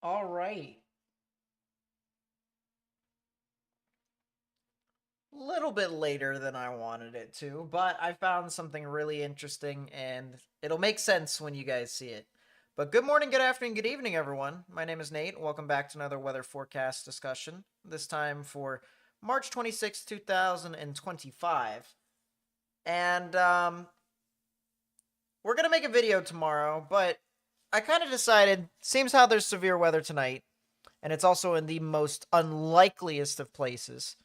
All right. Little bit later than I wanted it to, but I found something really interesting and it'll make sense when you guys see it. But good morning, good afternoon, good evening, everyone. My name is Nate. Welcome back to another weather forecast discussion, this time for March 26, 2025. And we're going to make a video tomorrow, but I kind of decided, seems how there's severe weather tonight, and it's also in the most unlikeliest of places.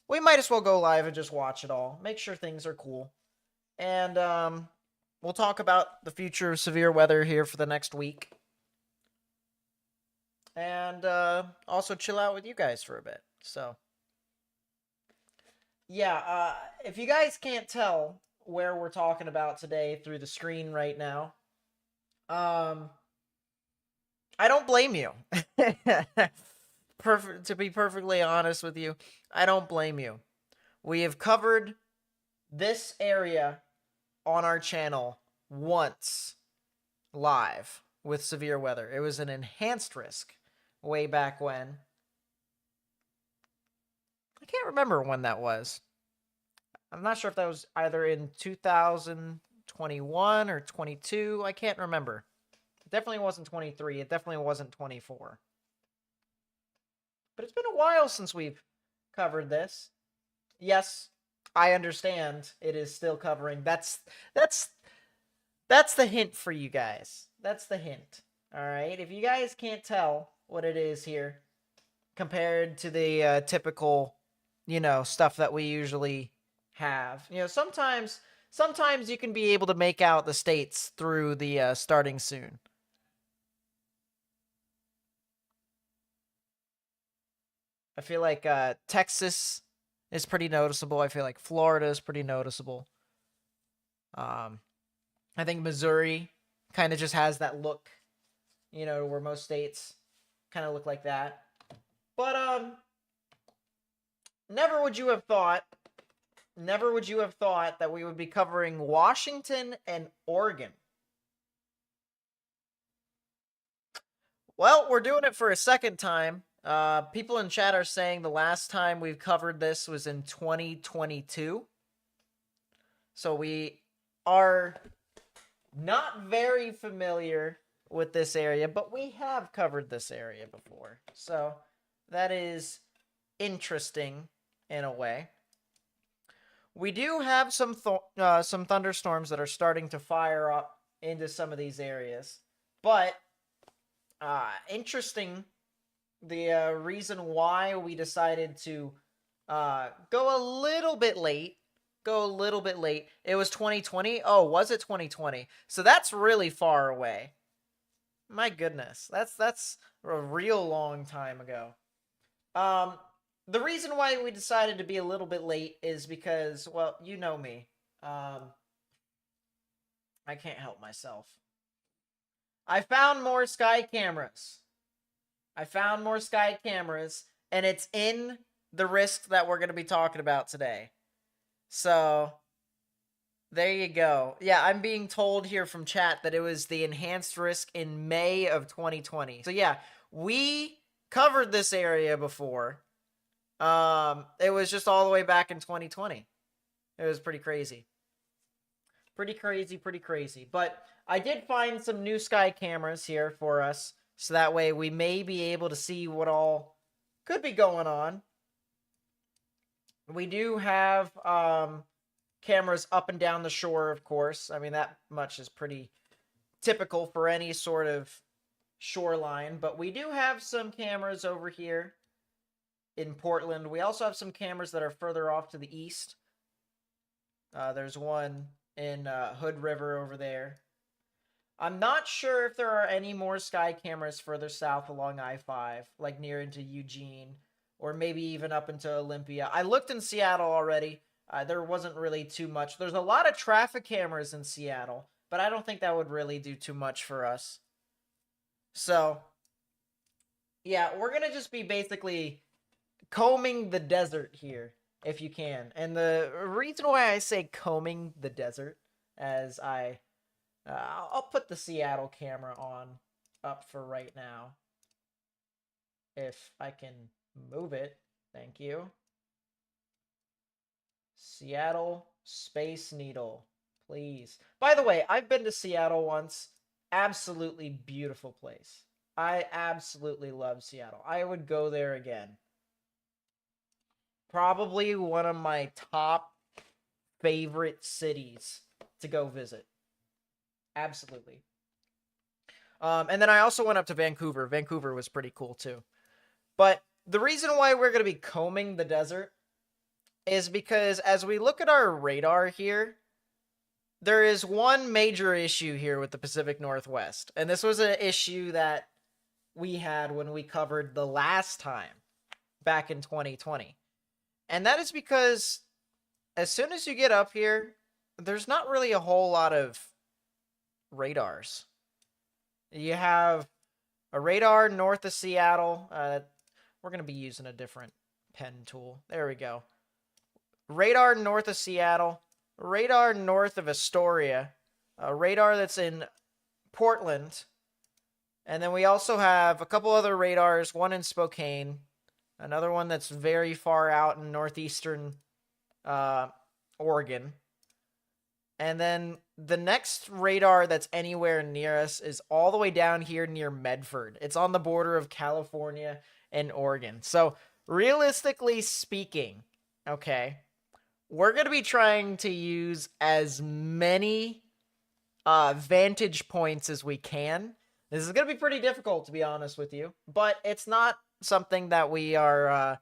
We might as well go live and just watch it all. Make sure things are cool. And we'll talk about the future of severe weather here for the next week. And also chill out with you guys for a bit. So, yeah, if you guys can't tell where we're talking about today through the screen right now, um, I don't blame you. To be perfectly honest with you, I don't blame you. We have covered this area on our channel once live with severe weather. It was an enhanced risk way back when. I can't remember when that was. I'm not sure if that was either in 2021 or 22. I can't remember. It definitely wasn't 23. It definitely wasn't 24. But it's been a while since we've covered this. Yes, I understand it is still covering. That's That's the hint for you guys. That's the hint. All right. If you guys can't tell what it is here compared to the typical, stuff that we usually have, sometimes you can be able to make out the states through the starting soon. I feel like Texas is pretty noticeable. I feel like Florida is pretty noticeable. Um, I think Missouri kind of just has that look, where most states kind of look like that. But never would you have thought, never would you have thought that we would be covering Washington and Oregon. Well, we're doing it for a second time. People in chat are saying the last time we've covered this was in 2022. So we are not very familiar with this area, but we have covered this area before. So that is interesting in a way. We do have some thunderstorms that are starting to fire up into some of these areas, but interesting. The reason why we decided to go a little bit late. Go a little bit late. It was 2020. Oh, was it 2020? So that's really far away. My goodness, that's a real long time ago. Um, the reason why we decided to be a little bit late is because, well, you know me. I can't help myself. I found more sky cameras. I found more sky cameras, and it's in the risk that we're going to be talking about today. So, there you go. Yeah, I'm being told here from chat that it was the enhanced risk in May of 2020. So, yeah, we covered this area before. It was just all the way back in 2020. It was pretty crazy. Pretty crazy, pretty crazy. But I did find some new sky cameras here for us, so that way we may be able to see what all could be going on. We do have cameras up and down the shore, of course. I mean, that much is pretty typical for any sort of shoreline. But we do have some cameras over here in Portland. We also have some cameras that are further off to the east. There's one in Hood River over there. I'm not sure if there are any more sky cameras further south along I-5, like near into Eugene, or maybe even up into Olympia. I looked in Seattle already. There wasn't really too much. There's a lot of traffic cameras in Seattle, but I don't think that would really do too much for us. So, yeah, we're going to just be basically combing the desert here, if you can. And the reason why I say combing the desert, as I'll put the Seattle camera on up for right now. if I can move it. Thank you. Seattle Space Needle, please. By the way, I've been to Seattle once. Absolutely beautiful place. I absolutely love Seattle. I would go there again. Probably one of my top favorite cities to go visit. Absolutely. And then I also went up to Vancouver. Vancouver was pretty cool too. But the reason why we're going to be combing the desert is because as we look at our radar here, there is one major issue here with the Pacific Northwest. And this was an issue that we had when we covered the last time back in 2020. And that is because as soon as you get up here, there's not really a whole lot of radars. You have a radar north of Seattle. We're going to be using a different pen tool. There we go. Radar north of Seattle. Radar north of Astoria. A radar that's in Portland. And then we also have a couple other radars, one in Spokane, another one that's very far out in northeastern Oregon. And then the next radar that's anywhere near us is all the way down here near Medford. It's on the border of California and Oregon. So realistically speaking, okay, we're going to be trying to use as many vantage points as we can. This is going to be pretty difficult, to be honest with you, but it's not something that we are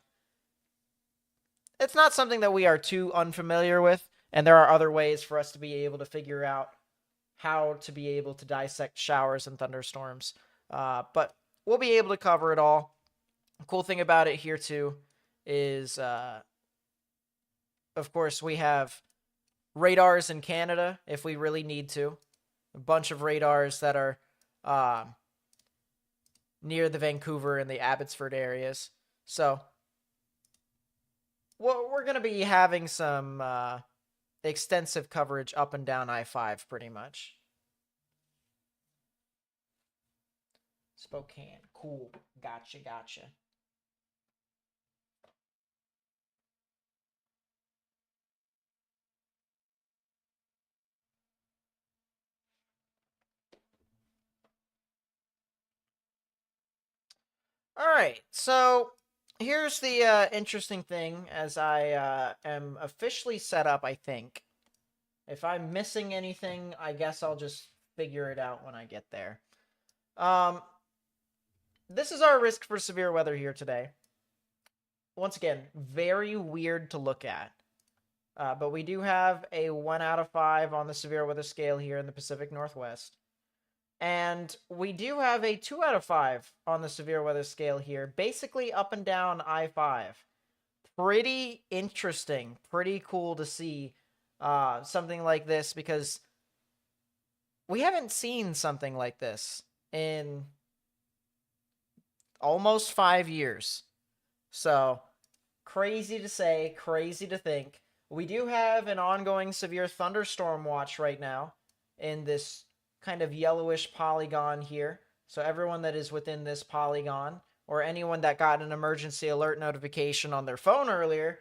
too unfamiliar with, and there are other ways for us to be able to figure out how to be able to dissect showers and thunderstorms. But we'll be able to cover it all. The cool thing about it here too is, of course, we have radars in Canada if we really need to. A bunch of radars that are near the Vancouver and the Abbotsford areas. So we're going to be having some extensive coverage up and down I-5 pretty much. Spokane. Cool. Gotcha. All right. So here's the interesting thing as I am officially set up, I think. If I'm missing anything, I guess I'll just figure it out when I get there. This is our risk for severe weather here today. Once again, very weird to look at. But we do have a 1 out of 5 on the severe weather scale here in the Pacific Northwest. And we do have a 2 out of 5 on the severe weather scale here, basically up and down I-5. Pretty interesting, pretty cool to see something like this, because we haven't seen something like this in almost 5 years. So, crazy to say, crazy to think. We do have an ongoing severe thunderstorm watch right now in this kind of yellowish polygon here. So everyone that is within this polygon, or anyone that got an emergency alert notification on their phone earlier,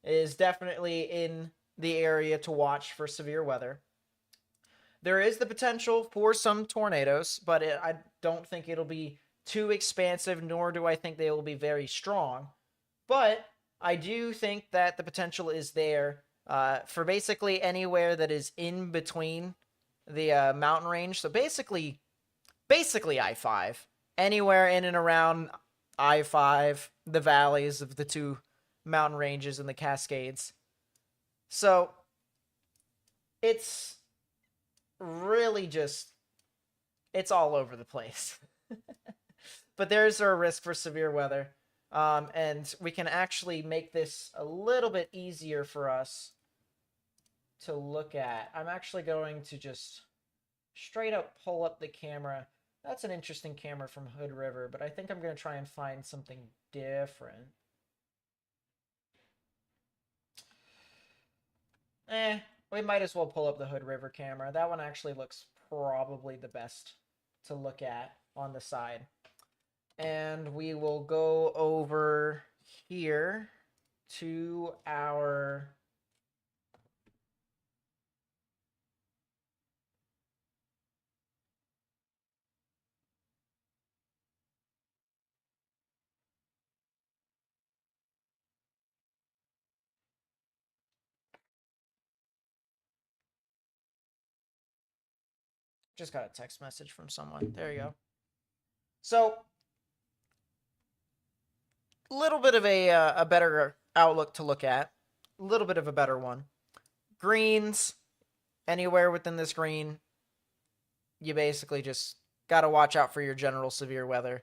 is definitely in the area to watch for severe weather. There is the potential for some tornadoes, but I don't think it'll be too expansive, nor do I think they will be very strong. But I do think that the potential is there for basically anywhere that is in between the mountain range. So basically I-5, anywhere in and around I-5, the valleys of the two mountain ranges and the Cascades. So it's really just, it's all over the place. But there's a risk for severe weather. And we can actually make this a little bit easier for us to look at. I'm actually going to just straight up pull up the camera. That's an interesting camera from Hood River, but I think I'm going to try and find something different. We might as well pull up the Hood River camera. That one actually looks probably the best to look at on the side. And we will go over here to our just got a text message from someone. There you go. So, a little bit of a better outlook to look at. A little bit of a better one. Greens, anywhere within this green, you basically just got to watch out for your general severe weather.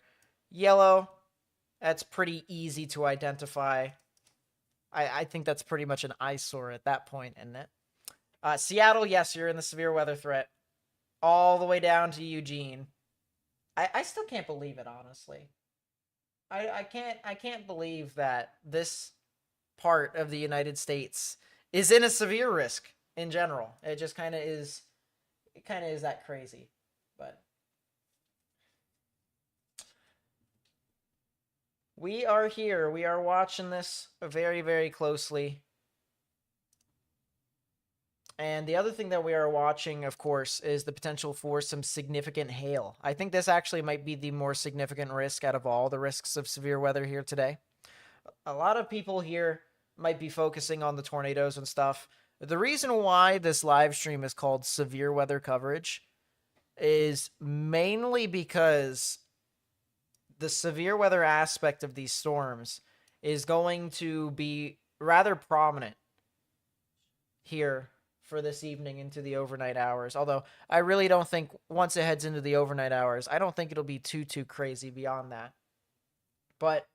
Yellow, that's pretty easy to identify. I think that's pretty much an eyesore at that point, isn't it? Seattle, yes, you're in the severe weather threat. All the way down to Eugene. I still can't believe it, honestly. I can't believe that this part of the United States is in a severe risk in general. It just kind of is. It kind of is that crazy, but we are here. We are watching this very, very closely. And the other thing that we are watching, of course, is the potential for some significant hail. I think this actually might be the more significant risk out of all the risks of severe weather here today. A lot of people here might be focusing on the tornadoes and stuff. The reason why this live stream is called severe weather coverage is mainly because the severe weather aspect of these storms is going to be rather prominent here for this evening into the overnight hours. Although I really don't think once it heads into the overnight hours, I don't think it'll be too crazy beyond that. But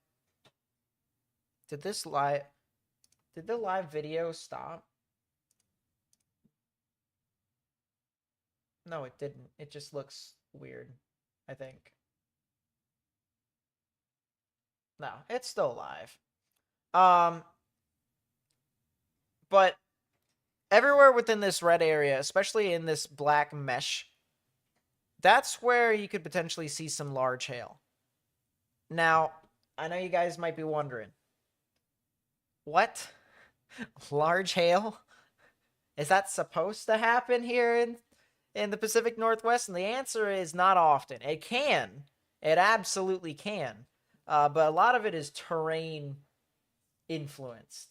did the live video stop? No, it didn't. It just looks weird, I think. No, it's still live. But everywhere within this red area, especially in this black mesh, that's where you could potentially see some large hail. Now, I know you guys might be wondering, what? Large hail? Is that supposed to happen here in the Pacific Northwest? And the answer is not often. It can. It absolutely can. But a lot of it is terrain influenced.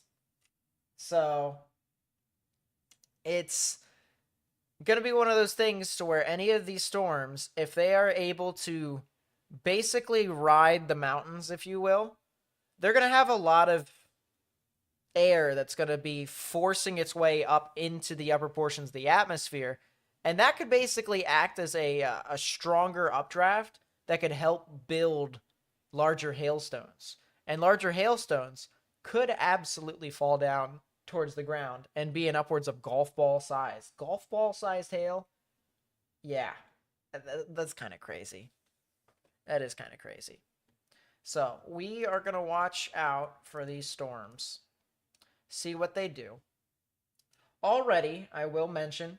So it's going to be one of those things to where any of these storms, if they are able to basically ride the mountains, if you will, they're going to have a lot of air that's going to be forcing its way up into the upper portions of the atmosphere. And that could basically act as a stronger updraft that could help build larger hailstones. And larger hailstones could absolutely fall down towards the ground and be in upwards of golf ball size. Golf ball sized hail? Yeah. That's kind of crazy. That is kind of crazy. So we are going to watch out for these storms, see what they do. Already, I will mention,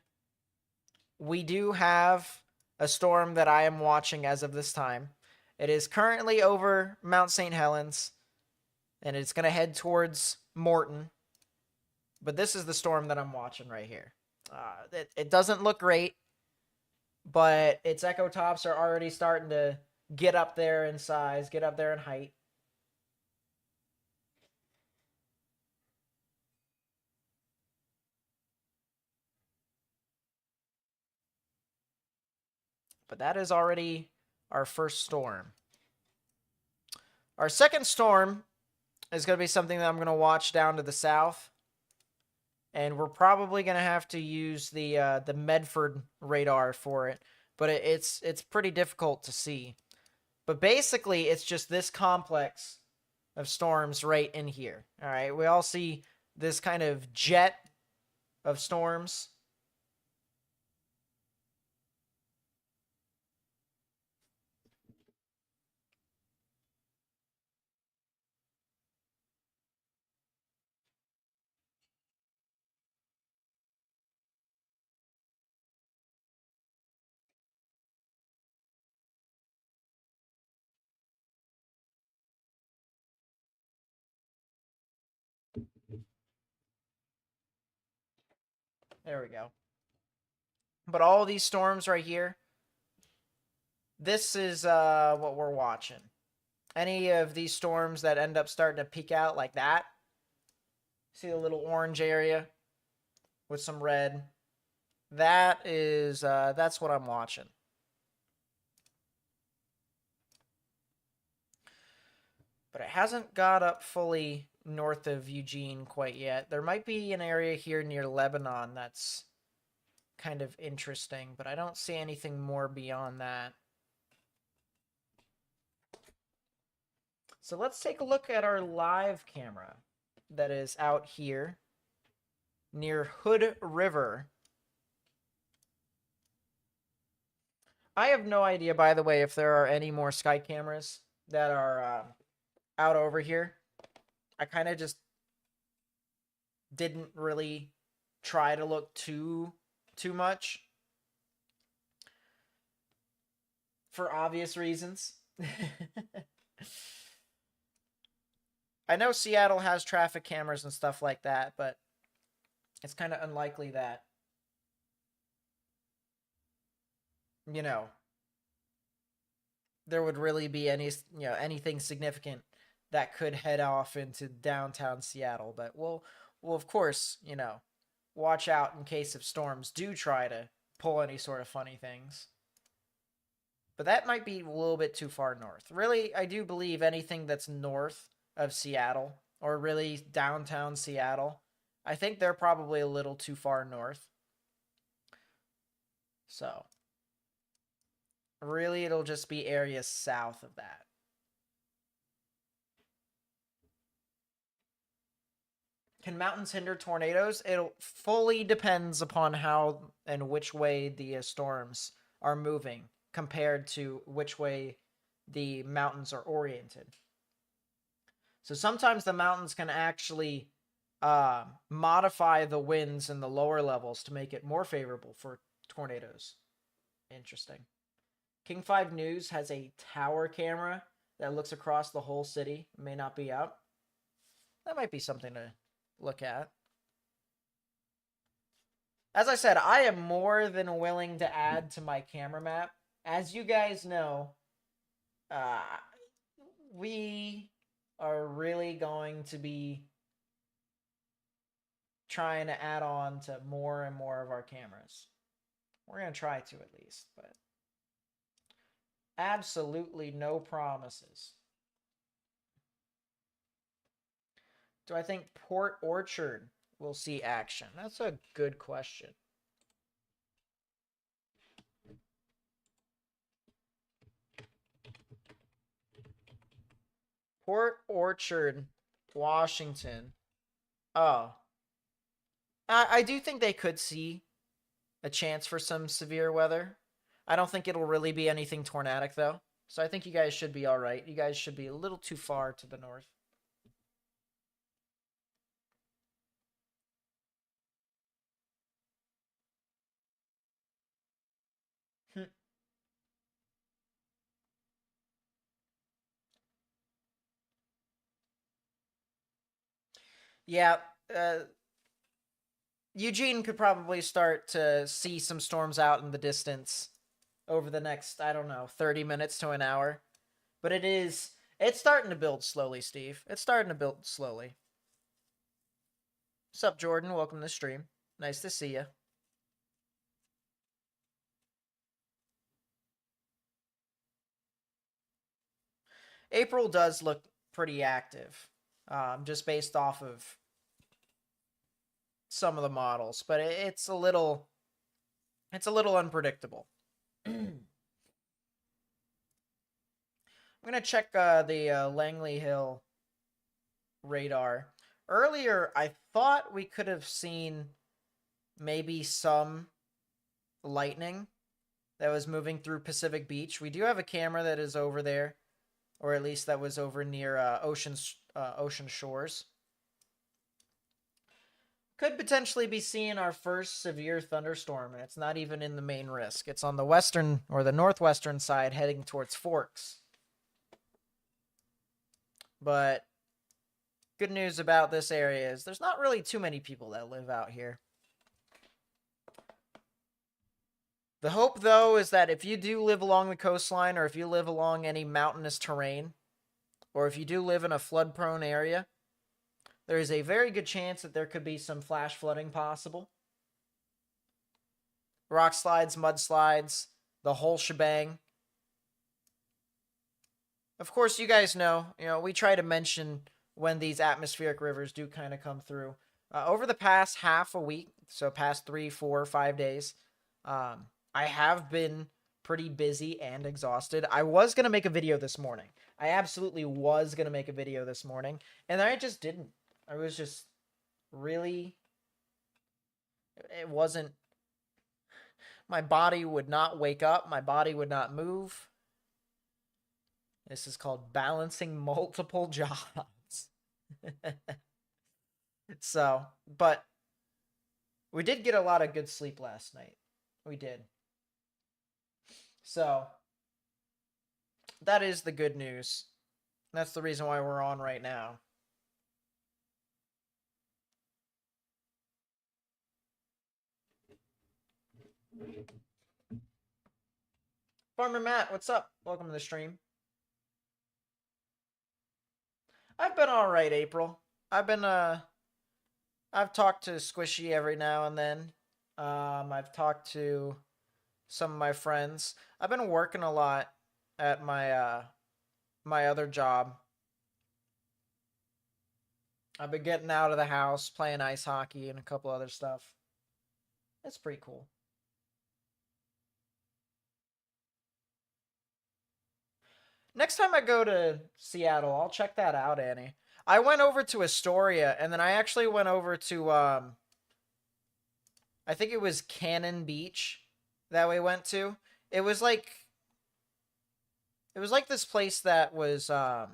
we do have a storm that I am watching as of this time. It is currently over Mount St. Helens, and it's going to head towards Morton. But this is the storm that I'm watching right here. It doesn't look great, but its echo tops are already starting to get up there in size, get up there in height. But that is already our first storm. Our second storm is going to be something that I'm going to watch down to the south. And we're probably going to have to use the Medford radar for it. But it's pretty difficult to see. But basically, it's just this complex of storms right in here. All right, we all see this kind of jet of storms. There we go. But all these storms right here, this is what we're watching. Any of these storms that end up starting to peak out like that, see the little orange area with some red, that is that's what I'm watching. But it hasn't got up fully north of Eugene quite yet. There might be an area here near Lebanon that's kind of interesting, but I don't see anything more beyond that. So let's take a look at our live camera that is out here near Hood River. I have no idea, by the way, if there are any more sky cameras that are out over here. I kind of just didn't really try to look too much for obvious reasons. I know Seattle has traffic cameras and stuff like that, but it's kind of unlikely that, you know, there would really be anything significant that could head off into downtown Seattle. But we'll of course, watch out in case of storms do try to pull any sort of funny things. But that might be a little bit too far north. Really, I do believe anything that's north of Seattle, or really downtown Seattle, I think they're probably a little too far north. So, really, it'll just be areas south of that. Can mountains hinder tornadoes? It fully depends upon how and which way the storms are moving compared to which way the mountains are oriented. So sometimes the mountains can actually modify the winds in the lower levels to make it more favorable for tornadoes. Interesting. King 5 News has a tower camera that looks across the whole city. It may not be up. That might be something to look at. As I said, I am more than willing to add to my camera map. As you guys know, we are really going to be trying to add on to more and more of our cameras. We're going to try to, at least, but absolutely no promises. Do I think Port Orchard will see action? That's a good question. Port Orchard, Washington. Oh. I do think they could see a chance for some severe weather. I don't think it'll really be anything tornadic, though. So I think you guys should be all right. You guys should be a little too far to the north. Yeah, Eugene could probably start to see some storms out in the distance over the next, I don't know, 30 minutes to an hour. But it's starting to build slowly, Steve. It's starting to build slowly. What's up, Jordan? Welcome to the stream. Nice to see you. April does look pretty active, just based off of some of the models, but it's a little unpredictable. I'm gonna check the Langley Hill radar. Earlier, I thought we could have seen maybe some lightning that was moving through Pacific Beach. We do have a camera that is over there, or at least that was over near ocean shores. Could potentially be seeing our first severe thunderstorm, and it's not even in the main risk. It's on the western or the northwestern side heading towards Forks. But good news about this area is there's not really too many people that live out here. The hope, though, is that if you do live along the coastline, or if you live along any mountainous terrain, or if you do live in a flood-prone area, there is a very good chance that there could be some flash flooding possible. Rock slides, mudslides, the whole shebang. Of course, you guys know, we try to mention when these atmospheric rivers do kind of come through. Over the past half a week, so past 3, 4, 5 days, I have been pretty busy and exhausted. I was going to make a video this morning. I absolutely was going to make a video this morning, and I just didn't. I was just really, it wasn't, my body would not wake up. My body would not move. This is called balancing multiple jobs. So, but we did get a lot of good sleep last night. We did. So, that is the good news. That's the reason why we're on right now. Farmer Matt, what's up? Welcome to the stream. I've been all right, April. I've talked to Squishy every now and then. I've talked to some of my friends. I've been working a lot at my my other job. I've been getting out of the house, playing ice hockey and a couple other stuff. It's pretty cool. Next time I go to Seattle, I'll check that out, Annie. I went over to Astoria, and then I actually went over to I think it was Cannon Beach that we went to. It was like this place that was it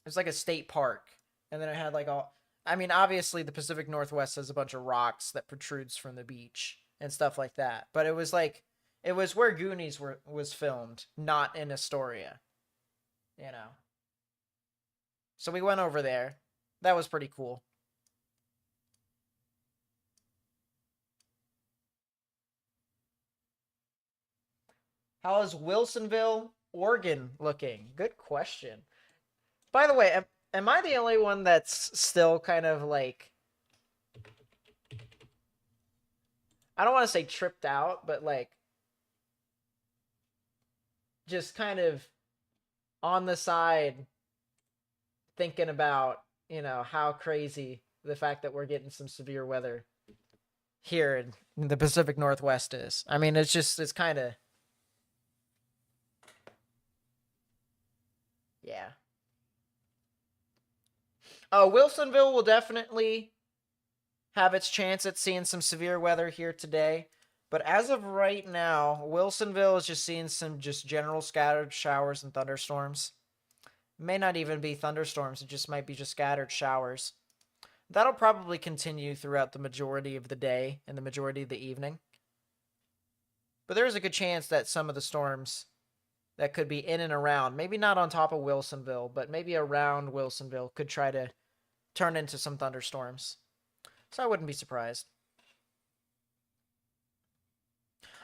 was like a state park, and then it had like all. I mean, obviously the Pacific Northwest has a bunch of rocks that protrudes from the beach and stuff like that. But it was like it was where Goonies was filmed, not in Astoria. You know. So we went over there. That was pretty cool. How is Wilsonville, Oregon looking? Good question. By the way, am I the only one that's still kind of like, I don't want to say tripped out, but like just kind of on the side thinking about, how crazy the fact that we're getting some severe weather here in the Pacific Northwest is. I mean, it's kind of, yeah. Wilsonville will definitely have its chance at seeing some severe weather here today. But as of right now, Wilsonville is just seeing some just general scattered showers and thunderstorms. It may not even be thunderstorms, it just might be just scattered showers. That'll probably continue throughout the majority of the day and the majority of the evening. But there is a good chance that some of the storms that could be in and around, maybe not on top of Wilsonville, but maybe around Wilsonville, could try to turn into some thunderstorms. So I wouldn't be surprised.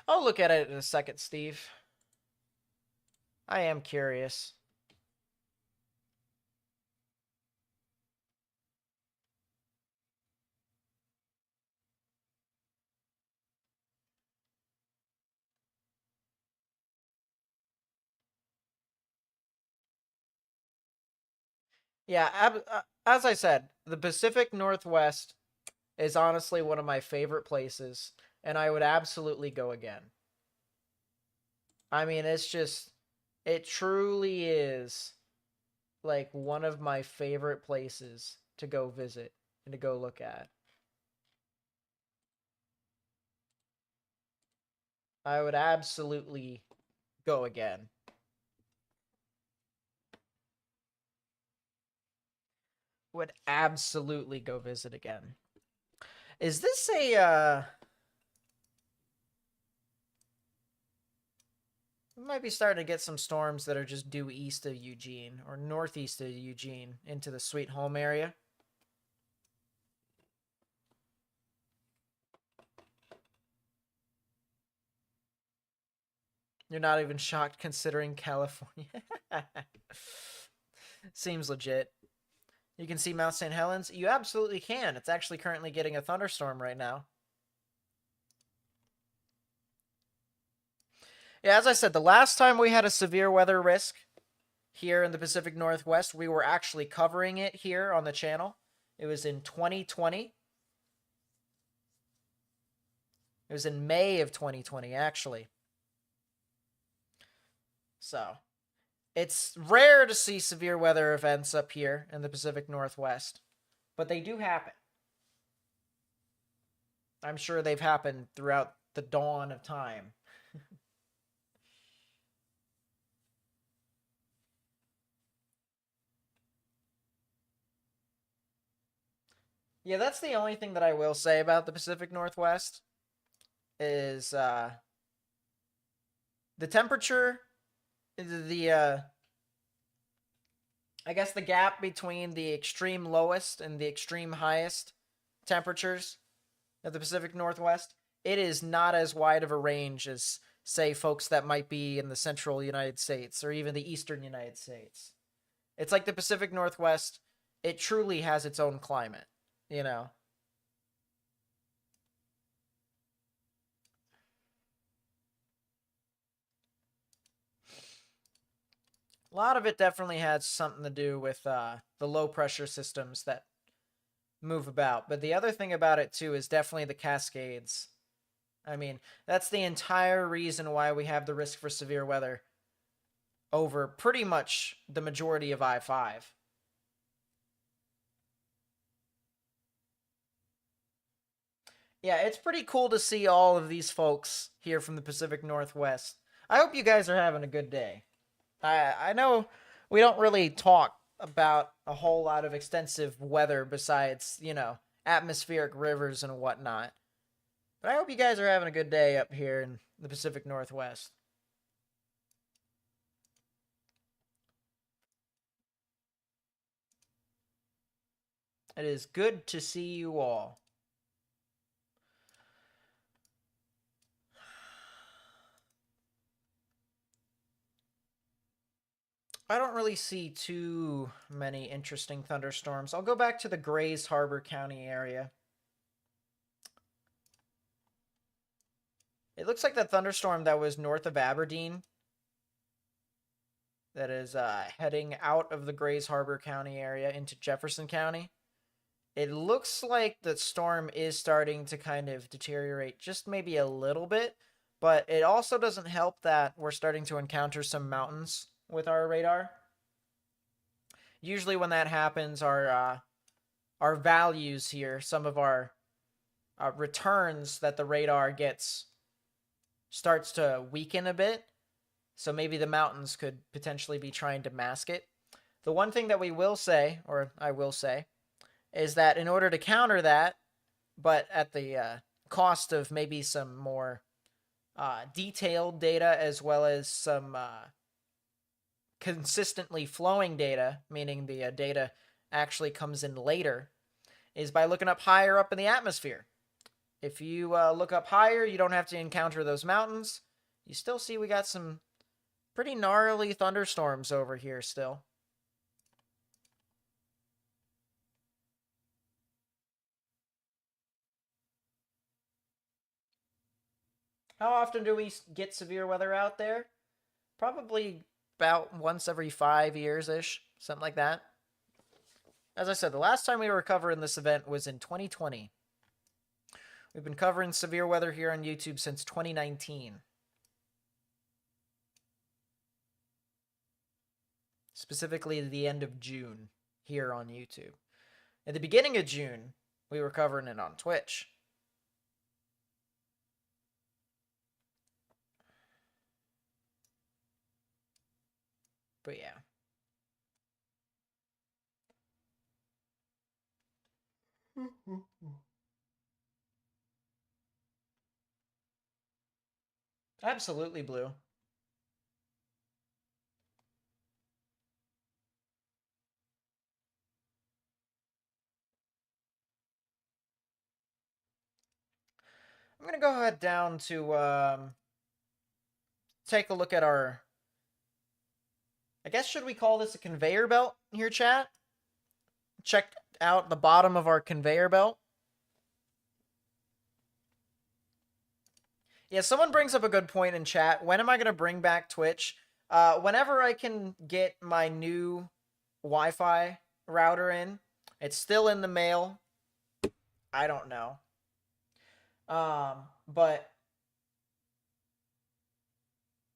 I'll look at it in a second, Steve. I am curious. Yeah, as I said, the Pacific Northwest is honestly one of my favorite places, and I would absolutely go again. I mean, it truly is like one of my favorite places to go visit and to go look at. I would absolutely go again. Would absolutely go visit again. Is this a we might be starting to get some storms that are just due east of Eugene or northeast of Eugene into the Sweet Home area. You're not even shocked considering California. Seems legit. You can see Mount St. Helens. You absolutely can. It's actually currently getting a thunderstorm right now. Yeah, as I said, the last time we had a severe weather risk here in the Pacific Northwest, we were actually covering it here on the channel. It was in 2020. It was in May of 2020, actually. So, it's rare to see severe weather events up here in the Pacific Northwest, but they do happen. I'm sure they've happened throughout the dawn of time. Yeah, that's the only thing that I will say about the Pacific Northwest is the temperature, the I guess the gap between the extreme lowest and the extreme highest temperatures of the Pacific Northwest, it is not as wide of a range as, say, folks that might be in the central United States or even the eastern United States. It's like the Pacific Northwest, it truly has its own climate, you know? A lot of it definitely has something to do with the low pressure systems that move about. But the other thing about it, too, is definitely the Cascades. I mean, that's the entire reason why we have the risk for severe weather over pretty much the majority of I-5. Yeah, it's pretty cool to see all of these folks here from the Pacific Northwest. I hope you guys are having a good day. I know we don't really talk about a whole lot of extensive weather besides, atmospheric rivers and whatnot. But I hope you guys are having a good day up here in the Pacific Northwest. It is good to see you all. I don't really see too many interesting thunderstorms. I'll go back to the Grays Harbor County area. It looks like that thunderstorm that was north of Aberdeen that is heading out of the Grays Harbor County area into Jefferson County. It looks like the storm is starting to kind of deteriorate just maybe a little bit, but it also doesn't help that we're starting to encounter some mountains with our radar. Usually when that happens, our values here, some of our returns that the radar gets starts to weaken a bit. So maybe the mountains could potentially be trying to mask it. The one thing that we will say, or I will say, is that in order to counter that, but at the cost of maybe some more detailed data as well as some consistently flowing data, meaning the data actually comes in later, is by looking up higher up in the atmosphere. If you look up higher, you don't have to encounter those mountains. You still see we got some pretty gnarly thunderstorms over here still. How often do we get severe weather out there? Probably about once every 5 years-ish, something like that. As I said, the last time we were covering this event was in 2020. We've been covering severe weather here on YouTube since 2019. Specifically the end of June here on YouTube. At the beginning of June, we were covering it on Twitch. But yeah. Absolutely blue. I'm going to go ahead down to take a look at our... I guess, should we call this a conveyor belt here, chat? Check out the bottom of our conveyor belt. Yeah, someone brings up a good point in chat. When am I going to bring back Twitch? Whenever I can get my new Wi-Fi router in. It's still in the mail. I don't know. But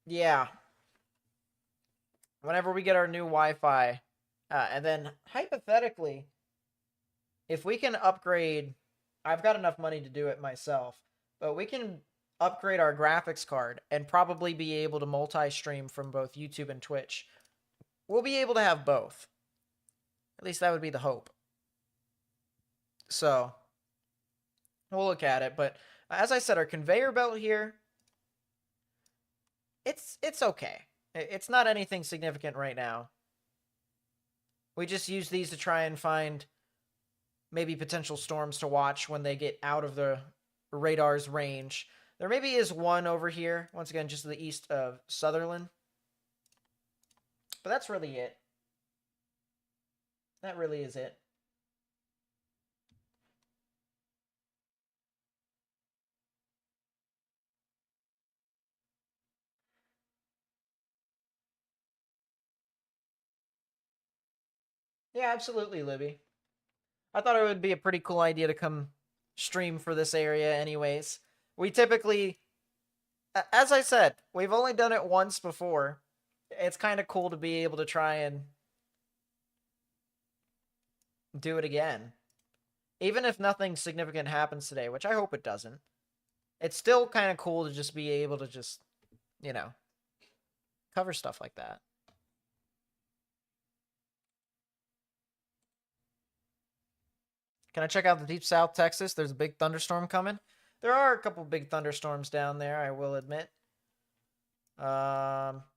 yeah, whenever we get our new Wi-Fi, and then hypothetically, if we can upgrade, I've got enough money to do it myself, but we can upgrade our graphics card and probably be able to multi-stream from both YouTube and Twitch. We'll be able to have both. At least that would be the hope. So, we'll look at it. But as I said, our conveyor belt here, it's okay. It's not anything significant right now. We just use these to try and find maybe potential storms to watch when they get out of the radar's range. There maybe is one over here, once again, just to the east of Sutherland. But that's really it. That really is it. Yeah, absolutely, Libby. I thought it would be a pretty cool idea to come stream for this area anyways. We typically, as I said, we've only done it once before. It's kind of cool to be able to try and do it again. Even if nothing significant happens today, which I hope it doesn't. It's still kind of cool to just be able to just, you know, cover stuff like that. Can I check out the deep south Texas? There's a big thunderstorm coming. There are a couple big thunderstorms down there, I will admit.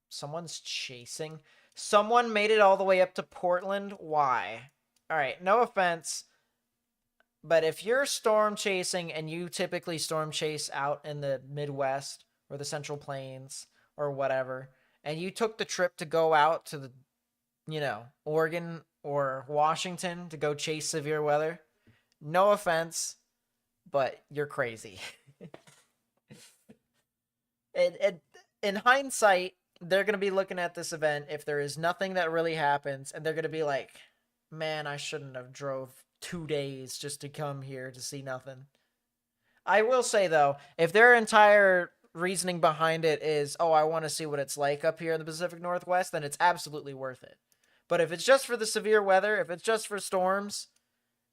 Someone's chasing. Someone made it all the way up to Portland. Why? All right, no offense, but if you're storm chasing and you typically storm chase out in the Midwest or the Central Plains or whatever, and you took the trip to go out to the, you know, Oregon or Washington to go chase severe weather, no offense, but you're crazy. In hindsight, they're going to be looking at this event if there is nothing that really happens, and they're going to be like, man, I shouldn't have drove 2 days just to come here to see nothing. I will say, though, if their entire reasoning behind it is, oh, I want to see what it's like up here in the Pacific Northwest, then it's absolutely worth it. But if it's just for the severe weather, if it's just for storms,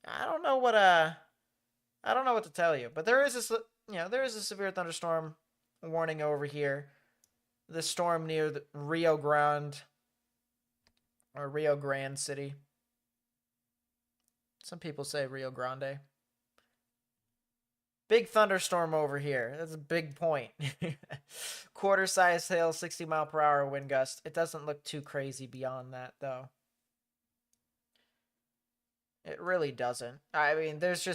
I don't know what to tell you. But there is a severe thunderstorm warning over here. The storm near the Rio Grande City. Some people say Rio Grande. Big thunderstorm over here. That's a big point. Quarter-size hail, 60-mile-per-hour wind gust. It doesn't look too crazy beyond that, though. It really doesn't. I mean, there's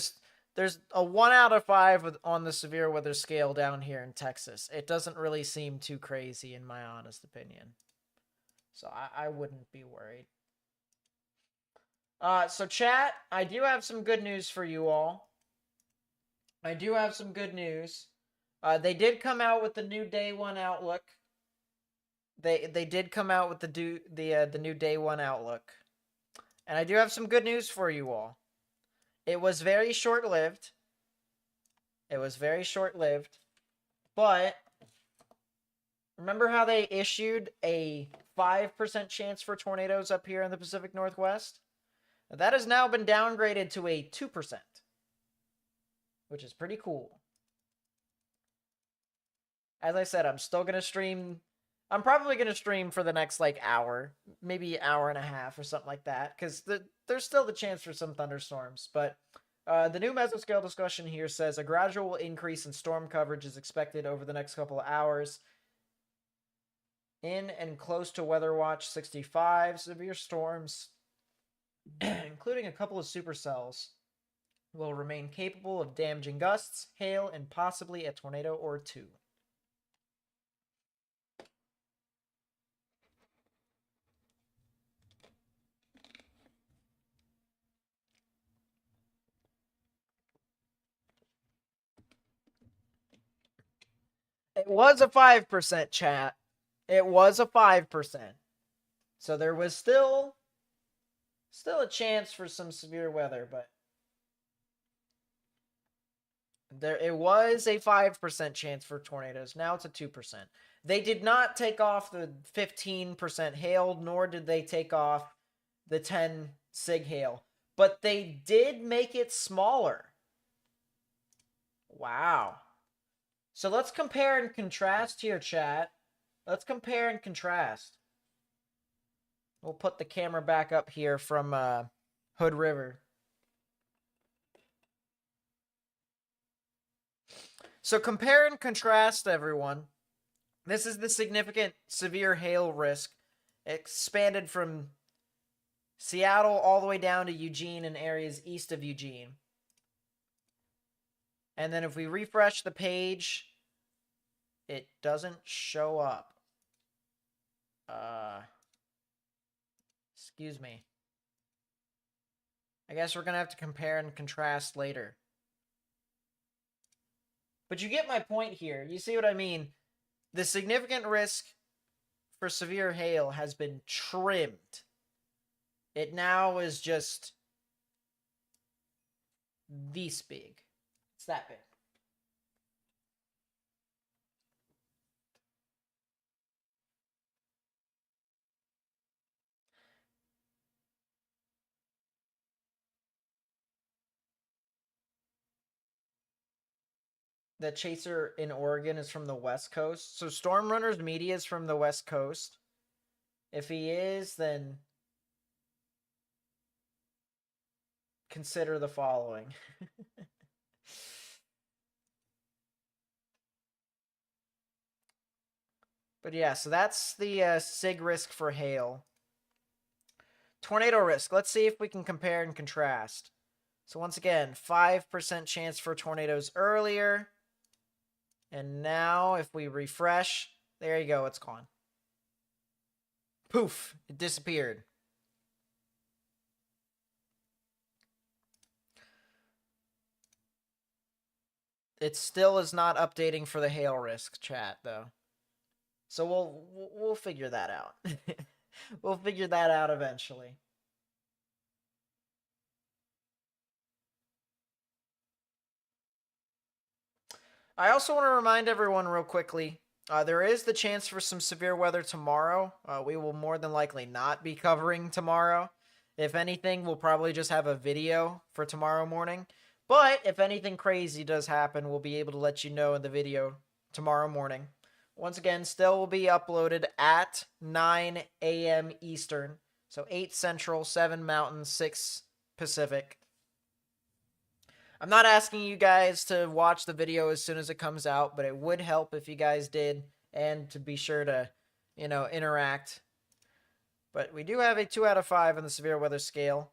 a 1 out of 5 on the severe weather scale down here in Texas. It doesn't really seem too crazy, in my honest opinion. So I wouldn't be worried. So chat, I do have some good news for you all. I do have some good news. They did come out with the new day 1 outlook. They did come out with the new day 1 outlook. And I do have some good news for you all. It was very short-lived. But remember how they issued a 5% chance for tornadoes up here in the Pacific Northwest? That has now been downgraded to a 2%, which is pretty cool. As I said, I'm still going to stream. I'm probably going to stream for the next, hour, maybe hour and a half or something like that, because there's still the chance for some thunderstorms. But the new mesoscale discussion here says a gradual increase in storm coverage is expected over the next couple of hours. In and close to Weather Watch 65, severe storms, including a couple of supercells, will remain capable of damaging gusts, hail, and possibly a tornado or two. It was a 5% chat. It was a 5%. So there was still a chance for some severe weather, but it was a 5% chance for tornadoes. Now it's a 2%. They did not take off the 15% hail, nor did they take off the 10 sig hail, but they did make it smaller. Wow. So let's compare and contrast here, chat. Let's compare and contrast. We'll put the camera back up here from Hood River. So compare and contrast, everyone. This is the significant severe hail risk expanded from Seattle all the way down to Eugene and areas east of Eugene. And then if we refresh the page, it doesn't show up. Excuse me. I guess we're going to have to compare and contrast later. But you get my point here. You see what I mean? The significant risk for severe hail has been trimmed. It now is just this big. It's that big. The chaser in Oregon is from the West Coast. So Stormrunner's media is from the West Coast. If he is, then consider the following. But yeah, so that's the SIG risk for hail. Tornado risk. Let's see if we can compare and contrast. So once again, 5% chance for tornadoes earlier. And now if we refresh, there you go, it's gone. Poof, it disappeared. It still is not updating for the hail risk, chat, though. So we'll figure that out. We'll figure that out eventually. I also want to remind everyone real quickly, there is the chance for some severe weather tomorrow. We will more than likely not be covering tomorrow. If anything, we'll probably just have a video for tomorrow morning. But if anything crazy does happen, we'll be able to let you know in the video tomorrow morning. Once again, still will be uploaded at 9 a.m. Eastern. So 8 Central, 7 Mountain, 6 Pacific. I'm not asking you guys to watch the video as soon as it comes out, but it would help if you guys did, and to be sure to, interact. But we do have a 2 out of 5 on the severe weather scale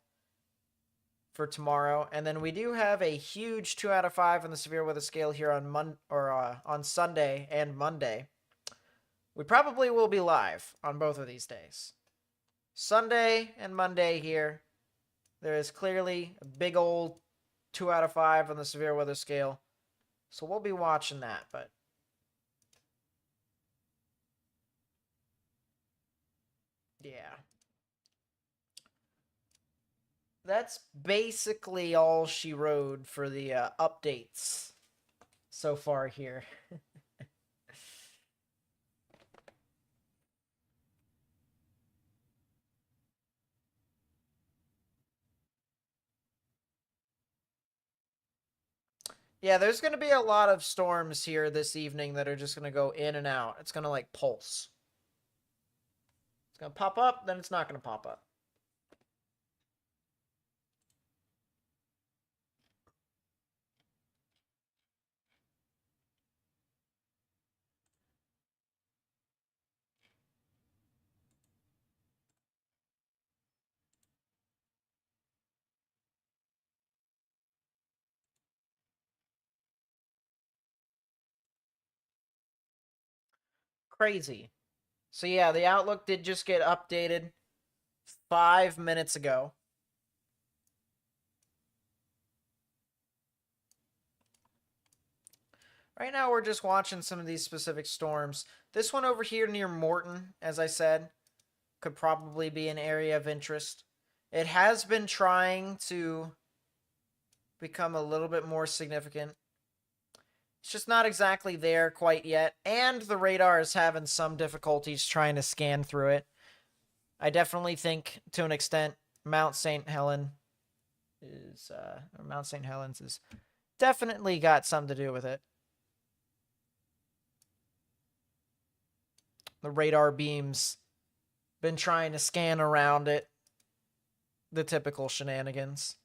for tomorrow, and then we do have a huge 2 out of 5 on the severe weather scale here on on Sunday and Monday. We probably will be live on both of these days. Sunday and Monday here, there is clearly a big old 2 out of 5 on the severe weather scale. So we'll be watching that, but yeah. That's basically all she wrote for the updates so far here. Yeah, there's going to be a lot of storms here this evening that are just going to go in and out. It's going to like pulse. It's going to pop up, then it's not going to pop up. Crazy. So yeah, the Outlook did just get updated 5 minutes ago. Right now, we're just watching some of these specific storms. This one over here near Morton, as I said, could probably be an area of interest. It has been trying to become a little bit more significant. It's just not exactly there quite yet, and the radar is having some difficulties trying to scan through it. I definitely think, to an extent, Mount St. Helens is definitely got something to do with it. The radar beams been trying to scan around it. The typical shenanigans.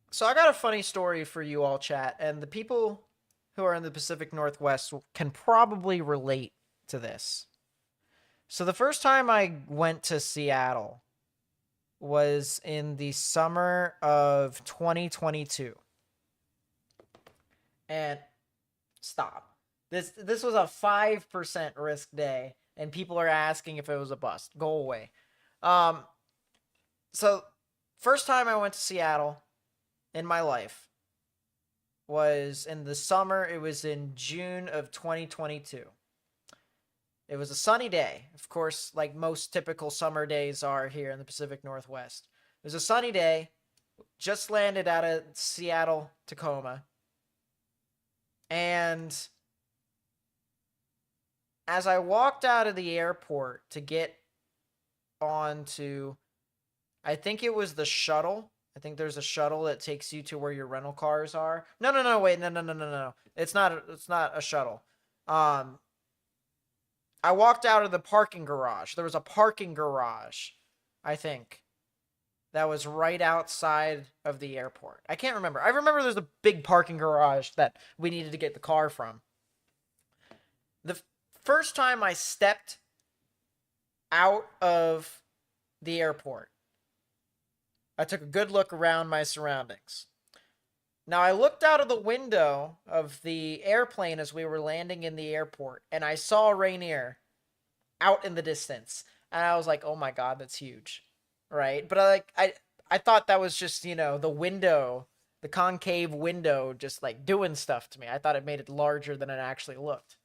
So I got a funny story for you all, chat, and the people who are in the Pacific Northwest can probably relate to this. So the first time I went to Seattle was in the summer of 2022. And stop. This was a 5% risk day, and people are asking if it was a bust. Go away. So first time I went to Seattle in my life was in the summer. It was in June of 2022. It was a sunny day, of course, like most typical summer days are here in the Pacific Northwest. It was a sunny day, just landed out of Seattle, Tacoma, and as I walked out of the airport to get onto, I think it was the shuttle. I think there's a shuttle that takes you to where your rental cars are. No, wait, no. It's not a shuttle. I walked out of the parking garage. There was a parking garage, I think, that was right outside of the airport. I can't remember. I remember there's a big parking garage that we needed to get the car from. The first time I stepped out of the airport, I took a good look around my surroundings. Now, I looked out of the window of the airplane as we were landing in the airport, and I saw Rainier out in the distance. And I was like, oh my God, that's huge. Right? But I thought that was just, the window, the concave window just like doing stuff to me. I thought it made it larger than it actually looked.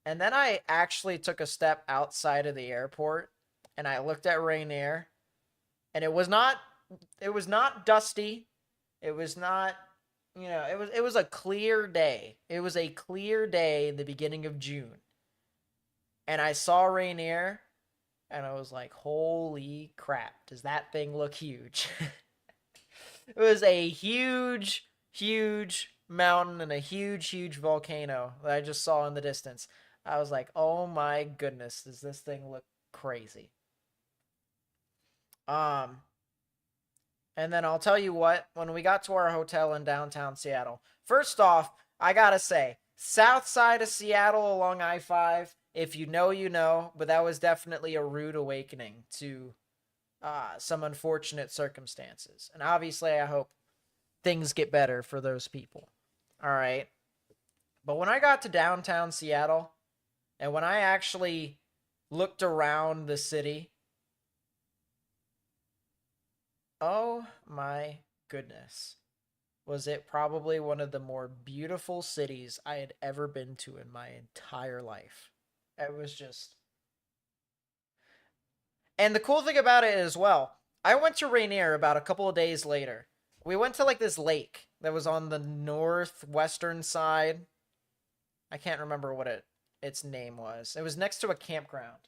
And then I actually took a step outside of the airport and I looked at Rainier, and it was not dusty. It was not, it was a clear day. It was a clear day in the beginning of June. And I saw Rainier, and I was like, holy crap, does that thing look huge? It was a huge, huge mountain and a huge, huge volcano that I just saw in the distance. I was like, oh my goodness, does this thing look crazy? And then I'll tell you what, when we got to our hotel in downtown Seattle, first off, I gotta say, south side of Seattle along I-5, if you know, you know, but that was definitely a rude awakening to some unfortunate circumstances. And obviously, I hope things get better for those people. All right. But when I got to downtown Seattle, and when I actually looked around the city, oh my goodness. Was it probably one of the more beautiful cities I had ever been to in my entire life. It was just. And the cool thing about it as well, I went to Rainier about a couple of days later. We went to like this lake that was on the northwestern side. I can't remember what its name was. It was next to a campground.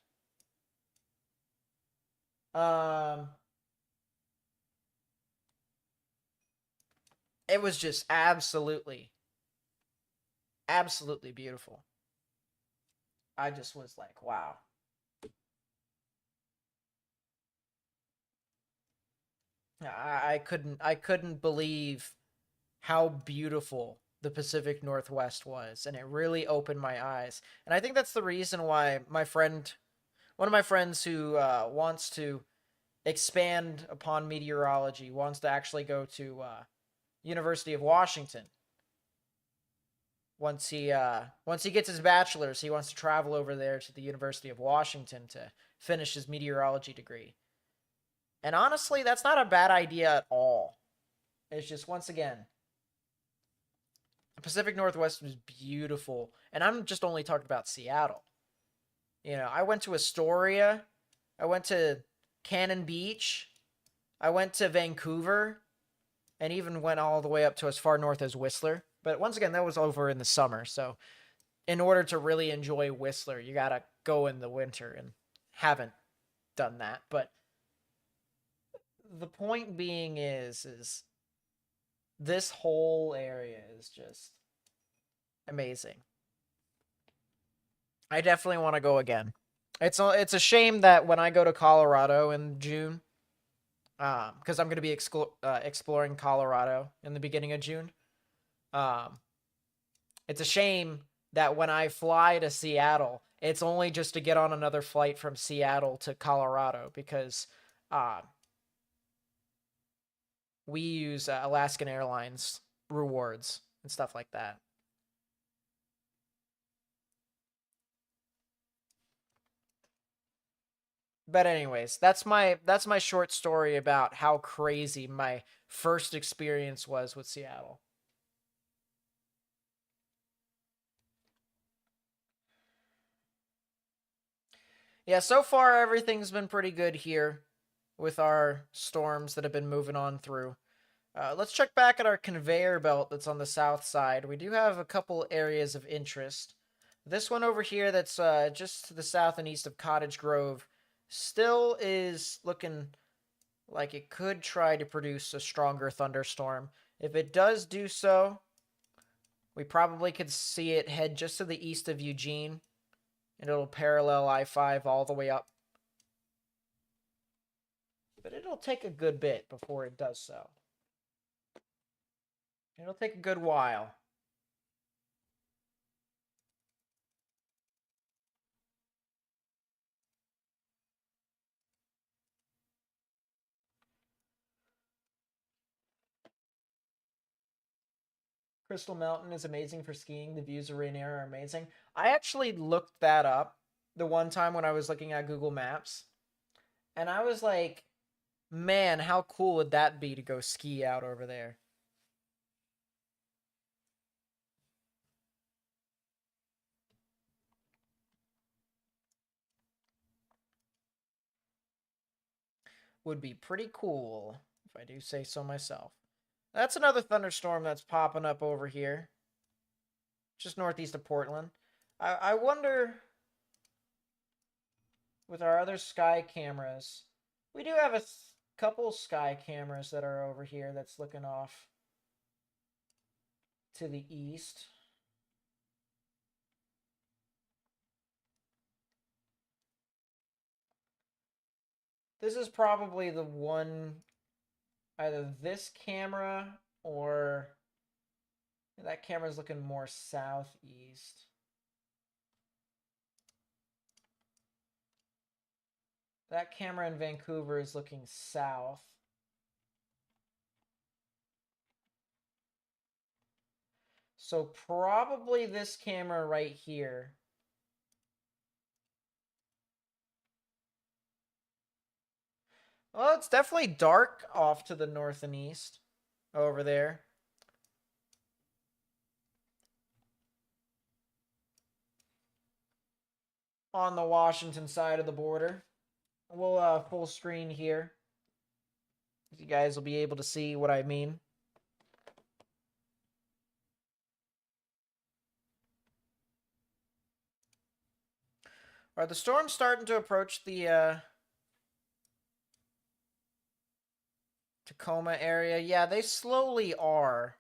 It was just absolutely beautiful. I just was like, wow. I couldn't believe how beautiful the Pacific Northwest was, and it really opened my eyes. And I think that's the reason why one of my friends who wants to expand upon meteorology, wants to actually go to University of Washington, once he gets his bachelor's, he wants to travel over there to the University of Washington to finish his meteorology degree. And honestly, that's not a bad idea at all. It's just, once again, the Pacific Northwest was beautiful, and I'm just only talking about Seattle. You know, I went to Astoria, I went to Cannon Beach, I went to Vancouver, and even went all the way up to as far north as Whistler. But once again, that was over in the summer, so in order to really enjoy Whistler, you gotta go in the winter, and haven't done that. But the point being is this whole area is just amazing. I definitely want to go again. It's a shame that when I go to Colorado in June, because I'm going to be exploring Colorado in the beginning of June. It's a shame that when I fly to Seattle, it's only just to get on another flight from Seattle to Colorado, because we use Alaskan Airlines rewards and stuff like that. But anyways, that's my short story about how crazy my first experience was with Seattle. Yeah, so far everything's been pretty good here with our storms that have been moving on through. Let's check back at our conveyor belt that's on the south side. We do have a couple areas of interest. This one over here that's just to the south and east of Cottage Grove still is looking like it could try to produce a stronger thunderstorm. If it does do so, we probably could see it head just to the east of Eugene, and it'll parallel I-5 all the way up. But it'll take a good bit before it does so. It'll take a good while. Crystal Mountain is amazing for skiing. The views of Rainier are amazing. I actually looked that up the one time when I was looking at Google Maps, and I was like, man, how cool would that be to go ski out over there? Would be pretty cool, if I do say so myself. That's another thunderstorm that's popping up over here, just northeast of Portland. I wonder, with our other sky cameras, we do have a couple sky cameras that are over here that's looking off to the east. This is probably the one, either this camera or that camera's looking more southeast. That camera in Vancouver is looking south. So probably this camera right here. Well, it's definitely dark off to the north and east over there. On the Washington side of the border. We'll full screen here. You guys will be able to see what I mean. Are the storms starting to approach the Tacoma area? Yeah, they slowly are.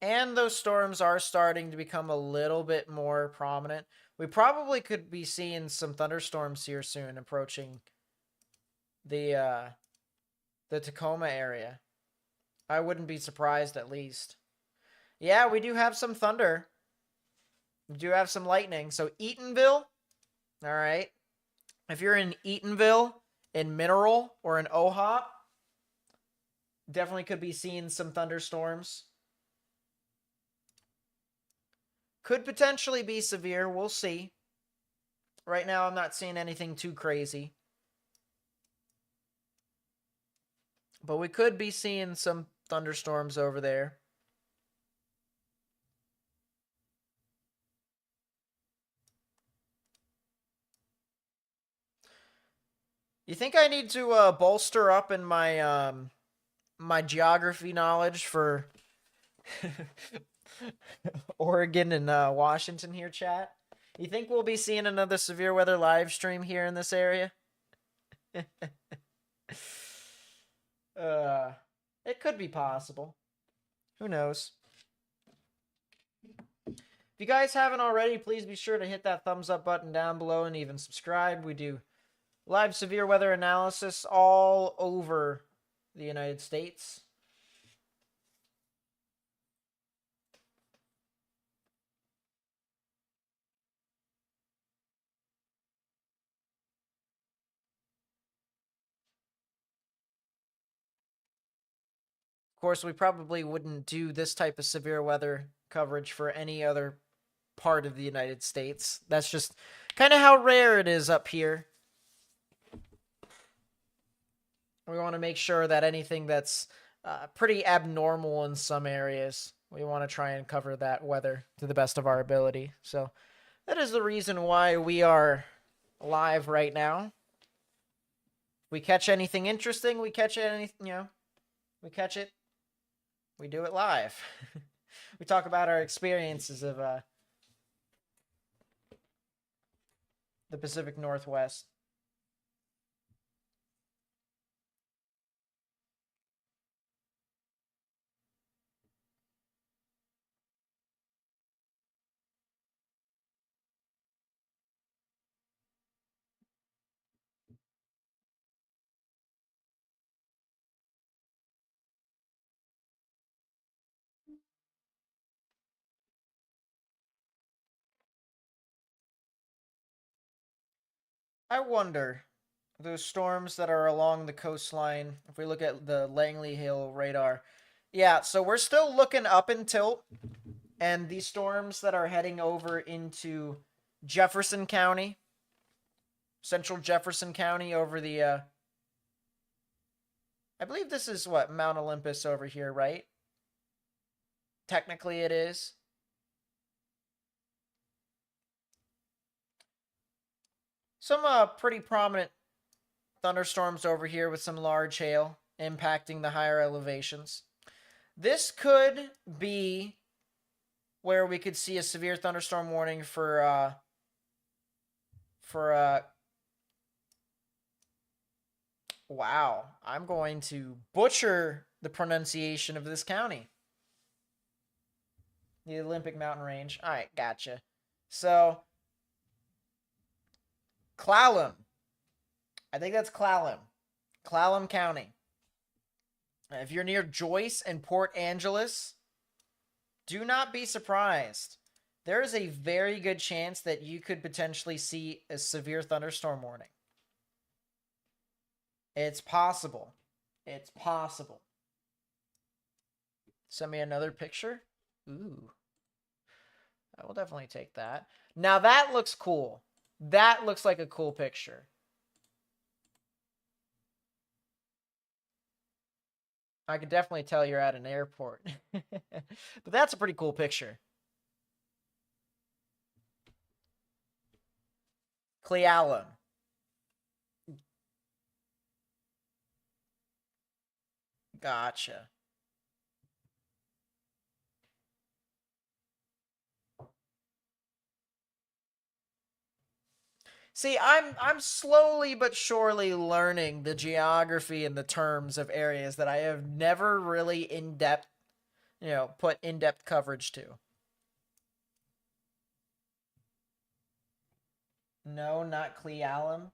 And those storms are starting to become a little bit more prominent. We probably could be seeing some thunderstorms here soon approaching the Tacoma area. I wouldn't be surprised, at least. Yeah, we do have some thunder. We do have some lightning. So Eatonville, all right. If you're in Eatonville, in Mineral, or in Ohop, definitely could be seeing some thunderstorms. Could potentially be severe. We'll see. Right now, I'm not seeing anything too crazy. But we could be seeing some thunderstorms over there. You think I need to bolster up in my my geography knowledge for Oregon and Washington here, chat? You think we'll be seeing another severe weather live stream here in this area? It could be possible. Who knows? If you guys haven't already, please be sure to hit that thumbs up button down below and even subscribe. We do live severe weather analysis all over the United States. Of course, we probably wouldn't do this type of severe weather coverage for any other part of the United States. That's just kind of how rare it is up here. We want to make sure that anything that's pretty abnormal in some areas, we want to try and cover that weather to the best of our ability. So that is the reason why we are live right now. If we catch anything interesting, we catch anything, we catch it. We do it live. We talk about our experiences of the Pacific Northwest. I wonder, those storms that are along the coastline, if we look at the Langley Hill radar, yeah, so we're still looking up in tilt, and these storms that are heading over into Jefferson County, central Jefferson County, over the, I believe this is what, Mount Olympus over here, right? Technically it is. Some pretty prominent thunderstorms over here with some large hail impacting the higher elevations. This could be where we could see a severe thunderstorm warning for wow, I'm going to butcher the pronunciation of this county. The Olympic Mountain Range. All right, gotcha. So, Clallam. I think that's Clallam. Clallam County. If you're near Joyce and Port Angeles, do not be surprised. There is a very good chance that you could potentially see a severe thunderstorm warning. It's possible. It's possible. Send me another picture. Ooh. I will definitely take that. Now that looks cool. That looks like a cool picture. I could definitely tell you're at an airport. But that's a pretty cool picture. Clallam. Gotcha. See, I'm slowly but surely learning the geography and the terms of areas that I have never really in-depth, put in-depth coverage to. No, not Clallam.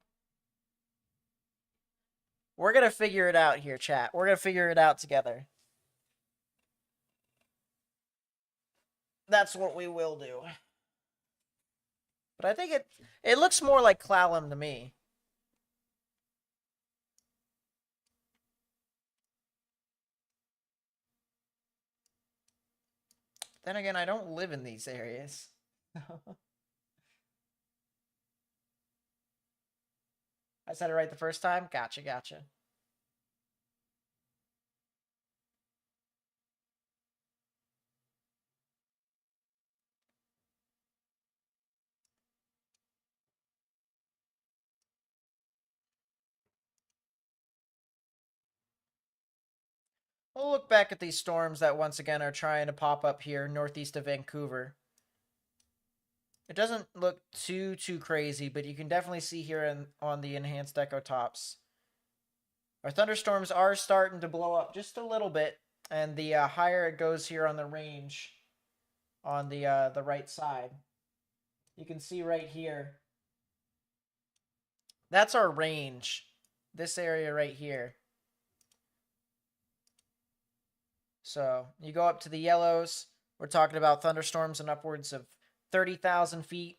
We're going to figure it out here, chat. We're going to figure it out together. That's what we will do. But I think it looks more like Clallam to me. Then again, I don't live in these areas. I said it right the first time? Gotcha, gotcha. We'll look back at these storms that once again are trying to pop up here northeast of Vancouver. It doesn't look too crazy, but you can definitely see here on the enhanced echo tops. Our thunderstorms are starting to blow up just a little bit, and the higher it goes here on the range, on the right side, you can see right here. That's our range. This area right here. So you go up to the yellows. We're talking about thunderstorms in upwards of 30,000 feet.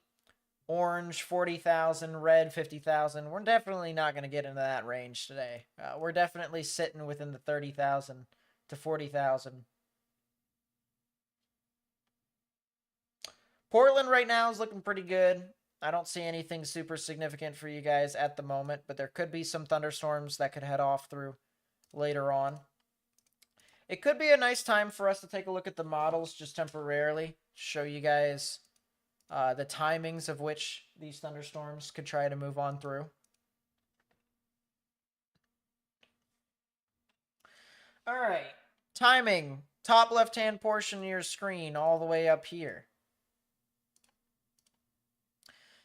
Orange 40,000, red 50,000. We're definitely not going to get into that range today. We're definitely sitting within the 30,000 to 40,000. Portland right now is looking pretty good. I don't see anything super significant for you guys at the moment, but there could be some thunderstorms that could head off through later on. It could be a nice time for us to take a look at the models just temporarily, show you guys the timings of which these thunderstorms could try to move on through. All right, timing, top left-hand portion of your screen all the way up here.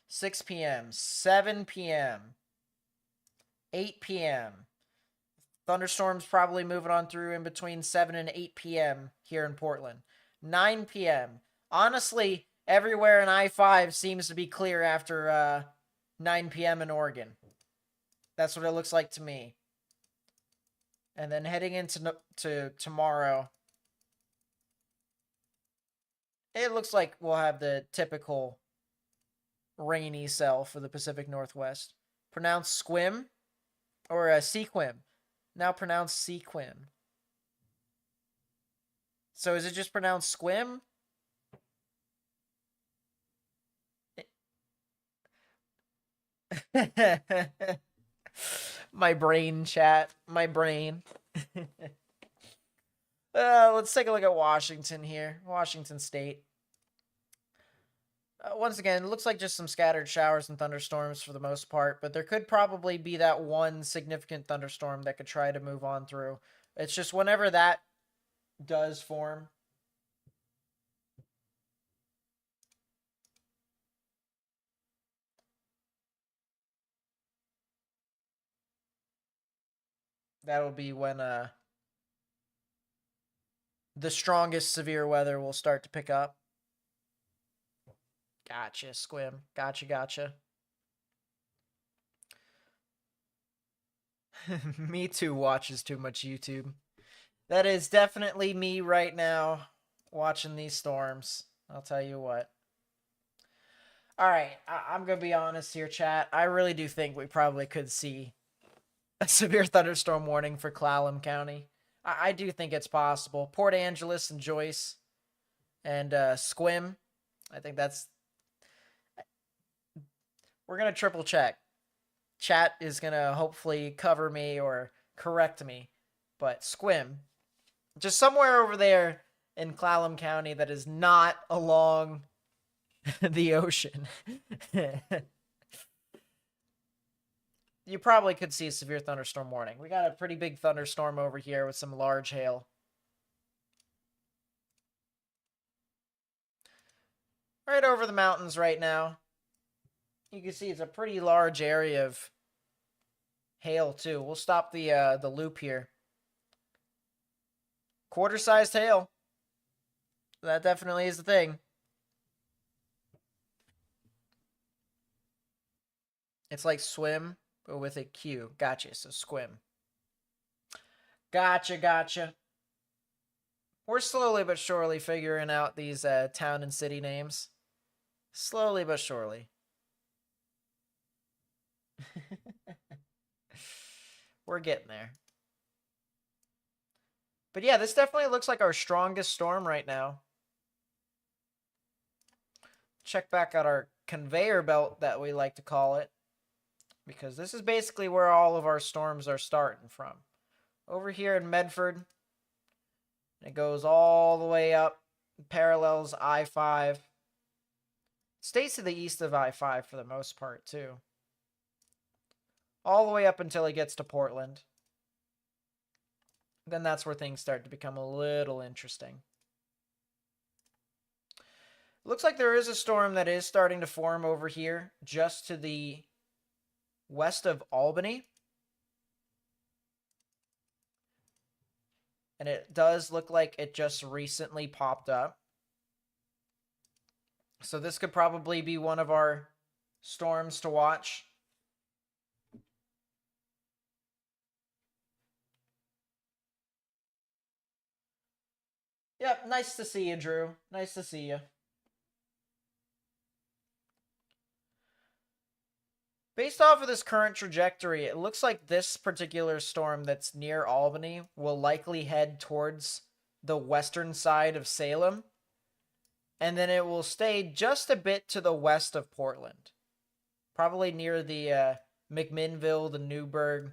6 p.m., 7 p.m., 8 p.m. Thunderstorms probably moving on through in between 7 and 8 p.m. here in Portland. 9 p.m. Honestly, everywhere in I-5 seems to be clear after 9 p.m. in Oregon. That's what it looks like to me. And then heading into tomorrow, it looks like we'll have the typical rainy cell for the Pacific Northwest. Pronounced squim or sequim. Now pronounced sequim. So is it just pronounced squim? My brain, chat. My brain. Let's take a look at Washington here. Washington State. Once again, it looks like just some scattered showers and thunderstorms for the most part, but there could probably be that one significant thunderstorm that could try to move on through. It's just whenever that does form, that'll be when the strongest severe weather will start to pick up. Gotcha, Squim. Gotcha. Me too watches too much YouTube. That is definitely me right now watching these storms. I'll tell you what. All right, I'm going to be honest here, chat. I really do think we probably could see a severe thunderstorm warning for Clallam County. I do think it's possible. Port Angeles and Joyce and Squim. I think that's... We're going to triple check. Chat is going to hopefully cover me or correct me. But Squim, just somewhere over there in Clallam County that is not along the ocean. You probably could see a severe thunderstorm warning. We got a pretty big thunderstorm over here with some large hail. Right over the mountains right now. You can see it's a pretty large area of hail too. We'll stop the loop here. Quarter-sized hail. That definitely is the thing. It's like swim, but with a Q. Gotcha, so squim. Gotcha. We're slowly but surely figuring out these town and city names. Slowly but surely. We're getting there. But yeah, this definitely looks like our strongest storm right now. check back out our conveyor belt that we like to call it, because this is basically where all of our storms are starting from. Over here in Medford, it goes all the way up, parallels I-5. Stays to the east of I-5 for the most part, too. All the way up until it gets to Portland. Then that's where things start to become a little interesting. Looks like there is a storm that is starting to form over here, just to the west of Albany. And it does look like it just recently popped up. So this could probably be one of our storms to watch. Yep, nice to see you, Drew. Nice to see you. Based off of this current trajectory, it looks like this particular storm that's near Albany will likely head towards the western side of Salem. And then it will stay just a bit to the west of Portland. Probably near the McMinnville, the Newburgh,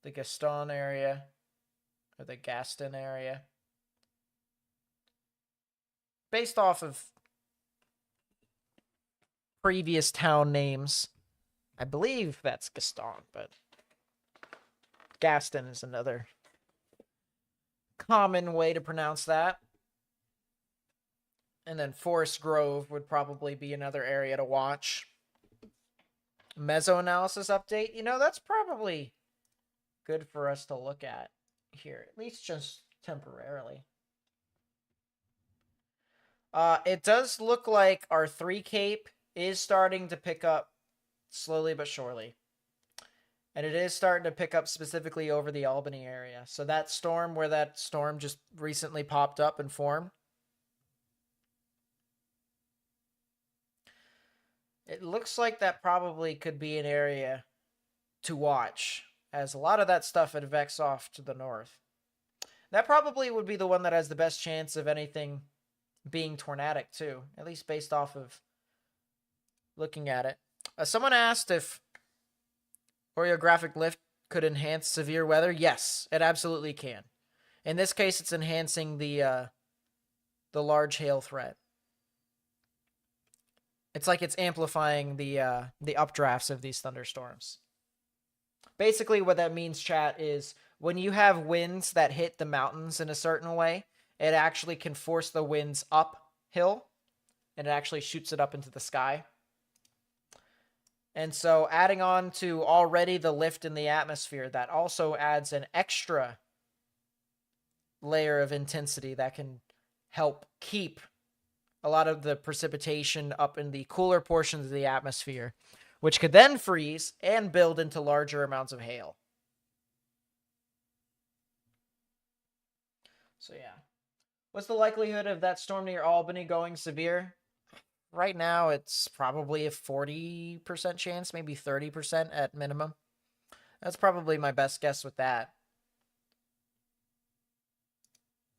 the Gaston area. Or the Gaston area. Based off of previous town names. I believe that's Gaston, but Gaston is another common way to pronounce that. And then Forest Grove would probably be another area to watch. Mesoanalysis update. You know, that's probably good for us to look at here, at least just temporarily. It does look like our 3 Cape is starting to pick up slowly but surely. And it is starting to pick up specifically over the Albany area. So that storm, where that storm just recently popped up and formed, it looks like that probably could be an area to watch, as a lot of that stuff advects off to the north. That probably would be the one that has the best chance of anything being tornadic too, at least based off of looking at it. Someone asked if Geographic lift could enhance severe weather. Yes, it absolutely can. In this case, it's enhancing the large hail threat. It's like it's amplifying the updrafts of these thunderstorms. Basically, what that means, chat, is when you have winds that hit the mountains in a certain way, it actually can force the winds uphill, and it actually shoots it up into the sky. And so adding on to already the lift in the atmosphere, that also adds an extra layer of intensity that can help keep a lot of the precipitation up in the cooler portions of the atmosphere, which could then freeze and build into larger amounts of hail. So yeah. What's the likelihood of that storm near Albany going severe? Right now, it's probably a 40% chance, maybe 30% at minimum. That's probably my best guess with that.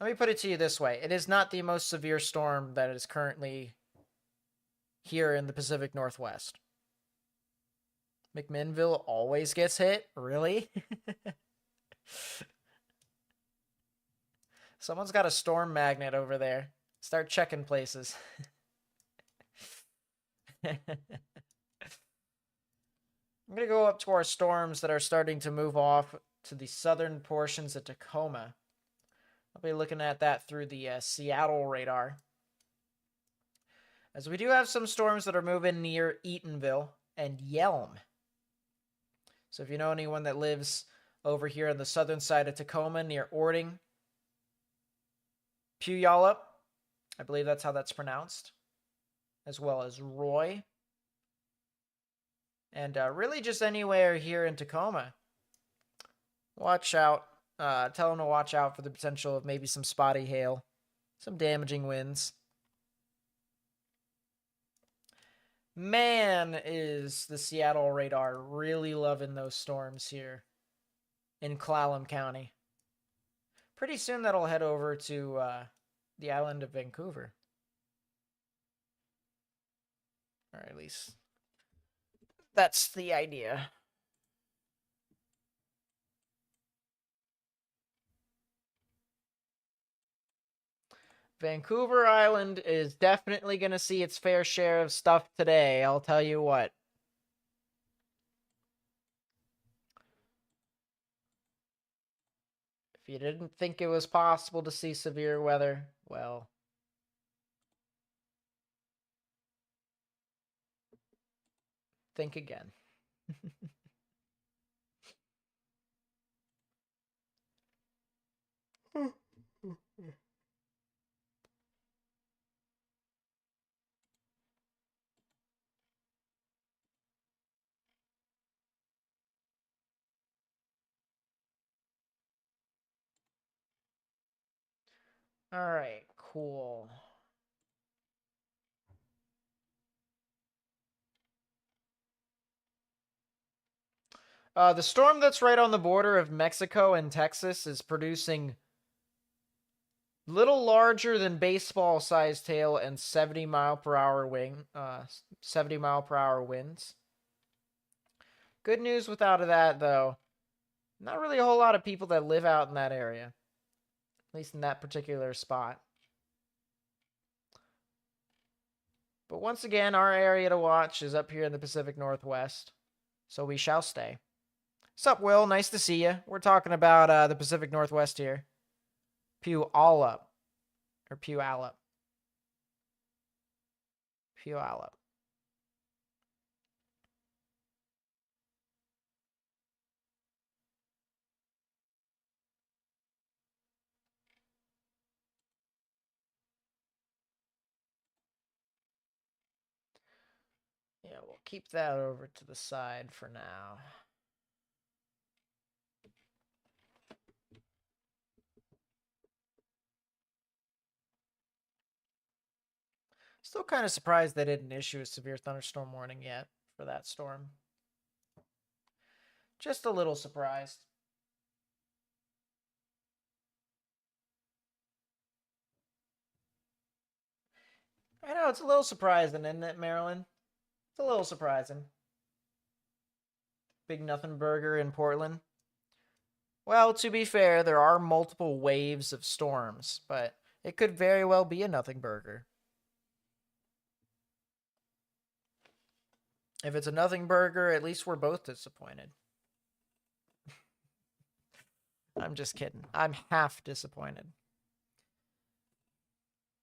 Let me put it to you this way. It is not the most severe storm that is currently here in the Pacific Northwest. McMinnville always gets hit? Really? Someone's got a storm magnet over there. Start checking places. I'm going to go up to our storms that are starting to move off to the southern portions of Tacoma. I'll be looking at that through the Seattle radar. As we do have some storms that are moving near Eatonville and Yelm. So if you know anyone that lives over here on the southern side of Tacoma near Orting, Puyallup, I believe that's how that's pronounced, as well as Roy, and really just anywhere here in Tacoma. Watch out. Tell them to watch out for the potential of maybe some spotty hail, some damaging winds. Man, is the Seattle radar really loving those storms here in Clallam County. Pretty soon that'll head over to the island of Vancouver. Or at least that's the idea. Vancouver Island is definitely going to see its fair share of stuff today, I'll tell you what. If you didn't think it was possible to see severe weather, well, think again. All right, cool. The storm that's right on the border of Mexico and Texas is producing little larger than baseball sized hail and 70 mile per hour winds. Good news without that though. Not really a whole lot of people that live out in that area. At least in that particular spot. But once again, our area to watch is up here in the Pacific Northwest. So we shall stay. Sup, Will? Nice to see you. We're talking about the Pacific Northwest here. Puyallup. Or Puyallup. Puyallup. Yeah, we'll keep that over to the side for now. Still kind of surprised they didn't issue a severe thunderstorm warning yet for that storm. Just a little surprised. I know, it's a little surprising, isn't it, Maryland? It's a little surprising. Big Nothing Burger in Portland. Well, to be fair, there are multiple waves of storms, but it could very well be a Nothing Burger. If it's a Nothing Burger, at least we're both disappointed. I'm just kidding. I'm half disappointed.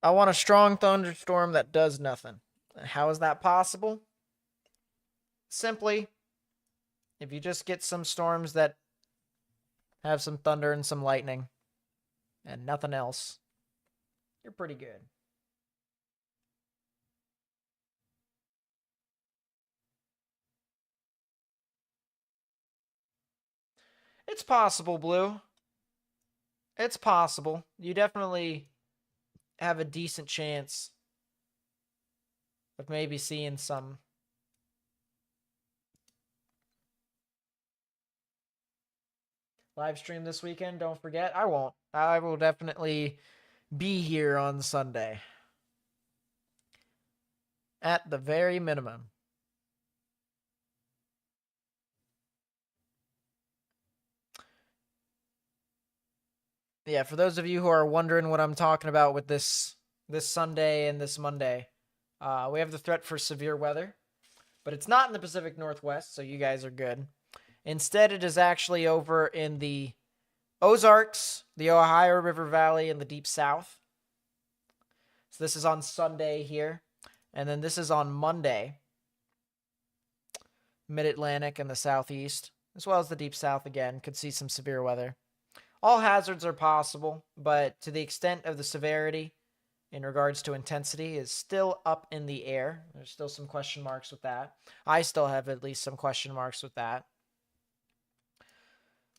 I want a strong thunderstorm that does nothing. How is that possible? Simply, if you just get some storms that have some thunder and some lightning and nothing else, you're pretty good. It's possible, Blue. It's possible. You definitely have a decent chance of maybe seeing some live stream this weekend. Don't forget. I won't. I will definitely be here on Sunday. At the very minimum. Yeah, for those of you who are wondering what I'm talking about with this Sunday and this Monday, we have the threat for severe weather, but it's not in the Pacific Northwest, so you guys are good. Instead, it is actually over in the Ozarks, the Ohio River Valley, and the Deep South. So this is on Sunday here, and then this is on Monday, Mid-Atlantic and the Southeast, as well as the Deep South again, could see some severe weather. All hazards are possible, but to the extent of the severity in regards to intensity is still up in the air. There's still some question marks with that. I still have at least some question marks with that.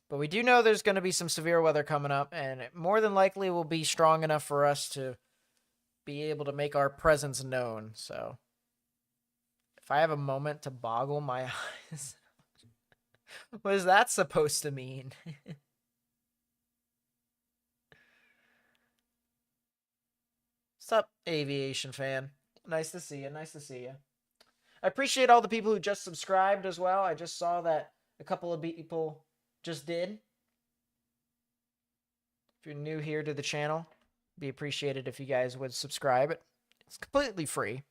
But we do know there's going to be some severe weather coming up, and it more than likely will be strong enough for us to be able to make our presence known. So if I have a moment to boggle my eyes, what is that supposed to mean? What's up, aviation fan? Nice to see you. Nice to see you. I appreciate all the people who just subscribed as well. I just saw that a couple of people just did. If you're new here to the channel, it'd be appreciated if you guys would subscribe. It's completely free.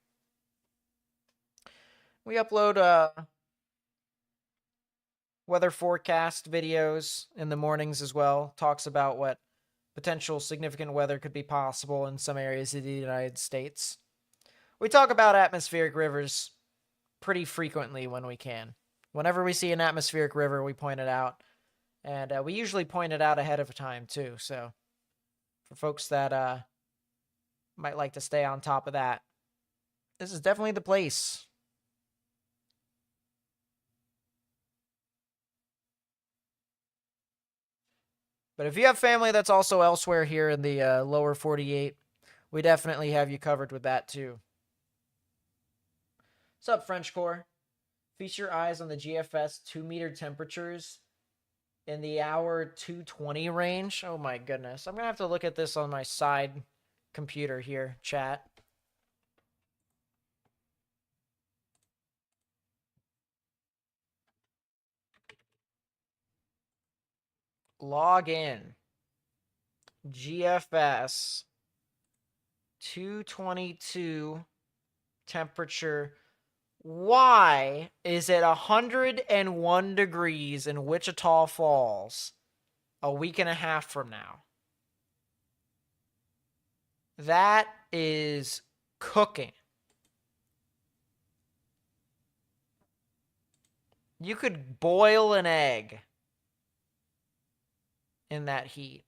We upload weather forecast videos in the mornings as well. Talks about what potential significant weather could be possible in some areas of the United States. We talk about atmospheric rivers pretty frequently when we can. Whenever we see an atmospheric river, we point it out. And we usually point it out ahead of time, too. So for folks that might like to stay on top of that, this is definitely the place. But if you have family that's also elsewhere here in the lower 48, we definitely have you covered with that, too. What's up, French Core? Feast your eyes on the GFS 2-meter temperatures in the hour 220 range. Oh my goodness. I'm going to have to look at this on my side computer here, chat. Log in. GFS 222 temperature. Why is it 101 degrees in Wichita Falls a week and a half from now? That is cooking. You could boil an egg in that heat.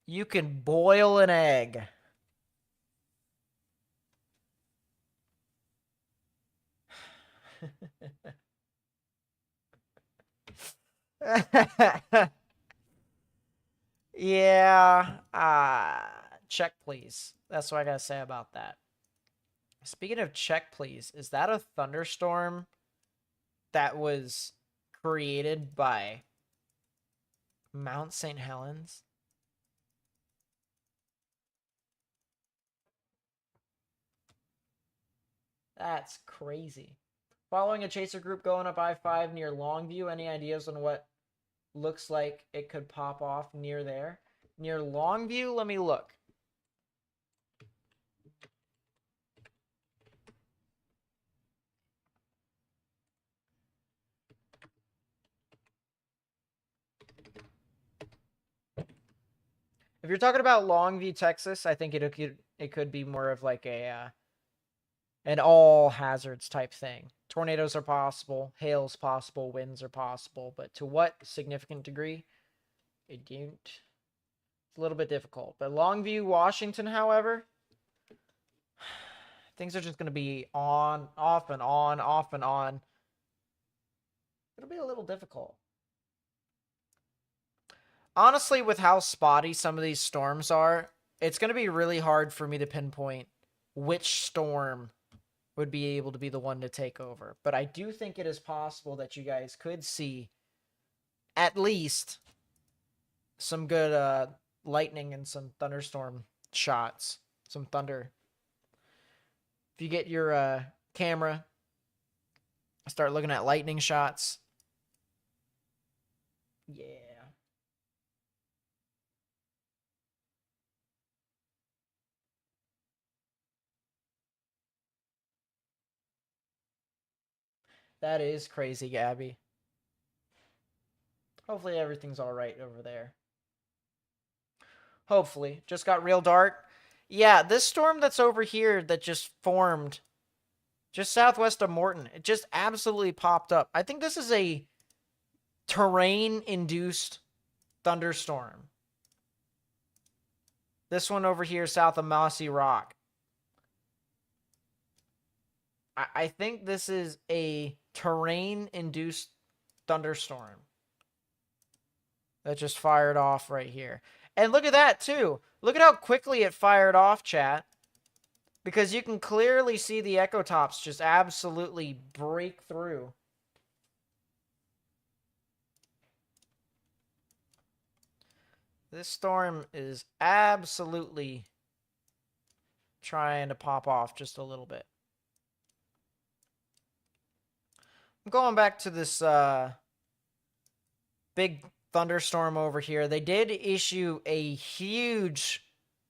You can boil an egg. Yeah. Check, please. That's what I gotta say about that. Speaking of check, please, is that a thunderstorm that was created by Mount St. Helens? That's crazy. Following a chaser group going up I-5 near Longview, any ideas on what looks like it could pop off near there? Near Longview? Let me look. If you're talking about Longview, Texas, I think it could be more of like a an all hazards type thing. Tornadoes are possible, hail's possible, winds are possible, but to what significant degree? It don't. It's a little bit difficult. But Longview, Washington, however, things are just going to be on, off, and on, off, and on. It'll be a little difficult. Honestly, with how spotty some of these storms are, it's going to be really hard for me to pinpoint which storm would be able to be the one to take over. But I do think it is possible that you guys could see at least some good lightning and some thunderstorm shots. Some thunder. If you get your camera, start looking at lightning shots. Yeah. That is crazy, Gabby. Hopefully everything's all right over there. Hopefully. Just got real dark. Yeah, this storm that's over here that just formed just southwest of Morton, it just absolutely popped up. I think this is a terrain-induced thunderstorm. This one over here south of Mossy Rock. I think this is a terrain-induced thunderstorm that just fired off right here. And look at that, too. Look at how quickly it fired off, chat. Because you can clearly see the echo tops just absolutely break through. This storm is absolutely trying to pop off just a little bit. I'm going back to this big thunderstorm over here. They did issue a huge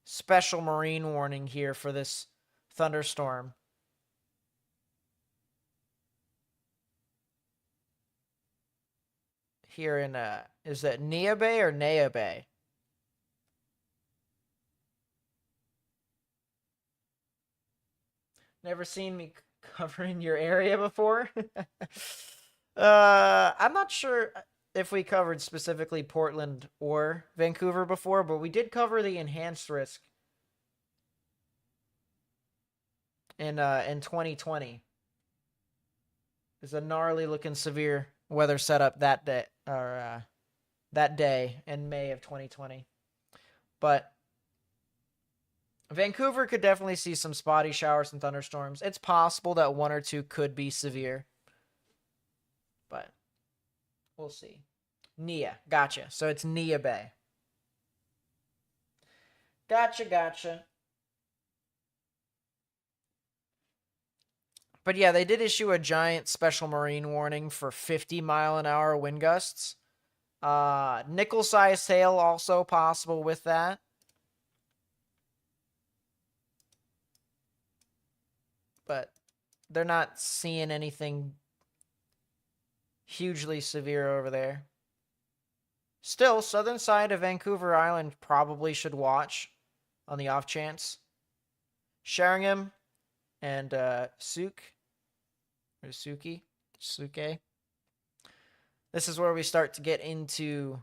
special marine warning here for this thunderstorm. Here in, is that Nia Bay or Nea Bay? Never seen me covering your area before? I'm not sure if we covered specifically Portland or Vancouver before, but we did cover the enhanced risk in 2020. There's a gnarly looking severe weather setup that day, or that day in May of 2020. But Vancouver could definitely see some spotty showers and thunderstorms. It's possible that one or two could be severe, but we'll see. Nia, gotcha. So it's Nia Bay. Gotcha. But yeah, they did issue a giant special marine warning for 50-mile-an-hour wind gusts. Nickel-sized hail also possible with that. But they're not seeing anything hugely severe over there. Still, southern side of Vancouver Island probably should watch on the off chance. Sheringham and Suke. This is where we start to get into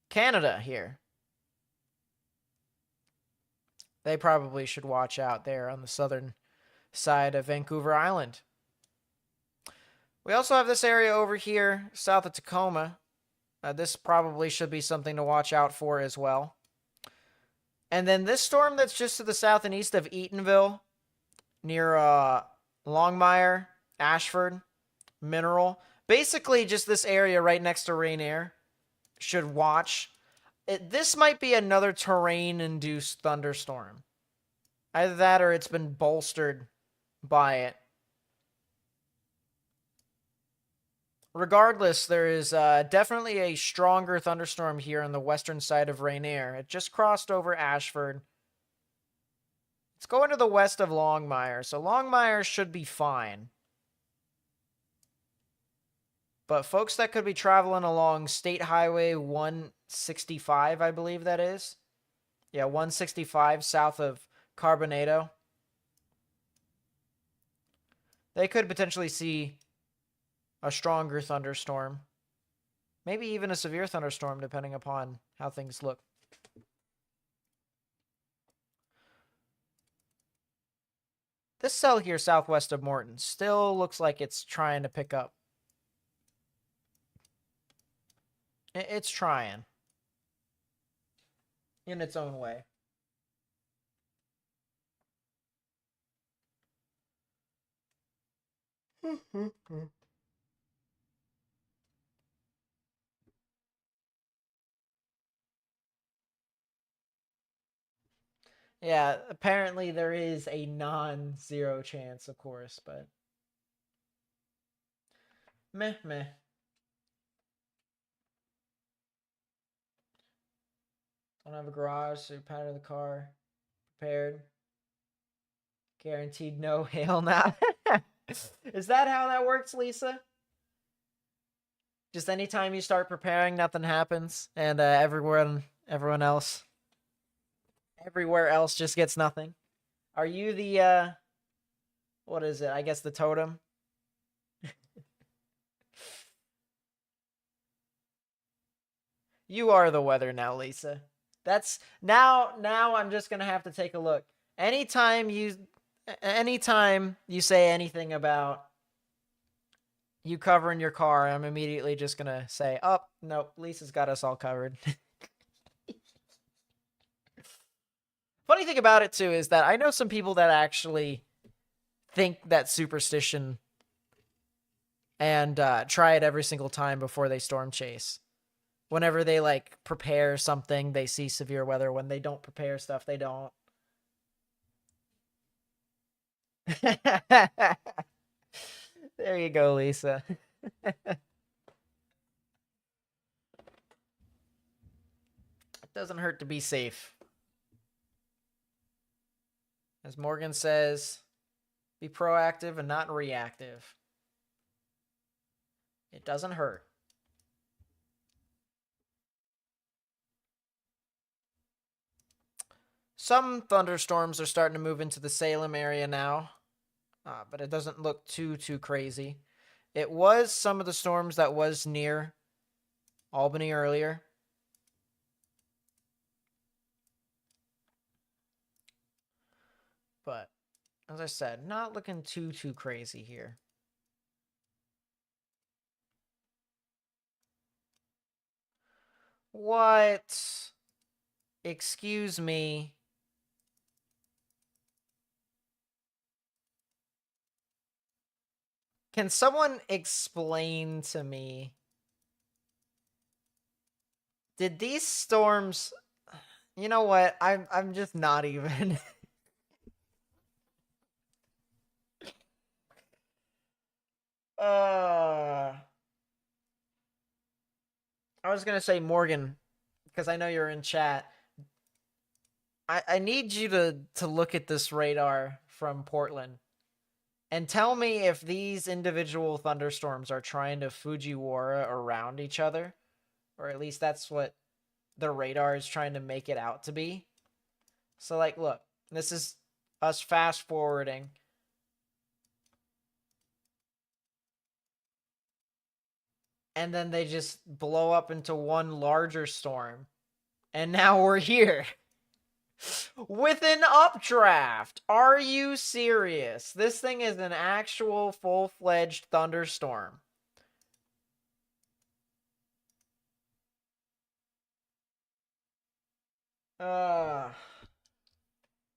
Canada here. They probably should watch out there on the southern side of Vancouver Island. We also have this area over here south of Tacoma. This probably should be something to watch out for as well. And then this storm that's just to the south and east of Eatonville, near Longmire, Ashford, Mineral. Basically just this area right next to Rainier should watch. This might be another terrain-induced thunderstorm. Either that or it's been bolstered by it. Regardless, there is definitely a stronger thunderstorm here on the western side of Rainier. It just crossed over Ashford. It's going to the west of Longmire, so Longmire should be fine. But folks that could be traveling along State Highway 165, I believe that is. Yeah, 165 south of Carbonado. They could potentially see a stronger thunderstorm. Maybe even a severe thunderstorm, depending upon how things look. This cell here southwest of Morton still looks like it's trying to pick up. It's trying. In its own way. Yeah, apparently there is a non-zero chance, of course, but meh. Don't have a garage, so powder the car. Prepared. Guaranteed no hail now. Is that how that works, Lisa? Just anytime you start preparing, nothing happens, and everyone else, everywhere else just gets nothing. Are you the what is it? I guess the totem. You are the weather now, Lisa. That's now I'm just gonna have to take a look. Anytime you say anything about you covering your car, I'm immediately just gonna say, oh, nope, Lisa's got us all covered. Funny thing about it, too, is that I know some people that actually think that superstition and try it every single time before they storm chase. Whenever they, like, prepare something, they see severe weather. When they don't prepare stuff, they don't. There you go, Lisa. It doesn't hurt to be safe. As Morgan says, be proactive and not reactive. It doesn't hurt. Some thunderstorms are starting to move into the Salem area now, but it doesn't look too crazy. It was some of the storms that was near Albany earlier. But, as I said, not looking too crazy here. What? Excuse me. Can someone explain to me? Did these storms... You know what? I'm just not even... I was gonna say, Morgan, because I know you're in chat. I need you to look at this radar from Portland and tell me if these individual thunderstorms are trying to Fujiwara around each other, or at least that's what the radar is trying to make it out to be. So, like, look, this is us fast forwarding. And then they just blow up into one larger storm. And now we're here. With an updraft. Are you serious? This thing is an actual full-fledged thunderstorm.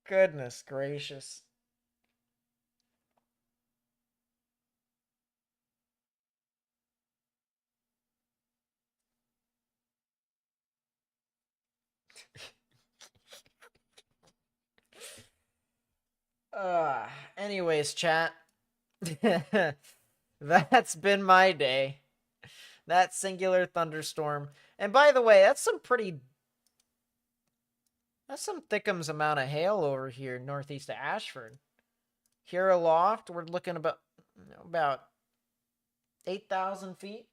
Goodness gracious. Anyways, chat. That's been my day. That singular thunderstorm. And by the way, that's some thickums amount of hail over here northeast of Ashford. Here aloft, we're looking about 8,000 feet.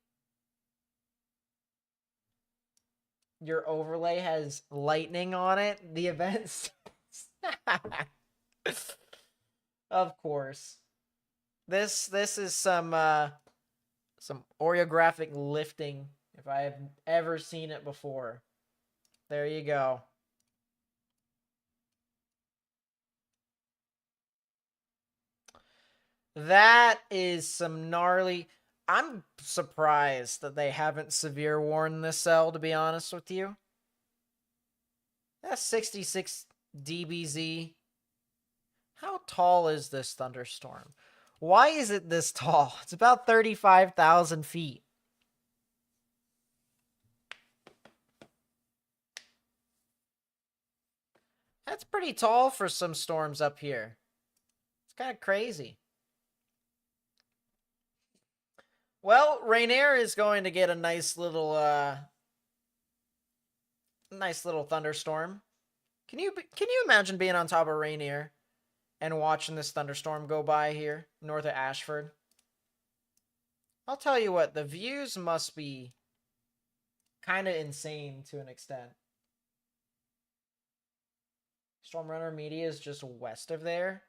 Your overlay has lightning on it. The events. Of course. This is some Geographic lifting if I have ever seen it before. There you go. That is some gnarly. I'm surprised that they haven't severe warned this cell, to be honest with you. That's 66 dBz. How tall is this thunderstorm? Why is it this tall? It's about 35,000 feet. That's pretty tall for some storms up here. It's kind of crazy. Well, Rainier is going to get a nice little thunderstorm. Can you imagine being on top of Rainier and watching this thunderstorm go by here north of Ashford? I'll tell you what, the views must be kind of insane to an extent. Storm Runner Media is just west of there.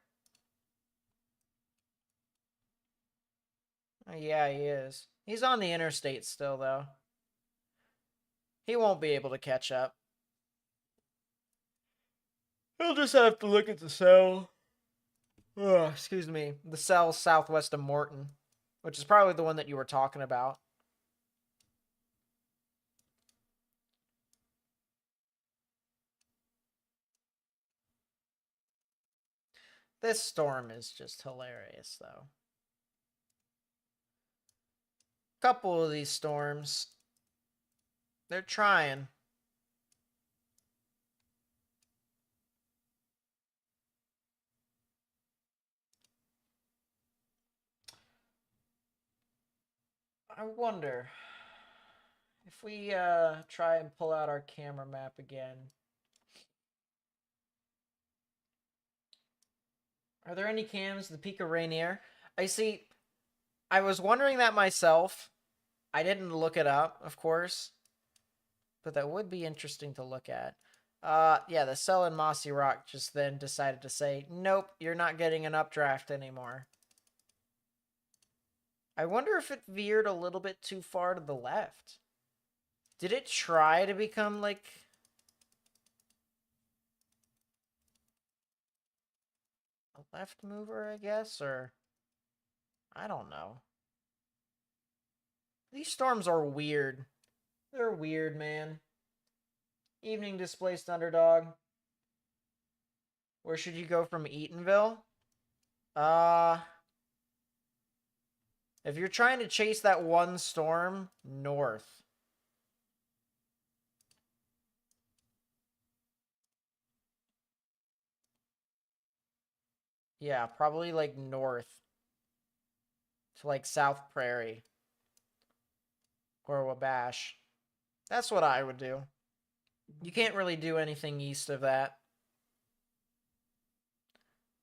Yeah, he is. He's on the interstate still, though. He won't be able to catch up. He'll just have to look at the cell. Excuse me. The cell southwest of Morton, which is probably the one that you were talking about. This storm is just hilarious, though. Couple of these storms, they're trying. I wonder if we try and pull out our camera map again. Are there any cams? The Peak of Rainier? I see. I was wondering that myself. I didn't look it up, of course. But that would be interesting to look at. Yeah, the Cell and Mossy Rock just then decided to say, nope, you're not getting an updraft anymore. I wonder if it veered a little bit too far to the left. Did it try to become like... a left mover, I guess, or... I don't know. These storms are weird. They're weird, man. Evening Displaced Underdog. Where should you go from Eatonville? If you're trying to chase that one storm, north. Yeah, probably like north. To like South Prairie. Or Wabash. That's what I would do. You can't really do anything east of that.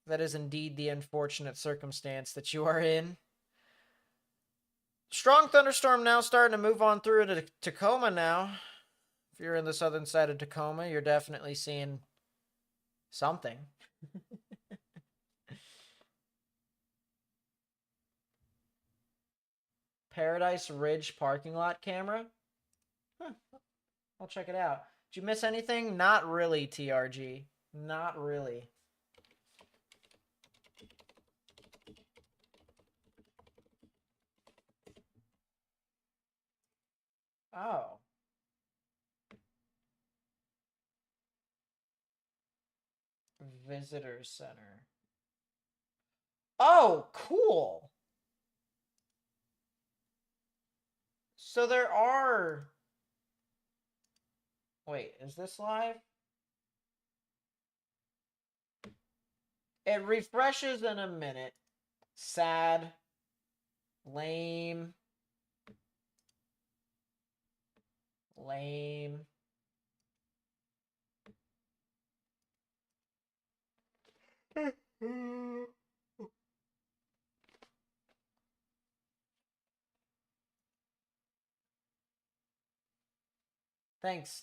That is indeed the unfortunate circumstance that you are in. Strong thunderstorm now starting to move on through into Tacoma now. If you're in the southern side of Tacoma, you're definitely seeing something. Paradise Ridge parking lot camera? Huh. I'll check it out. Did you miss anything? Not really, TRG. Not really. Oh. Visitor Center. Oh, cool. So there are... Wait, is this live? It refreshes in a minute. Sad. Lame. Lame. Thanks.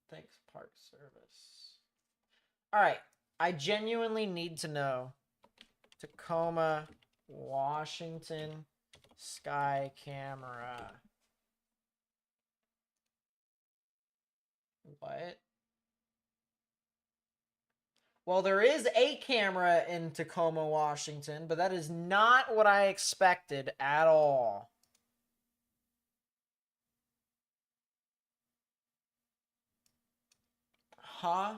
Thanks, Park Service. All right. I genuinely need to know. Tacoma, Washington, Sky Camera. What? Well, there is a camera in Tacoma, Washington, but that is not what I expected at all. Huh?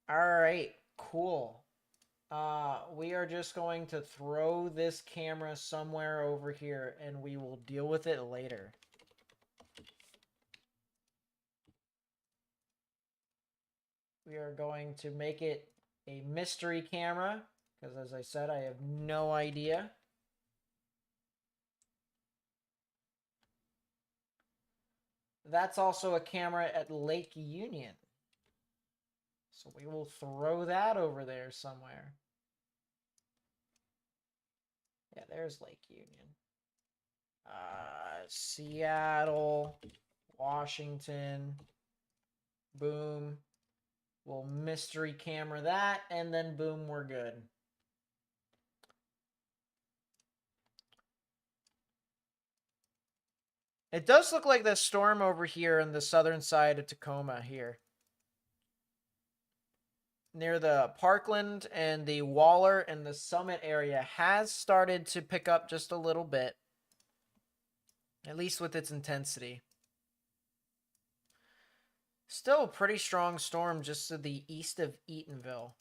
All right, cool. We are just going to throw this camera somewhere over here and we will deal with it later. We are going to make it a mystery camera because, as I said, I have no idea. That's also a camera at Lake Union. So we will throw that over there somewhere. Yeah, there's Lake Union. Seattle, Washington. Boom. We'll mystery camera that, and then boom, we're good. It does look like the storm over here on the southern side of Tacoma here. Near the Parkland and the Waller and the Summit area has started to pick up just a little bit. At least with its intensity. Still a pretty strong storm just to the east of Eatonville.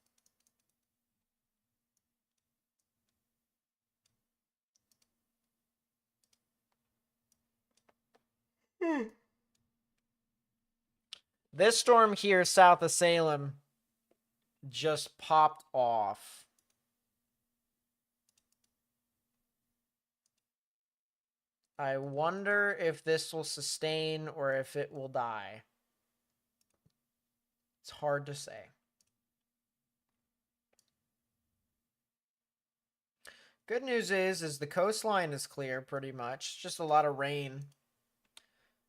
This storm here south of Salem just popped off. I wonder if this will sustain or if it will die. It's hard to say. Good news is the coastline is clear pretty much. Just a lot of rain.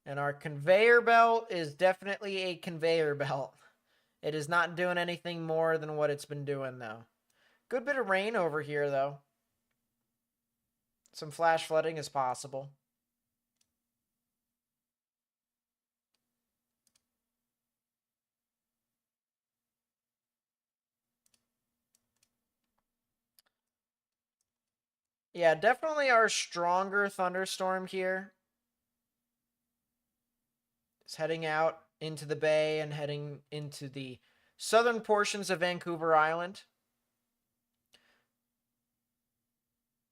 And our conveyor belt is definitely a conveyor belt. It is not doing anything more than what it's been doing, though. Good bit of rain over here, though. Some flash flooding is possible. Yeah, definitely our stronger thunderstorm here is heading out into the bay and heading into the southern portions of Vancouver Island.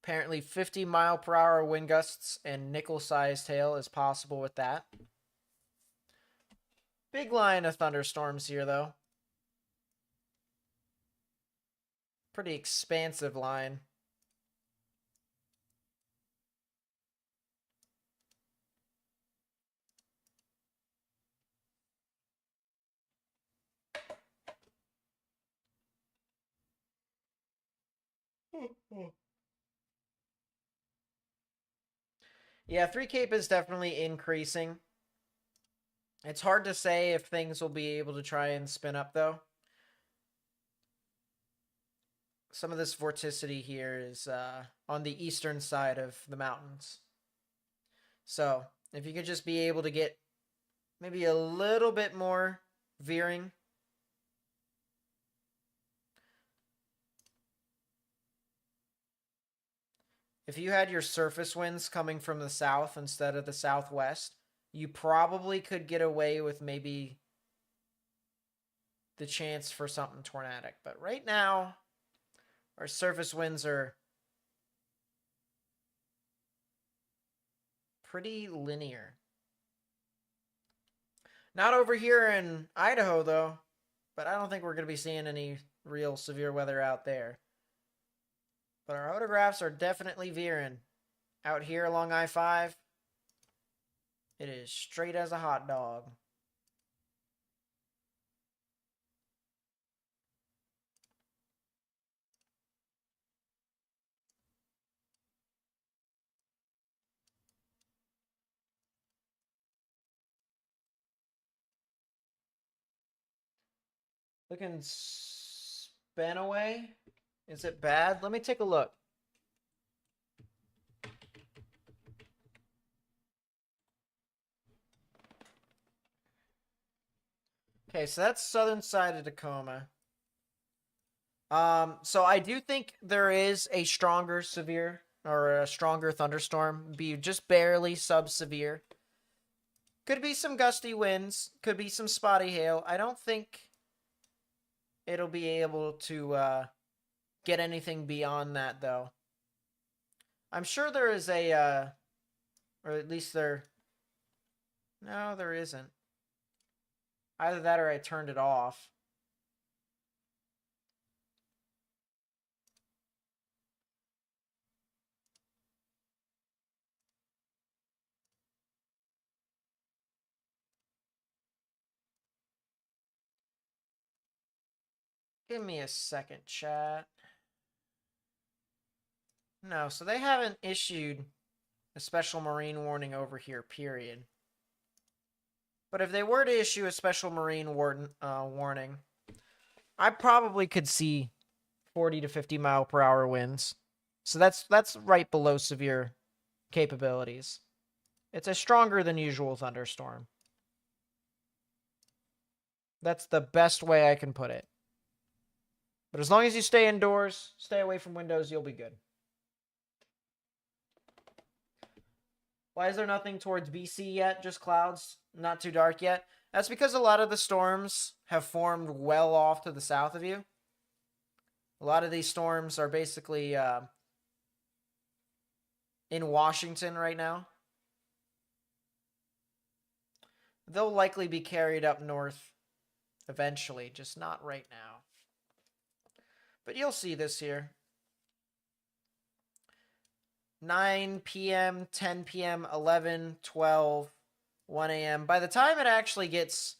Apparently 50-mile-per-hour wind gusts and nickel-sized hail is possible with that. Big line of thunderstorms here, though. Pretty expansive line. Yeah, 3 Cape is definitely increasing. It's hard to say if things will be able to try and spin up, though. Some of this vorticity here is on the eastern side of the mountains. So, if you could just be able to get maybe a little bit more veering. If you had your surface winds coming from the south instead of the southwest, you probably could get away with maybe the chance for something tornadic. But right now, our surface winds are pretty linear. Not over here in Idaho, though. But I don't think we're going to be seeing any real severe weather out there. But our photographs are definitely veering. Out here along I-5, it is straight as a hot dog. Looking span away. Is it bad? Let me take a look. Okay, so that's southern side of Tacoma. So I do think there is a stronger severe or a stronger thunderstorm. Be just barely sub-severe. Could be some gusty winds. Could be some spotty hail. I don't think it'll be able to get anything beyond that, though. I'm sure there is a, or at least there... No, there isn't. Either that or I turned it off. Give me a second, chat. No, so they haven't issued a special marine warning over here, period. But if they were to issue a special marine warning, I probably could see 40 to 50 mile per hour winds. So that's right below severe capabilities. It's a stronger than usual thunderstorm. That's the best way I can put it. But as long as you stay indoors, stay away from windows, you'll be good. Why is there nothing towards BC yet? Just clouds, not too dark yet? That's because a lot of the storms have formed well off to the south of you. A lot of these storms are basically in Washington right now. they'll likely be carried up north eventually, just not right now. But you'll see this here. 9 p.m., 10 p.m., 11, 12, 1 a.m. By the time it actually gets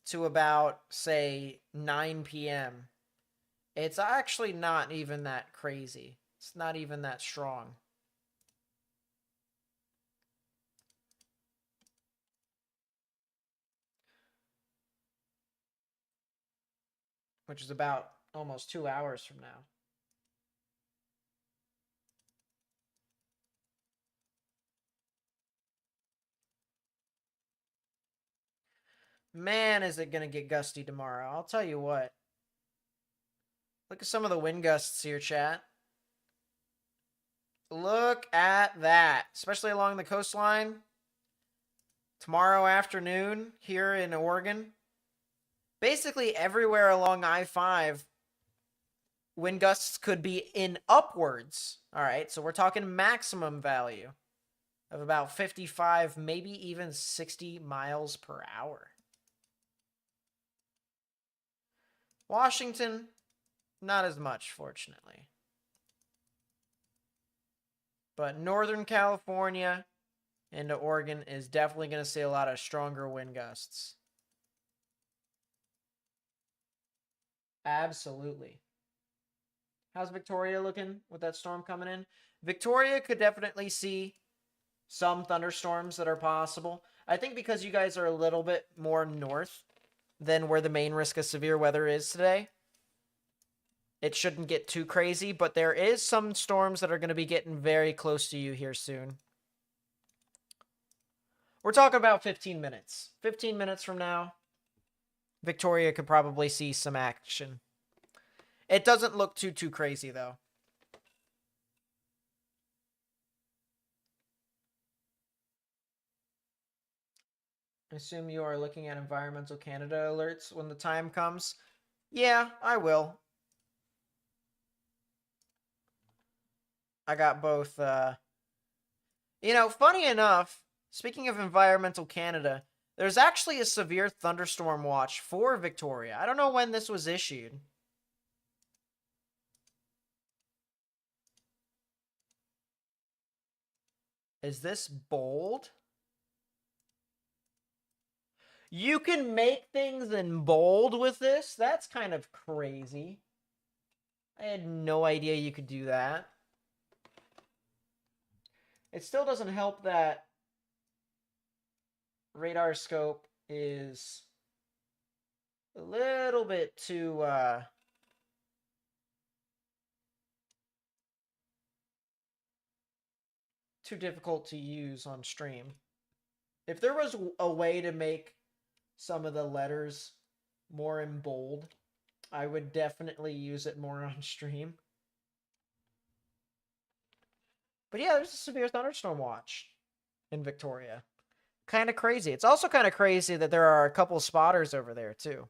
to about, say, 9 p.m., it's actually not even that crazy. It's not even that strong. Which is about almost 2 hours from now. Man, is it going to get gusty tomorrow. I'll tell you what. Look at some of the wind gusts here, chat. Look at that. Especially along the coastline. Tomorrow afternoon here in Oregon. Basically everywhere along I-5, wind gusts could be in upwards. All right, so we're talking maximum value of about 55, maybe even 60 miles per hour. Washington, not as much, fortunately. But Northern California into Oregon is definitely going to see a lot of stronger wind gusts. Absolutely. How's Victoria looking with that storm coming in? Victoria could definitely see some thunderstorms that are possible. I think because you guys are a little bit more north than where the main risk of severe weather is today, it shouldn't get too crazy, but there is some storms that are going to be getting very close to you here soon. We're talking about 15 minutes. 15 minutes from now, Victoria could probably see some action. It doesn't look too crazy, though. I assume you are looking at Environmental Canada alerts when the time comes. Yeah, I will. I got both. Funny enough, speaking of Environmental Canada, there's actually a severe thunderstorm watch for Victoria. I don't know when this was issued. Is this bold? You can make things in bold with this? That's kind of crazy. I had no idea you could do that. It still doesn't help that radar scope is a little bit too difficult to use on stream. If there was a way to make some of the letters more in bold, I would definitely use it more on stream. But yeah, there's a severe thunderstorm watch in Victoria. Kind of crazy. It's also kind of crazy that there are a couple spotters over there too.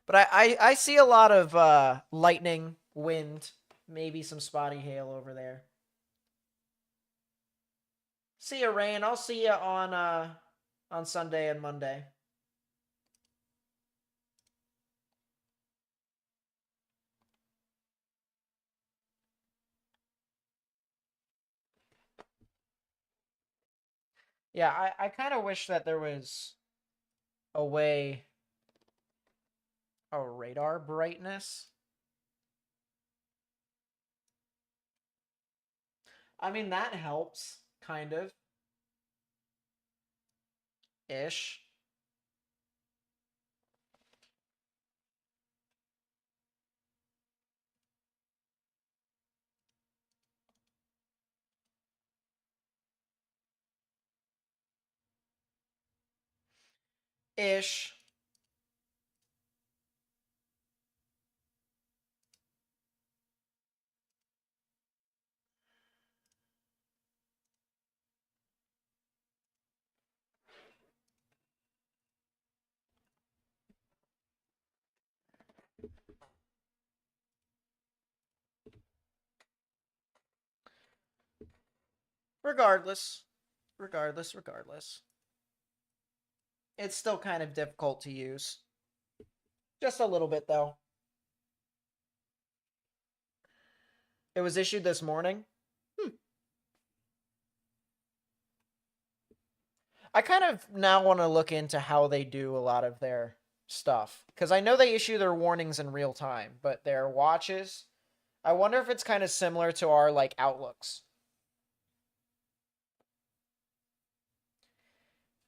But I see a lot of lightning, wind, maybe some spotty hail over there. See you, Rain. I'll see you on Sunday and Monday. Yeah, I kind of wish that there was a way. Oh, radar brightness. I mean, that helps, kind of. Ish. Ish. Regardless. Regardless. It's still kind of difficult to use. Just a little bit, though. It was issued this morning. I kind of now want to look into how they do a lot of their stuff. Because I know they issue their warnings in real time, but their watches, I wonder if it's kind of similar to our, like, outlooks.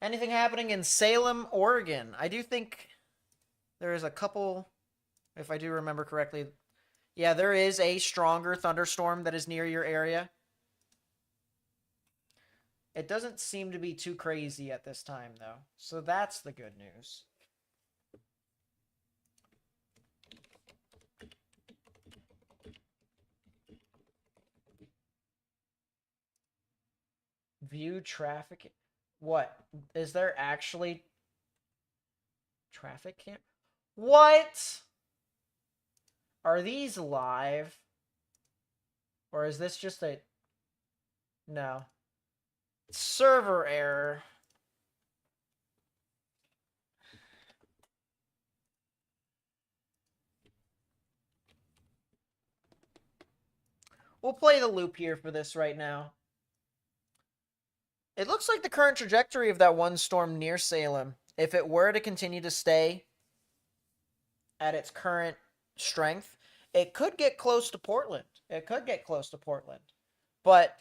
Anything happening in Salem, Oregon? I do think there is a couple, if I do remember correctly. Yeah, there is a stronger thunderstorm that is near your area. It doesn't seem to be too crazy at this time, though. So that's the good news. View traffic. What? Is there actually traffic cam? What? Are these live? Or is this just a... No. Server error. We'll play the loop here for this right now. It looks like the current trajectory of that one storm near Salem, if it were to continue to stay at its current strength, it could get close to Portland. It could get close to Portland. But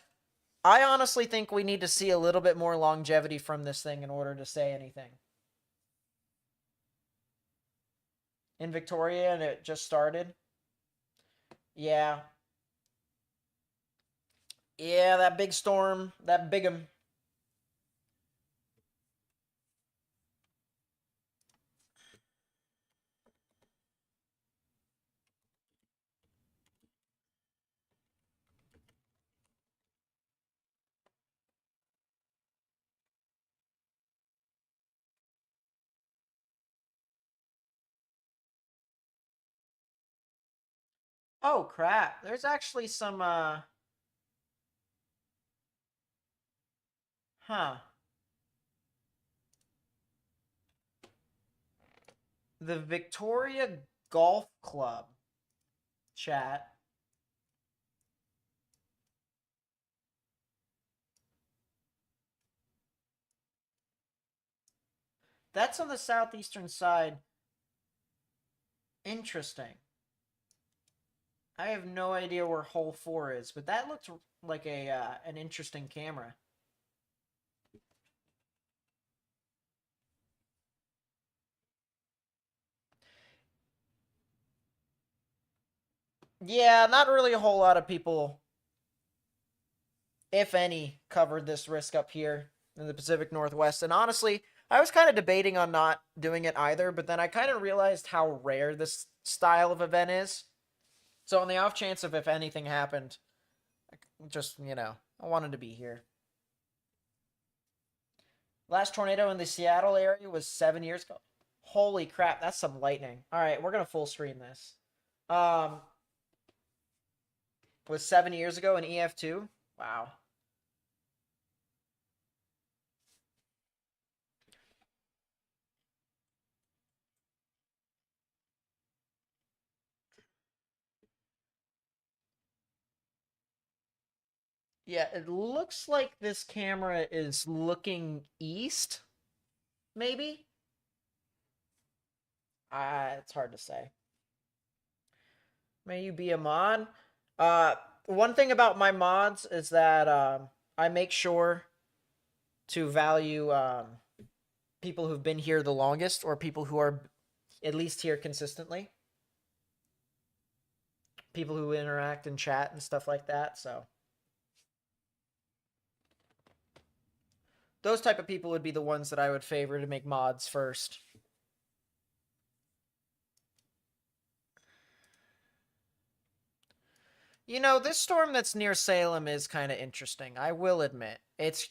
I honestly think we need to see a little bit more longevity from this thing in order to say anything. In Victoria, and it just started. Yeah. Yeah, that big storm, that big'em. Oh, crap. There's actually some, huh. The Victoria Golf Club chat. That's on the southeastern side. Interesting. I have no idea where hole 4 is, but that looked like a an interesting camera. Yeah, not really a whole lot of people, if any, covered this risk up here in the Pacific Northwest. And honestly, I was kind of debating on not doing it either, but then I kind of realized how rare this style of event is. So on the off chance of if anything happened, just, I wanted to be here. Last tornado in the Seattle area was 7 years ago. Holy crap, that's some lightning. All right, we're gonna full screen this. Um, was 7 years ago in EF2. Wow. Yeah, it looks like this camera is looking east, maybe? It's hard to say. May you be a mod? One thing about my mods is that I make sure to value people who've been here the longest or people who are at least here consistently. People who interact and chat and stuff like that, so those type of people would be the ones that I would favor to make mods first. This storm that's near Salem is kind of interesting, I will admit. It's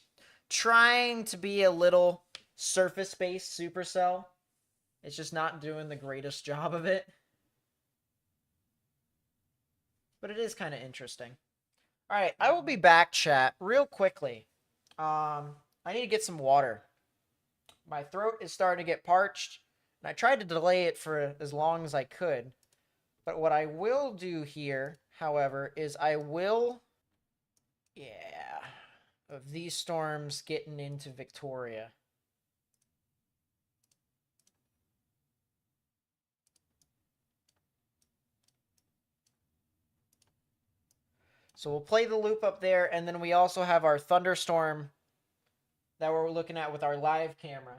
trying to be a little surface-based supercell. It's just not doing the greatest job of it. But it is kind of interesting. All right, I will be back, chat, real quickly. I need to get some water. My throat is starting to get parched, and I tried to delay it for as long as I could. But what I will do here, however, is I will... Yeah. Of these storms getting into Victoria. So we'll play the loop up there, and then we also have our thunderstorm that we're looking at with our live camera.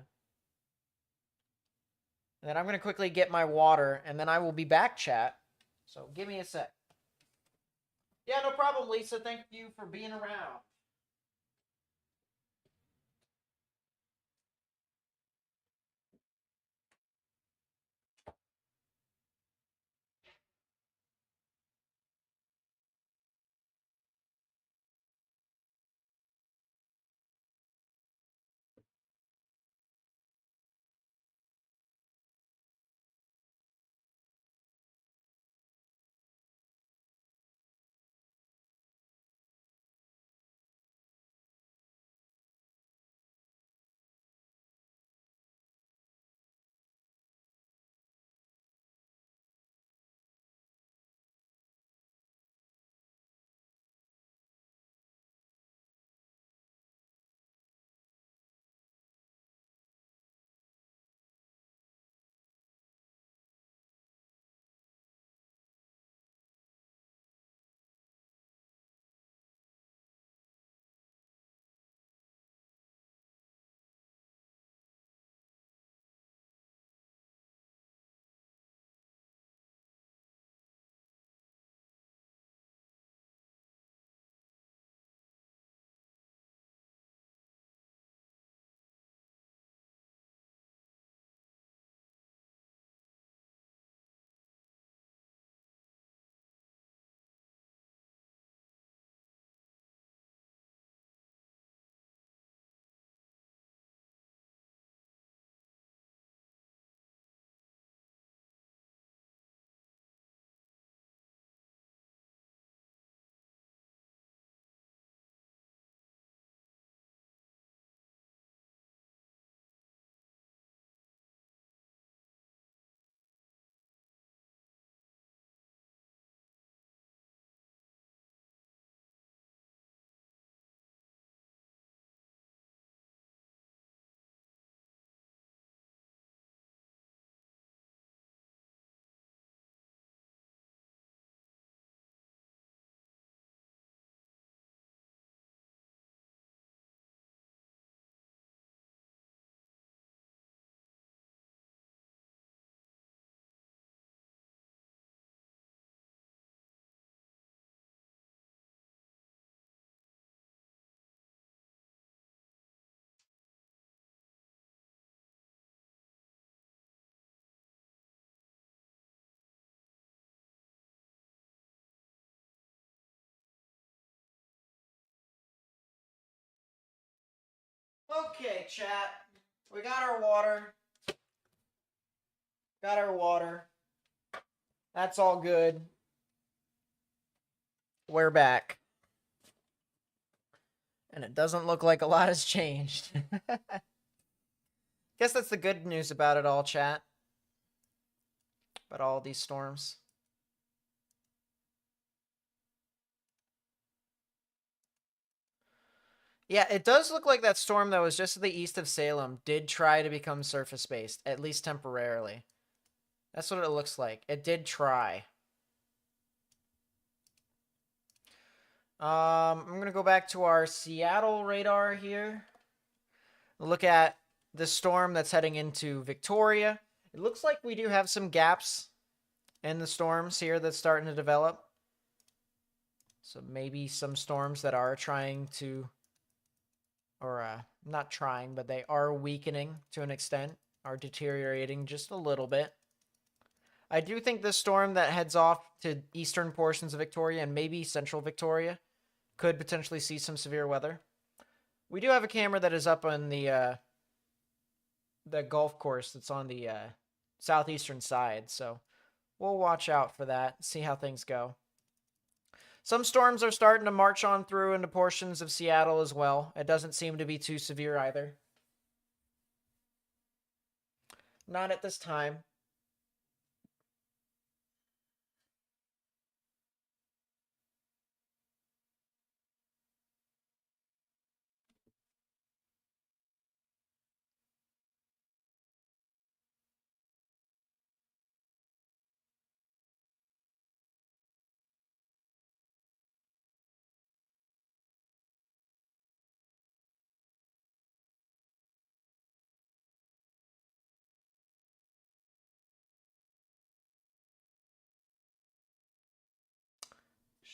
And then I'm going to quickly get my water, and then I will be back, chat. So give me a sec. Yeah, no problem, Lisa. Thank you for being around. Okay, chat. We got our water. Got our water. That's all good. We're back. And it doesn't look like a lot has changed. Guess that's the good news about it all, chat. About all these storms. Yeah, it does look like that storm that was just to the east of Salem did try to become surface-based, at least temporarily. That's what it looks like. It did try. I'm going to go back to our Seattle radar here. Look at the storm that's heading into Victoria. It looks like we do have some gaps in the storms here that's starting to develop. So maybe some storms that are trying to, or not trying, but they are weakening to an extent, are deteriorating just a little bit. I do think this storm that heads off to eastern portions of Victoria and maybe central Victoria could potentially see some severe weather. We do have a camera that is up on the golf course that's on the southeastern side, so we'll watch out for that, see how things go. Some storms are starting to march on through into portions of Seattle as well. It doesn't seem to be too severe either. Not at this time.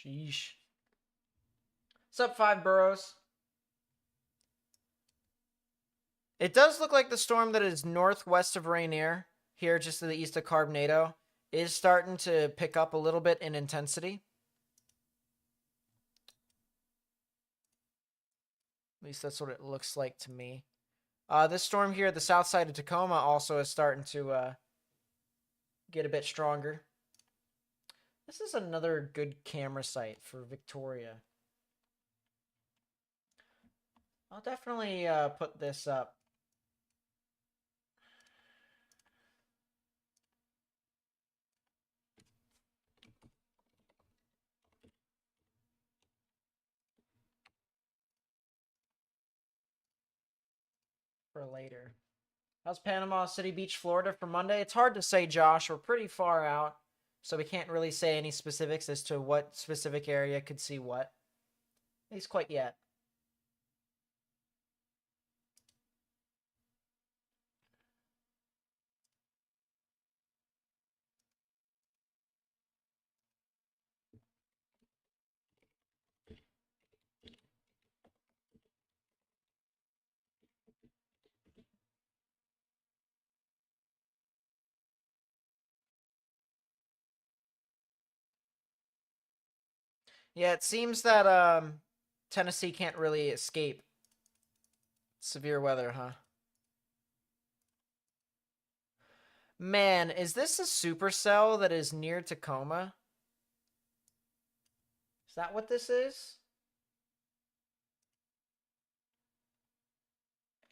Sheesh. What's up, Five Burrows? It does look like the storm that is northwest of Rainier, here just to the east of Carbonado, is starting to pick up a little bit in intensity. At least that's what it looks like to me. This storm here at the south side of Tacoma also is starting to get a bit stronger. This is another good camera site for Victoria. I'll definitely put this up. For later. How's Panama City Beach, Florida for Monday? It's hard to say, Josh. We're pretty far out, so we can't really say any specifics as to what specific area could see what. At least quite yet. Yeah, it seems that Tennessee can't really escape severe weather, huh? Man, is this a supercell that is near Tacoma? Is that what this is?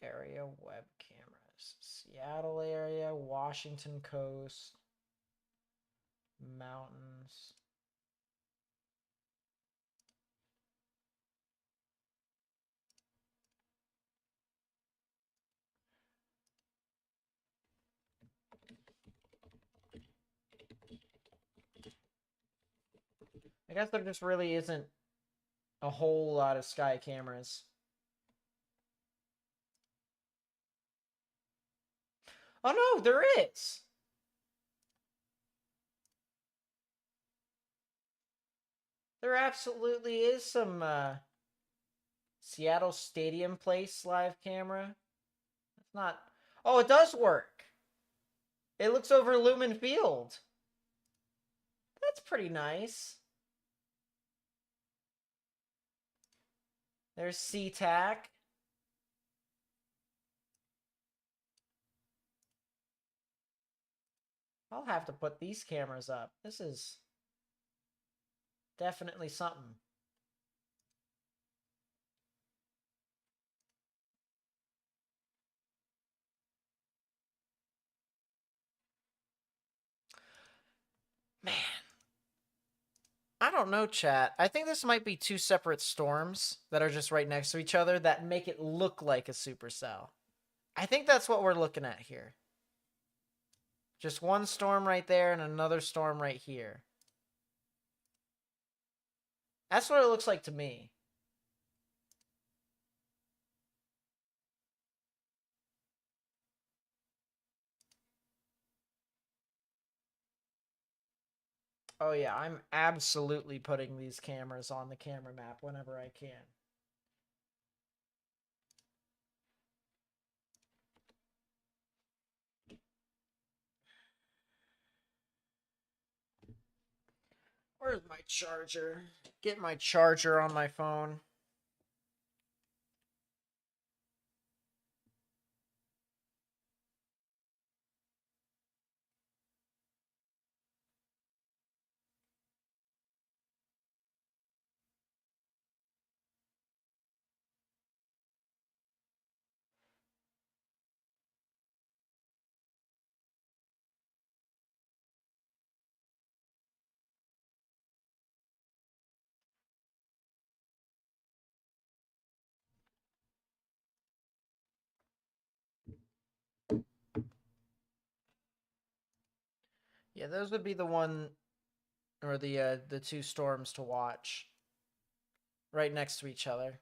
Area web cameras. Seattle area, Washington coast, mountains. I guess there just really isn't a whole lot of sky cameras. Oh no, there is. There absolutely is some Seattle Stadium Place live camera. It's not. Oh, it does work. It looks over Lumen Field. That's pretty nice. There's SeaTac. I'll have to put these cameras up. This is definitely something. Man. I don't know, chat. I think this might be two separate storms that are just right next to each other that make it look like a supercell. I think that's what we're looking at here. Just one storm right there and another storm right here. That's what it looks like to me. Oh yeah, I'm absolutely putting these cameras on the camera map whenever I can. Where's my charger? Get my charger on my phone. those would be the one or the two storms to watch right next to each other.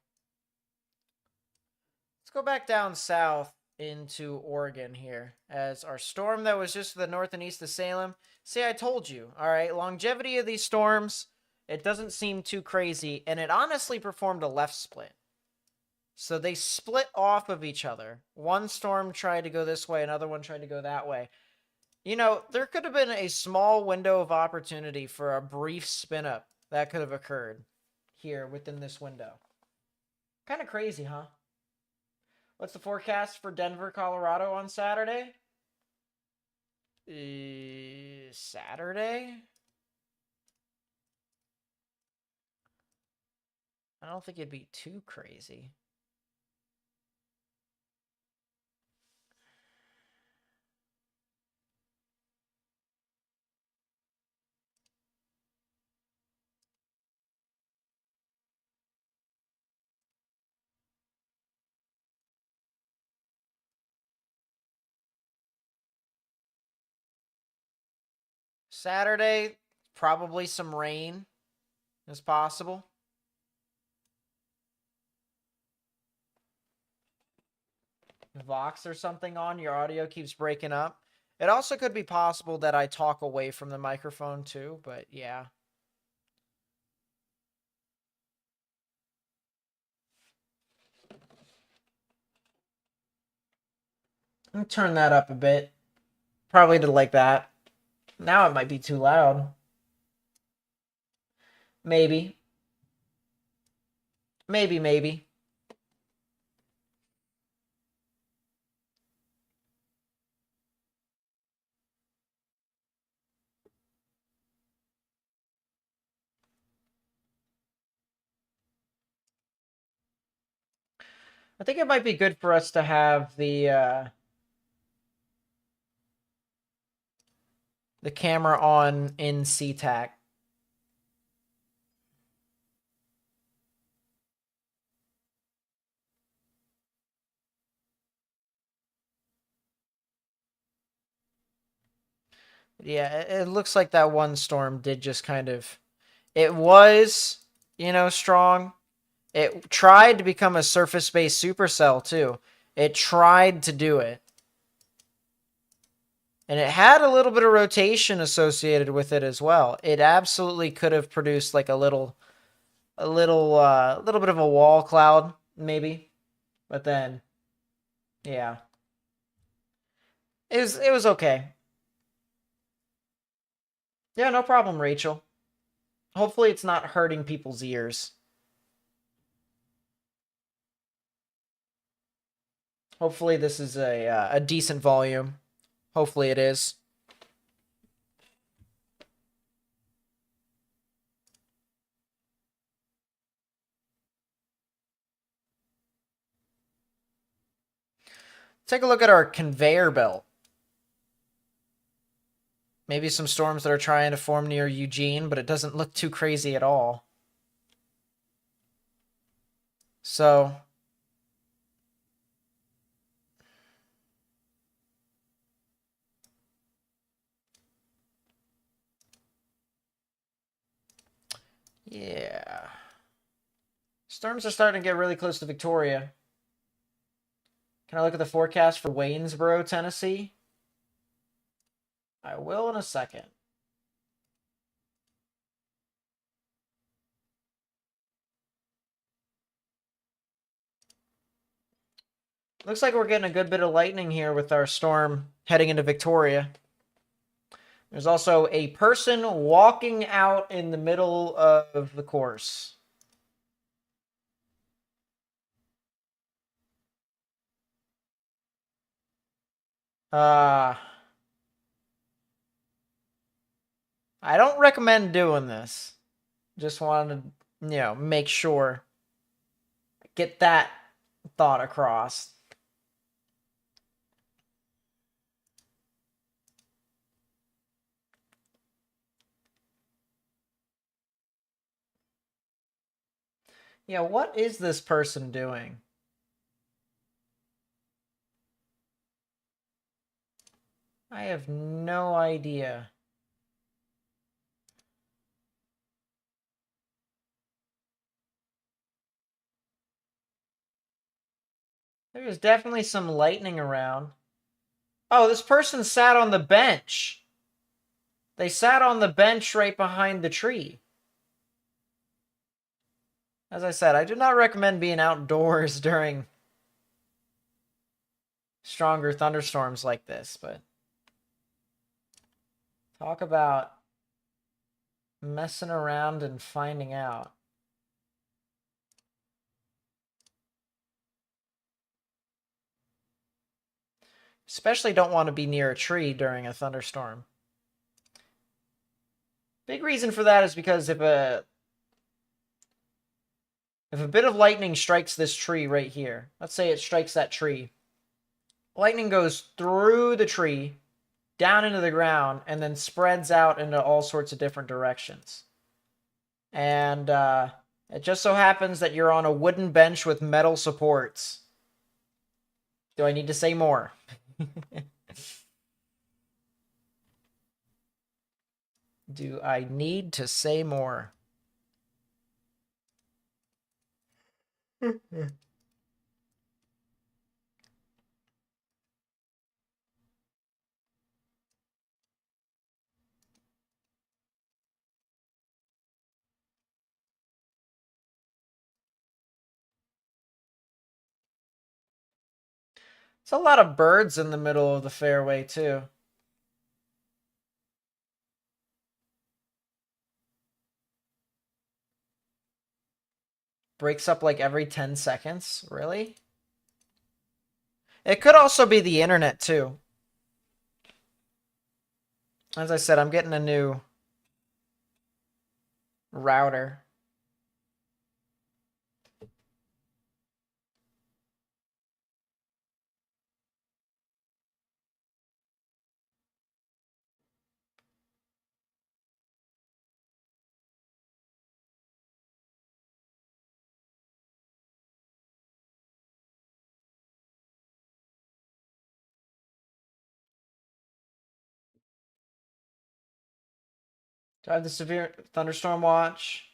Let's go back down south into Oregon here as our storm that was just to the north and east of Salem. See, I told you, all right, longevity of these storms, it doesn't seem too crazy, and it honestly performed a left split. So they split off of each other. One storm tried to go this way, another one tried to go that way. You know, there could have been a small window of opportunity for a brief spin up that could have occurred here within this window. Kind of crazy, huh? What's the forecast for Denver, Colorado on Saturday? Saturday? I don't think it'd be too crazy. Saturday, probably some rain is possible. Vox or something on, your audio keeps breaking up. It also could be possible that I talk away from the microphone too, but yeah. Let me turn that up a bit. Probably to like that. Now it might be too loud. Maybe. Maybe. I think it might be good for us to have the camera on in CTAC. Yeah, it looks like that one storm did just kind of... It was, strong. It tried to become a surface-based supercell, too. It tried to do it. And it had a little bit of rotation associated with it as well. It absolutely could have produced like a little bit of a wall cloud, maybe. But then, yeah. It was okay. Yeah, no problem, Rachel. Hopefully it's not hurting people's ears. Hopefully this is a decent volume. Hopefully it is. Take a look at our conveyor belt. Maybe some storms that are trying to form near Eugene, but it doesn't look too crazy at all. So, yeah. Storms are starting to get really close to Victoria. Can I look at the forecast for Waynesboro, Tennessee? I will in a second. Looks like we're getting a good bit of lightning here with our storm heading into Victoria. There's also a person walking out in the middle of the course. I don't recommend doing this. Just wanted to, make sure. Get that thought across. Yeah, what is this person doing? I have no idea. There's definitely some lightning around. Oh, this person sat on the bench. They sat on the bench right behind the tree. As I said, I do not recommend being outdoors during stronger thunderstorms like this, but talk about messing around and finding out. Especially don't want to be near a tree during a thunderstorm. Big reason for that is because if a bit of lightning strikes this tree right here, let's say it strikes that tree, lightning goes through the tree, down into the ground, and then spreads out into all sorts of different directions. And it just so happens that you're on a wooden bench with metal supports. Do I need to say more? Do I need to say more? It's a lot of birds in the middle of the fairway, too. Breaks up like every 10 seconds? Really? It could also be the internet, too. As I said, I'm getting a new router. Do I have the severe thunderstorm watch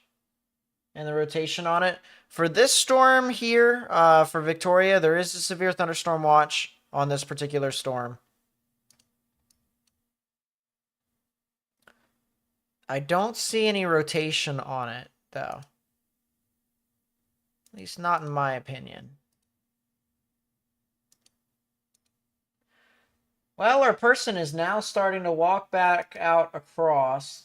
and the rotation on it? For this storm here, for Victoria, there is a severe thunderstorm watch on this particular storm. I don't see any rotation on it, though. At least not in my opinion. Well, our person is now starting to walk back out across.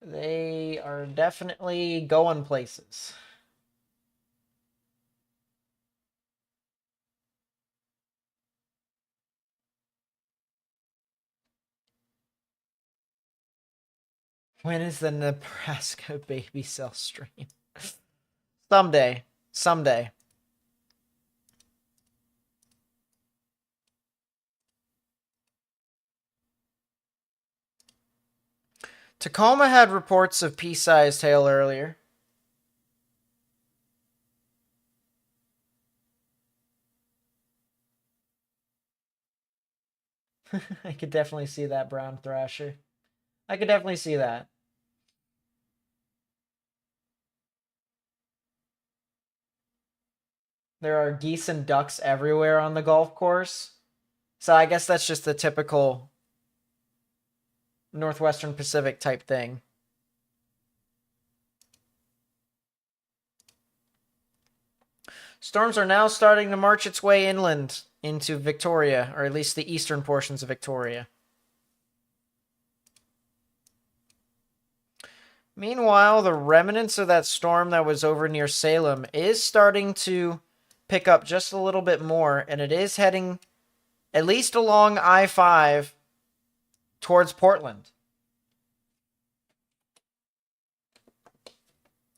They are definitely going places. When is the Nebraska baby cell stream? Someday. Someday. Tacoma had reports of pea-sized hail earlier. I could definitely see that, brown thrasher. I could definitely see that. There are geese and ducks everywhere on the golf course. So I guess that's just the typical Northwestern Pacific type thing. Storms are now starting to march its way inland into Victoria, or at least the eastern portions of Victoria. Meanwhile, the remnants of that storm that was over near Salem is starting to pick up just a little bit more, and it is heading at least along I-5 towards Portland.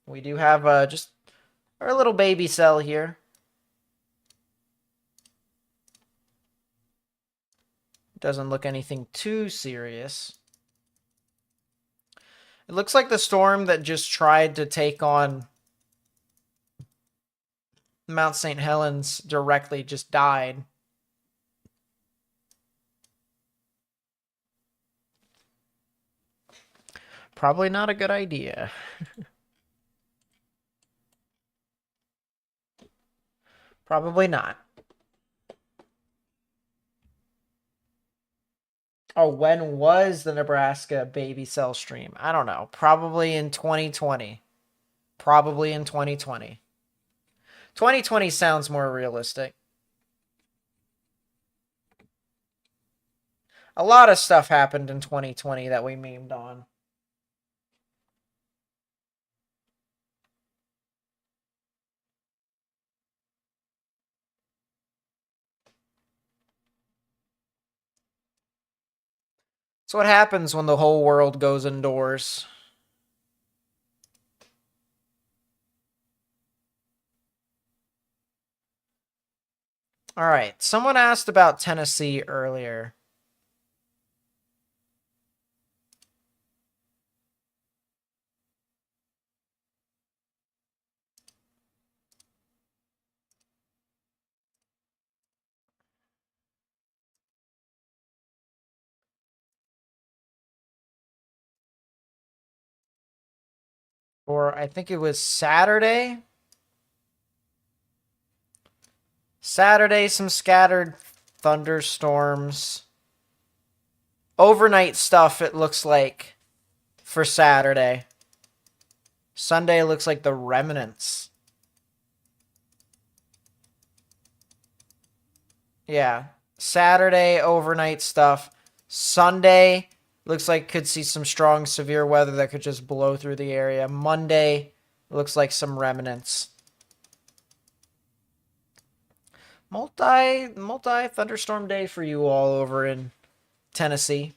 We do have just our little baby cell here. Doesn't look anything too serious. It looks like the storm that just tried to take on Mount St. Helens directly just died. Probably not a good idea. Probably not. Oh, when was the Nebraska baby cell stream? I don't know. Probably in 2020. Probably in 2020. 2020 sounds more realistic. A lot of stuff happened in 2020 that we memed on. So what happens when the whole world goes indoors? All right. Someone asked about Tennessee earlier. Or I think it was Saturday. Saturday, some scattered thunderstorms. Overnight stuff, it looks like, for Saturday. Sunday looks like the remnants. Yeah. Saturday, overnight stuff. Sunday, looks like could see some strong, severe weather that could just blow through the area. Monday, looks like some remnants. Multi thunderstorm day for you all over in Tennessee.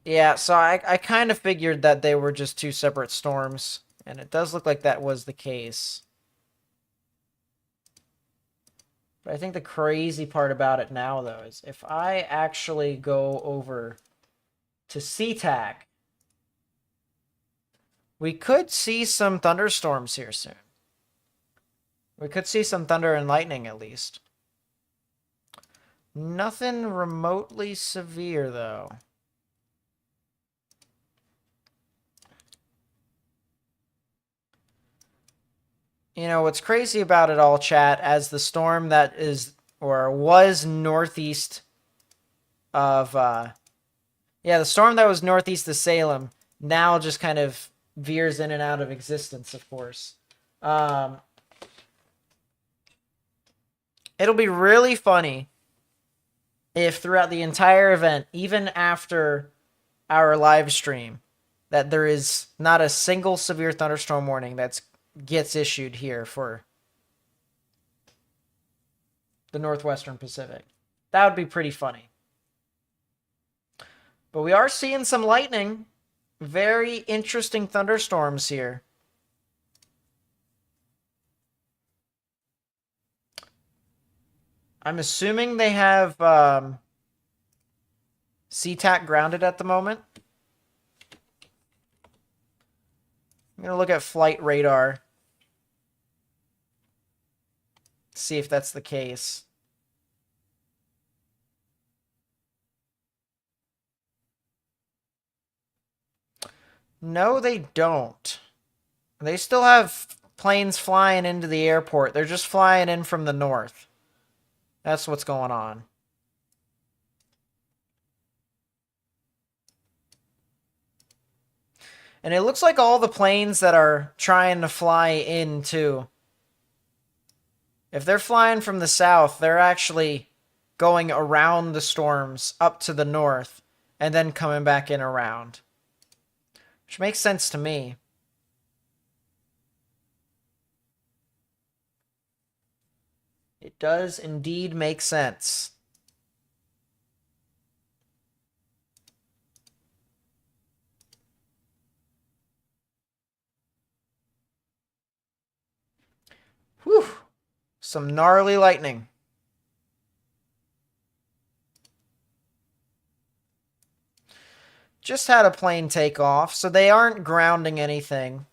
Yeah, so I kind of figured that they were just two separate storms, and it does look like that was the case. But I think the crazy part about it now, though, is if I actually go over to SeaTac, we could see some thunderstorms here soon. We could see some thunder and lightning, at least. Nothing remotely severe, though. You know, what's crazy about it all, chat, as the storm that is, or was northeast of, yeah, the storm that was northeast of Salem now just kind of veers in and out of existence, of course. It'll be really funny if throughout the entire event, even after our live stream, that there is not a single severe thunderstorm warning that gets issued here for the Northwestern Pacific. That would be pretty funny. But we are seeing some lightning. Very interesting thunderstorms here. I'm assuming they have SeaTac grounded at the moment. I'm going to look at flight radar. See if that's the case. No, they don't. They still have planes flying into the airport. They're just flying in from the north. That's what's going on. And it looks like all the planes that are trying to fly in, too. If they're flying from the south, they're actually going around the storms up to the north and then coming back in around. Which makes sense to me. It does indeed make sense. Whew. Some gnarly lightning. Just had a plane take off, so they aren't grounding anything.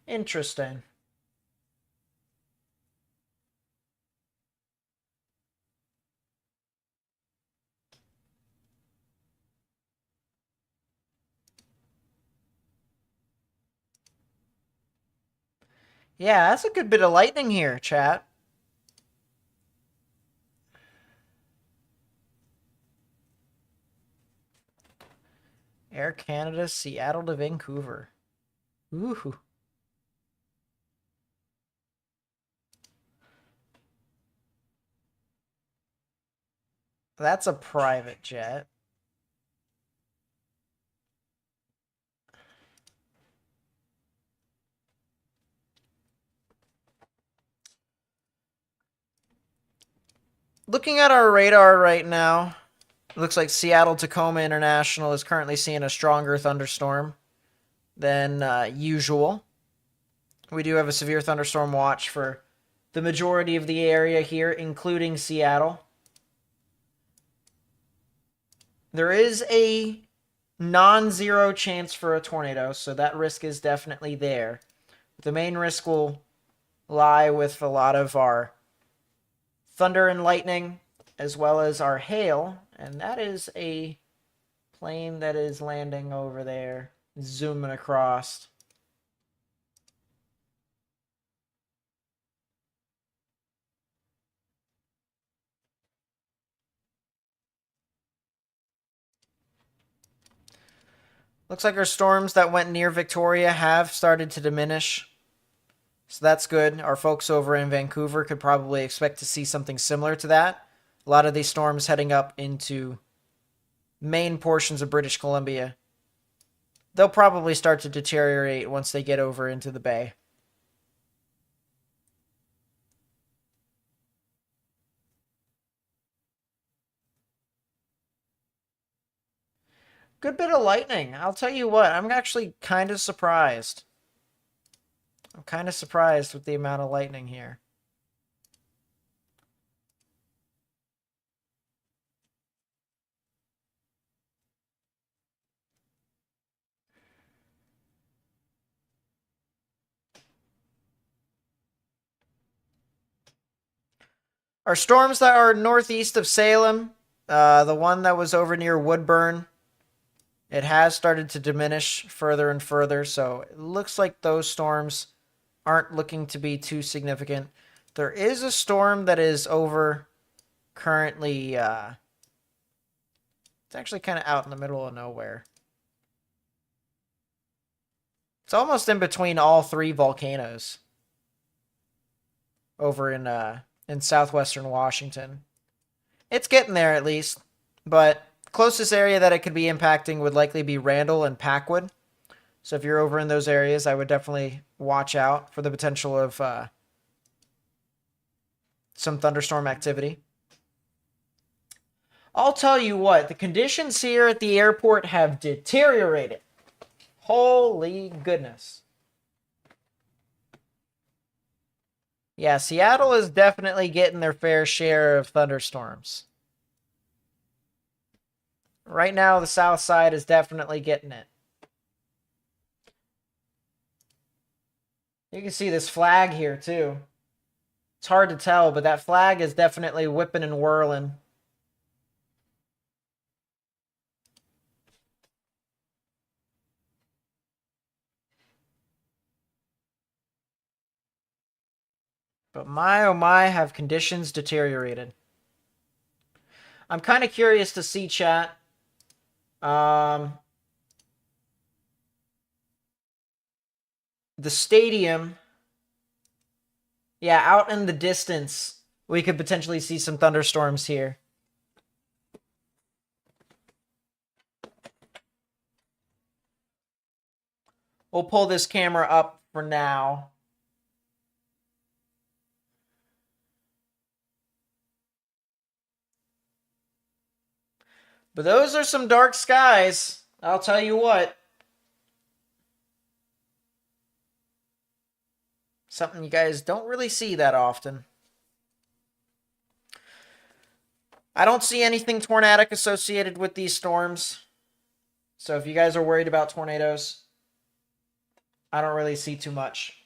Interesting. Yeah, that's a good bit of lightning here, chat. Air Canada, Seattle to Vancouver. Ooh. That's a private jet. Looking at our radar right now, it looks like Seattle Tacoma International is currently seeing a stronger thunderstorm than usual. We do have a severe thunderstorm watch for the majority of the area here, including Seattle. There is a non-zero chance for a tornado, so that risk is definitely there. The main risk will lie with a lot of our thunder and lightning, as well as our hail, and that is a plane that is landing over there, zooming across. Looks like our storms that went near Victoria have started to diminish. So that's good. Our folks over in Vancouver could probably expect to see something similar to that. A lot of these storms heading up into main portions of British Columbia. They'll probably start to deteriorate once they get over into the bay. Good bit of lightning. I'll tell you what, I'm actually kind of surprised. I'm kind of surprised with the amount of lightning here. Our storms that are northeast of Salem, the one that was over near Woodburn, it has started to diminish further and further, so it looks like those storms aren't looking to be too significant. There is a storm that is over currently, it's actually kind of out in the middle of nowhere. It's almost in between all three volcanoes over in southwestern Washington. It's getting there at least, but closest area that it could be impacting would likely be Randall and Packwood. So if you're over in those areas, I would definitely watch out for the potential of some thunderstorm activity. I'll tell you what, the conditions here at the airport have deteriorated. Holy goodness. Yeah, Seattle is definitely getting their fair share of thunderstorms. Right now, the south side is definitely getting it. You can see this flag here, too. It's hard to tell, but that flag is definitely whipping and whirling. But my oh my, have conditions deteriorated. I'm kind of curious to see, chat. The stadium. Yeah, out in the distance, we could potentially see some thunderstorms here. We'll pull this camera up for now. But those are some dark skies. I'll tell you what. Something you guys don't really see that often. I don't see anything tornadic associated with these storms. So if you guys are worried about tornadoes, I don't really see too much.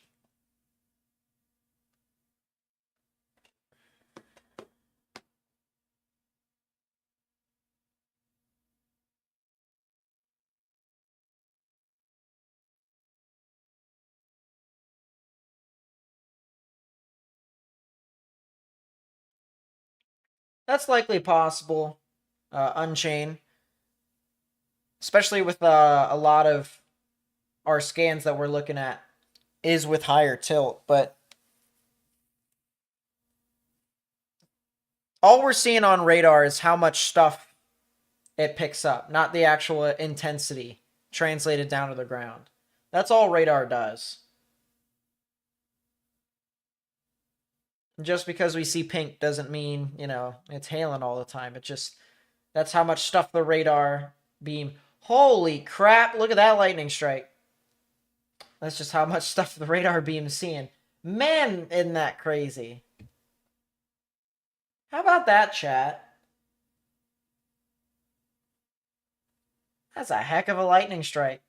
That's likely possible. Unchain, especially with a lot of our scans that we're looking at is with higher tilt, but all we're seeing on radar is how much stuff it picks up, not the actual intensity translated down to the ground. That's all radar does. Just because we see pink doesn't mean, it's hailing all the time. It just, that's how much stuff the radar beam. Holy crap, look at that lightning strike. That's just how much stuff the radar beam's seeing. Man, isn't that crazy? How about that, chat? That's a heck of a lightning strike.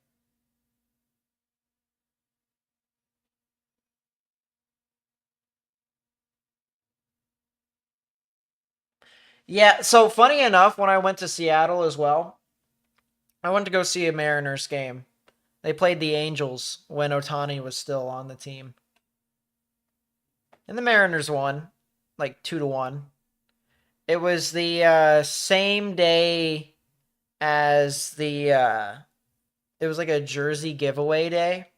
Yeah, so funny enough, when I went to Seattle as well, I went to go see a Mariners game. They played the Angels when Ohtani was still on the team. And the Mariners won, like 2-1. It was the same day as it was like a jersey giveaway day,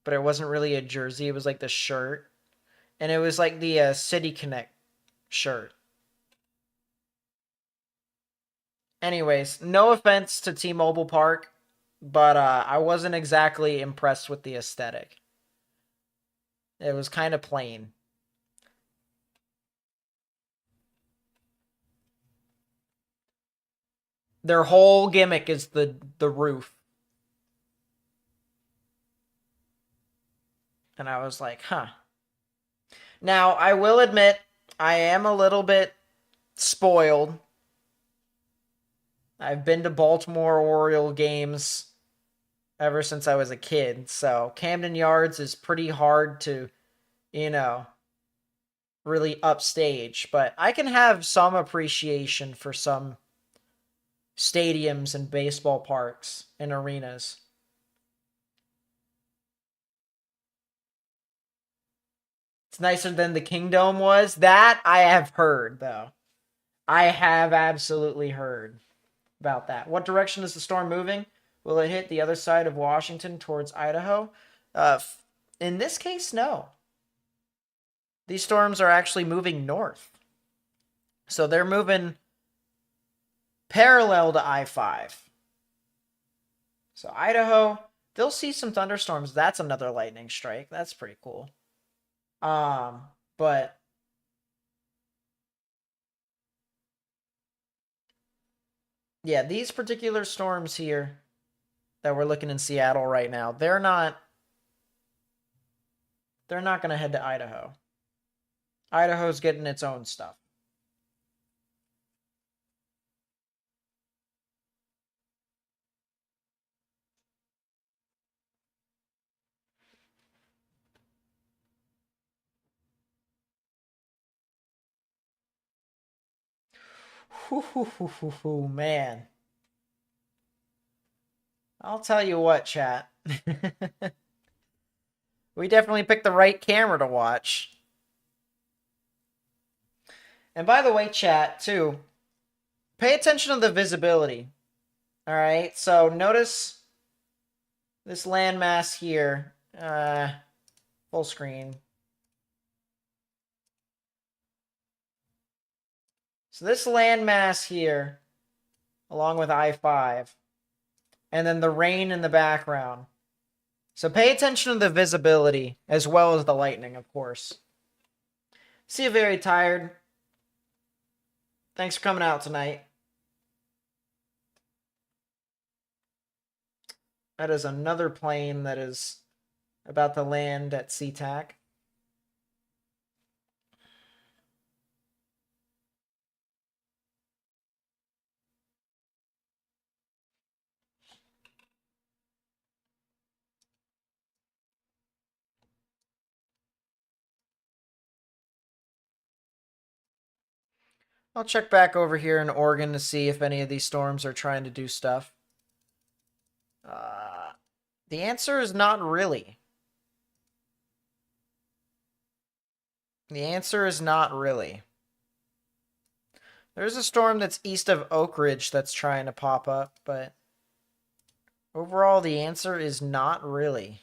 but it wasn't really a jersey. It was like the shirt. And it was like the City Connect shirt. Anyways, no offense to T-Mobile Park, but I wasn't exactly impressed with the aesthetic. It was kind of plain. Their whole gimmick is the roof. And I was like, huh. Now, I will admit, I am a little bit spoiled. I've been to Baltimore Oriole games ever since I was a kid, so Camden Yards is pretty hard to, you know, really upstage, but I can have some appreciation for some stadiums and baseball parks and arenas. It's nicer than the Kingdome was. That I have heard, though. I have absolutely heard about that. What direction is the storm moving? Will it hit the other side of Washington towards Idaho? In this case, no. These storms are actually moving north. So they're moving parallel to I-5. So Idaho, they'll see some thunderstorms. That's another lightning strike. That's pretty cool. But yeah, these particular storms here that we're looking in Seattle right now, they're not going to head to Idaho. Idaho's getting its own stuff. Man. I'll tell you what, chat. We definitely picked the right camera to watch. And by the way, chat, too, pay attention to the visibility. All right, so notice this landmass here. Full screen. So this landmass here, along with I-5, and then the rain in the background. So pay attention to the visibility, as well as the lightning, of course. See you very tired. Thanks for coming out tonight. That is another plane that is about to land at SeaTac. I'll check back over here in Oregon to see if any of these storms are trying to do stuff. The answer is not really. The answer is not really. There's a storm that's east of Oak Ridge that's trying to pop up, but overall the answer is not really.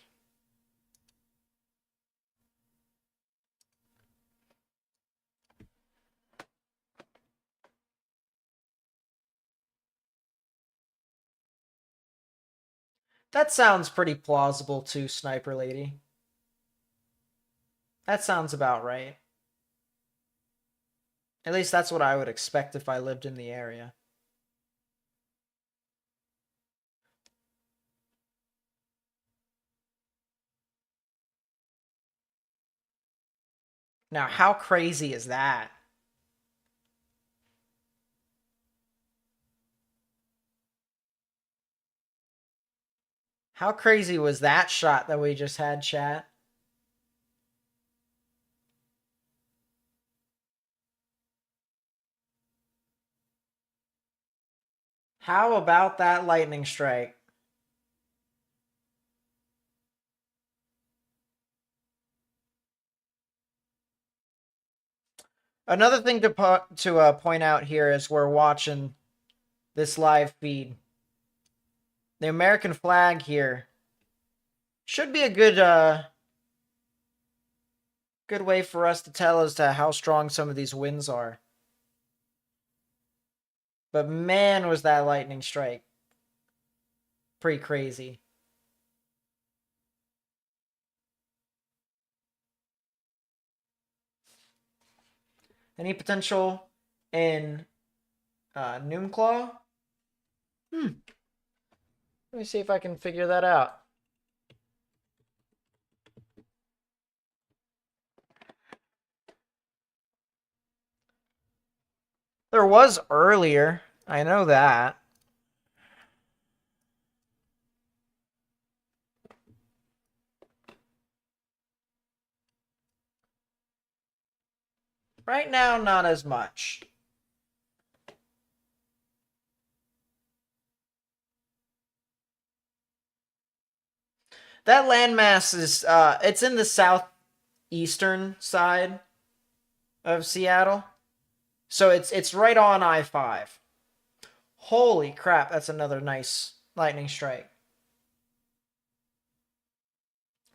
That sounds pretty plausible too, Sniper Lady. That sounds about right. At least that's what I would expect if I lived in the area. Now, how crazy is that? How crazy was that shot that we just had, chat? How about that lightning strike? Another thing to point out here as we're watching this live feed, the American flag here should be a good way for us to tell as to how strong some of these winds are. But man, was that lightning strike pretty crazy. Any potential in Noomclaw? Let me see if I can figure that out. There was earlier. I know that. Right now, not as much. That landmass is it's in the southeastern side of Seattle. So it's right on I-5. Holy crap, that's another nice lightning strike.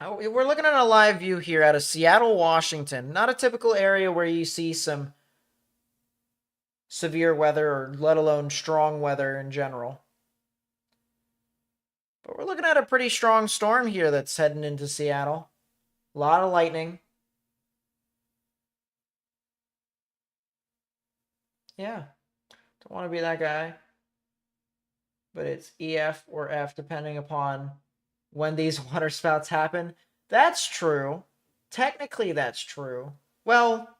Oh, we're looking at a live view here out of Seattle, Washington. Not a typical area where you see some severe weather or let alone strong weather in general. But we're looking at a pretty strong storm here that's heading into Seattle. A lot of lightning. Yeah. Don't want to be that guy. But it's EF or F depending upon when these waterspouts happen. That's true. Technically, that's true. Well,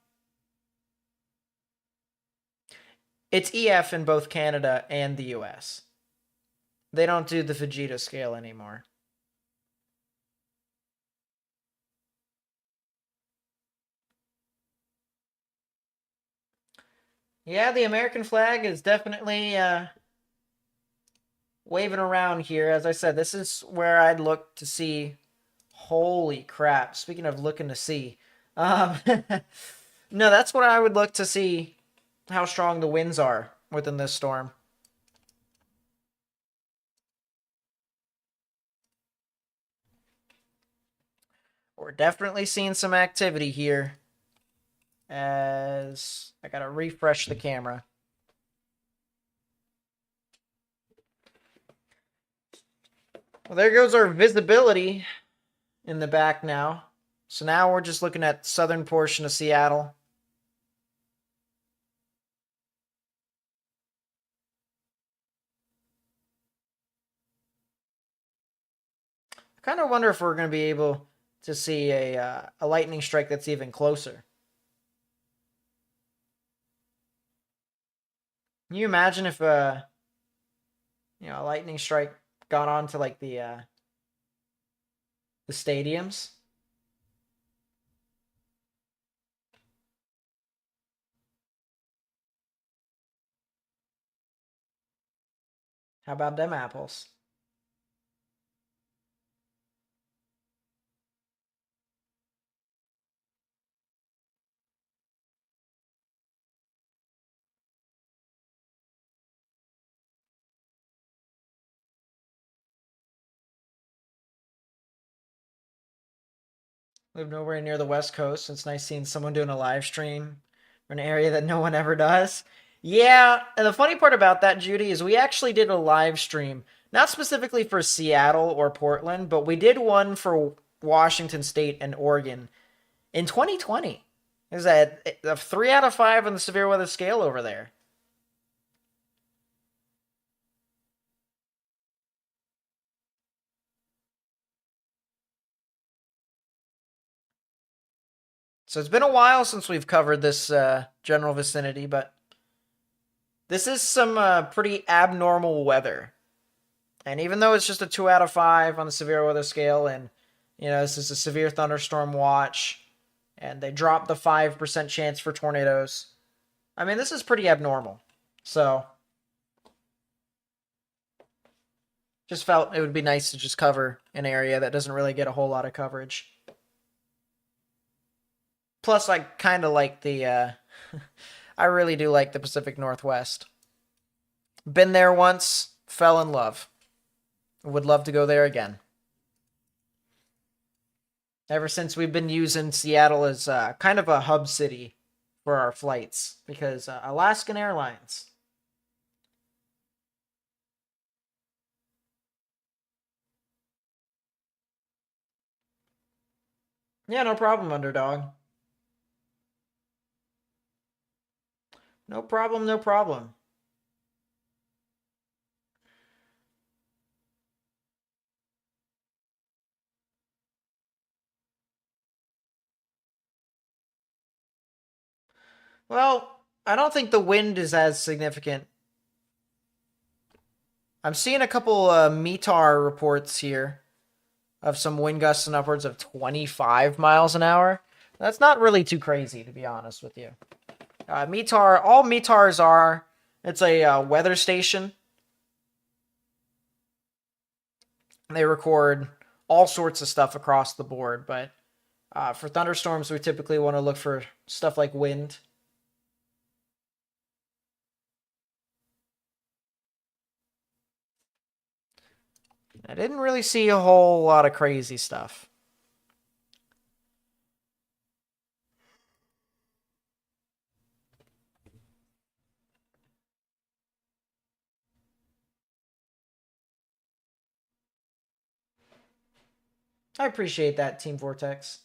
it's EF in both Canada and the US. They don't do the Vegeta scale anymore. Yeah, the American flag is definitely waving around here. As I said, this is where I'd look to see. Holy crap. Speaking of looking to see. No, that's what I would look to see how strong the winds are within this storm. We're definitely seeing some activity here. As I gotta refresh the camera. Well, there goes our visibility in the back now. So now we're just looking at the southern portion of Seattle. I kind of wonder if we're going to be able to see a lightning strike that's even closer. Can you imagine if a lightning strike got on to like the stadiums? How about them apples? Live nowhere near the West Coast. It's nice seeing someone doing a live stream for an area that no one ever does. Yeah, and the funny part about that, Judy, is we actually did a live stream, not specifically for Seattle or Portland, but we did one for Washington State and Oregon in 2020. Is that a 3 out of 5 on the severe weather scale over there? So it's been a while since we've covered this general vicinity, but this is some pretty abnormal weather. And even though it's just a 2 out of 5 on the severe weather scale, and this is a severe thunderstorm watch, and they dropped the 5% chance for tornadoes. I mean, this is pretty abnormal. So, just felt it would be nice to just cover an area that doesn't really get a whole lot of coverage. Plus, I kind of like the, I really do like the Pacific Northwest. Been there once, fell in love. Would love to go there again. Ever since we've been using Seattle as kind of a hub city for our flights, because Alaskan Airlines. Yeah, no problem, underdog. No problem, no problem. Well, I don't think the wind is as significant. I'm seeing a couple METAR reports here of some wind gusts and upwards of 25 miles an hour. That's not really too crazy, to be honest with you. METAR, all METARs are, it's a weather station. They record all sorts of stuff across the board, but for thunderstorms, we typically want to look for stuff like wind. I didn't really see a whole lot of crazy stuff. I appreciate that, Team Vortex.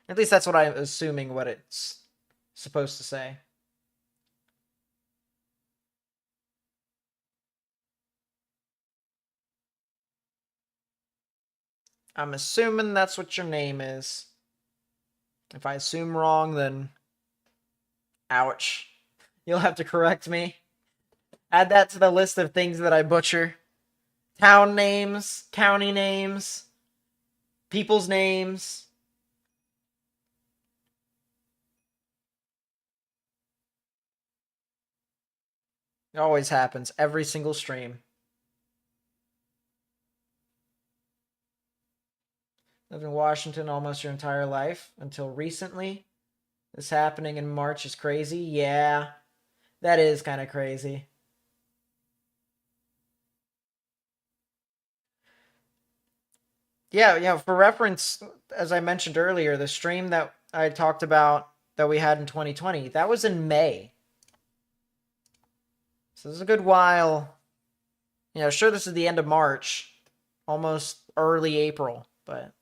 At least that's what I'm assuming what it's supposed to say. I'm assuming that's what your name is. If I assume wrong, then ouch. You'll have to correct me. Add that to the list of things that I butcher. Town names, county names, people's names. It always happens. Every single stream. Lived in Washington almost your entire life until recently. This happening in March is crazy. Yeah, that is kind of crazy. Yeah, for reference, as I mentioned earlier, the stream that I talked about that we had in 2020, that was in May. So this is a good while. Sure, this is the end of March, almost early April, but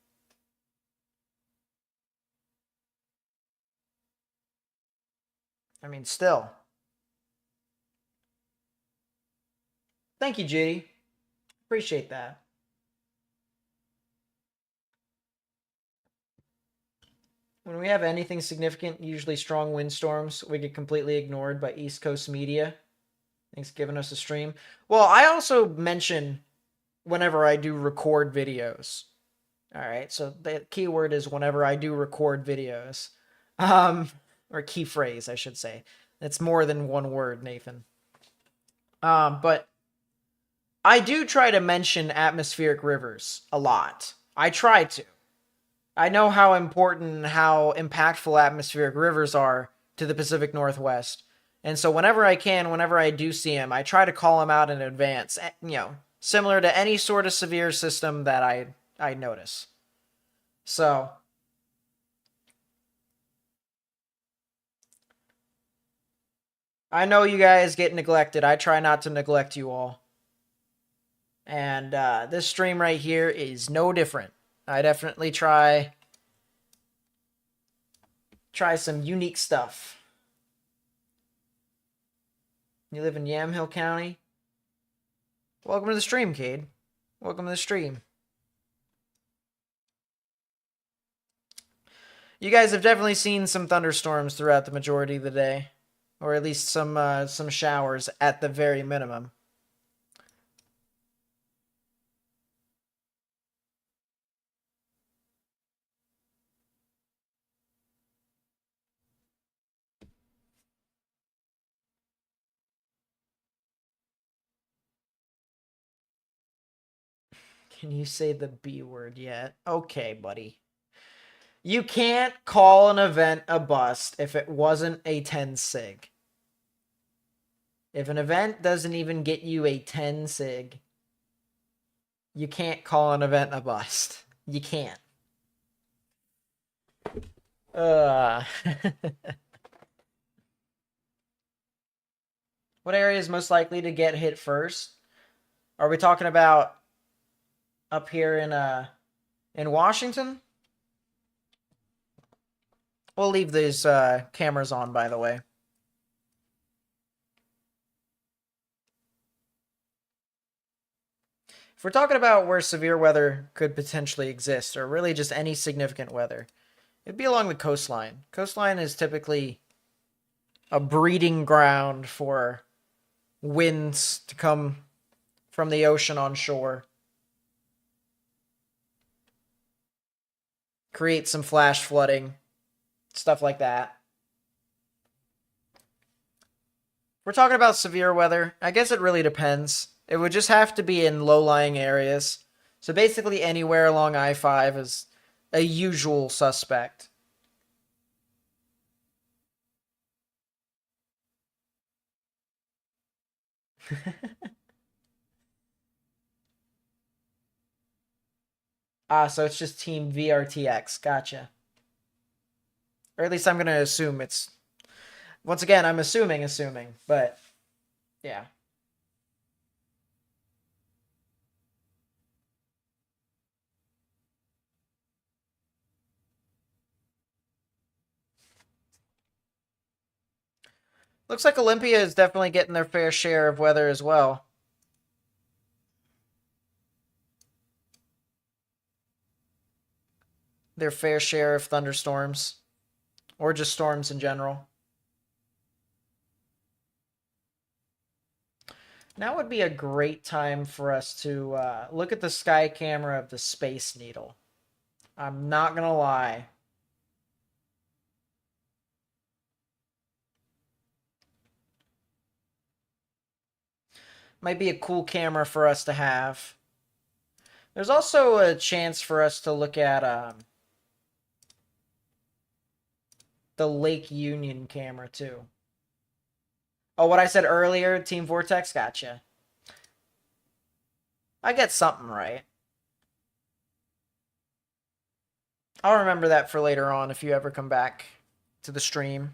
I mean, still. Thank you, Judy. Appreciate that. When we have anything significant, usually strong windstorms, we get completely ignored by East Coast media. Thanks for giving us a stream. Well, I also mention whenever I do record videos. All right, so the keyword is whenever I do record videos. Or key phrase, I should say. It's more than one word, Nathan. But I do try to mention atmospheric rivers a lot. I try to. I know how important and how impactful atmospheric rivers are to the Pacific Northwest. And so whenever I can, whenever I do see them, I try to call them out in advance, similar to any sort of severe system that I notice. So, I know you guys get neglected. I try not to neglect you all. And this stream right here is no different. I definitely try some unique stuff. You live in Yamhill County? Welcome to the stream, Cade. Welcome to the stream. You guys have definitely seen some thunderstorms throughout the majority of the day. Or at least some showers at the very minimum. Can you say the B word yet? Okay, buddy. You can't call an event a bust if it wasn't a 10 sig. If an event doesn't even get you a 10 sig, you can't call an event a bust. You can't. What area is most likely to get hit first? Are we talking about up here in Washington? We'll leave these cameras on, by the way. If we're talking about where severe weather could potentially exist, or really just any significant weather, it'd be along the coastline. Coastline is typically a breeding ground for winds to come from the ocean on shore. Create some flash flooding, stuff like that. We're talking about severe weather. I guess it really depends. It would just have to be in low-lying areas. So basically anywhere along I-5 is a usual suspect. So it's just Team VRTX. Gotcha. Or at least I'm going to assume it's... Once again, I'm assuming, but yeah. Looks like Olympia is definitely getting their fair share of weather as well. Their fair share of thunderstorms. Or just storms in general. Now would be a great time for us to look at the sky camera of the Space Needle. I'm not going to lie. Might be a cool camera for us to have. There's also a chance for us to look at the Lake Union camera too. Oh, what I said earlier, Team Vortex? Gotcha. I get something right. I'll remember that for later on if you ever come back to the stream.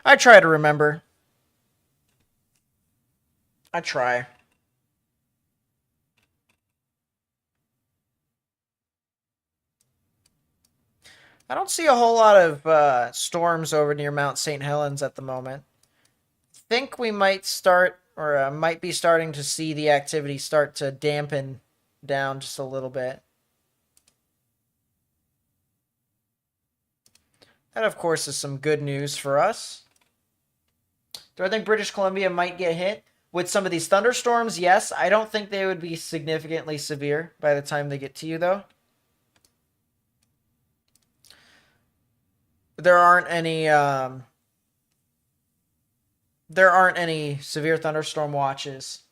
I try to remember. I try. I don't see a whole lot of storms over near Mount St. Helens at the moment. I think we might start, or might be starting to see the activity start to dampen down just a little bit. That, of course, is some good news for us. Do I think British Columbia might get hit with some of these thunderstorms? Yes. I don't think they would be significantly severe by the time they get to you, though. There aren't any severe thunderstorm watches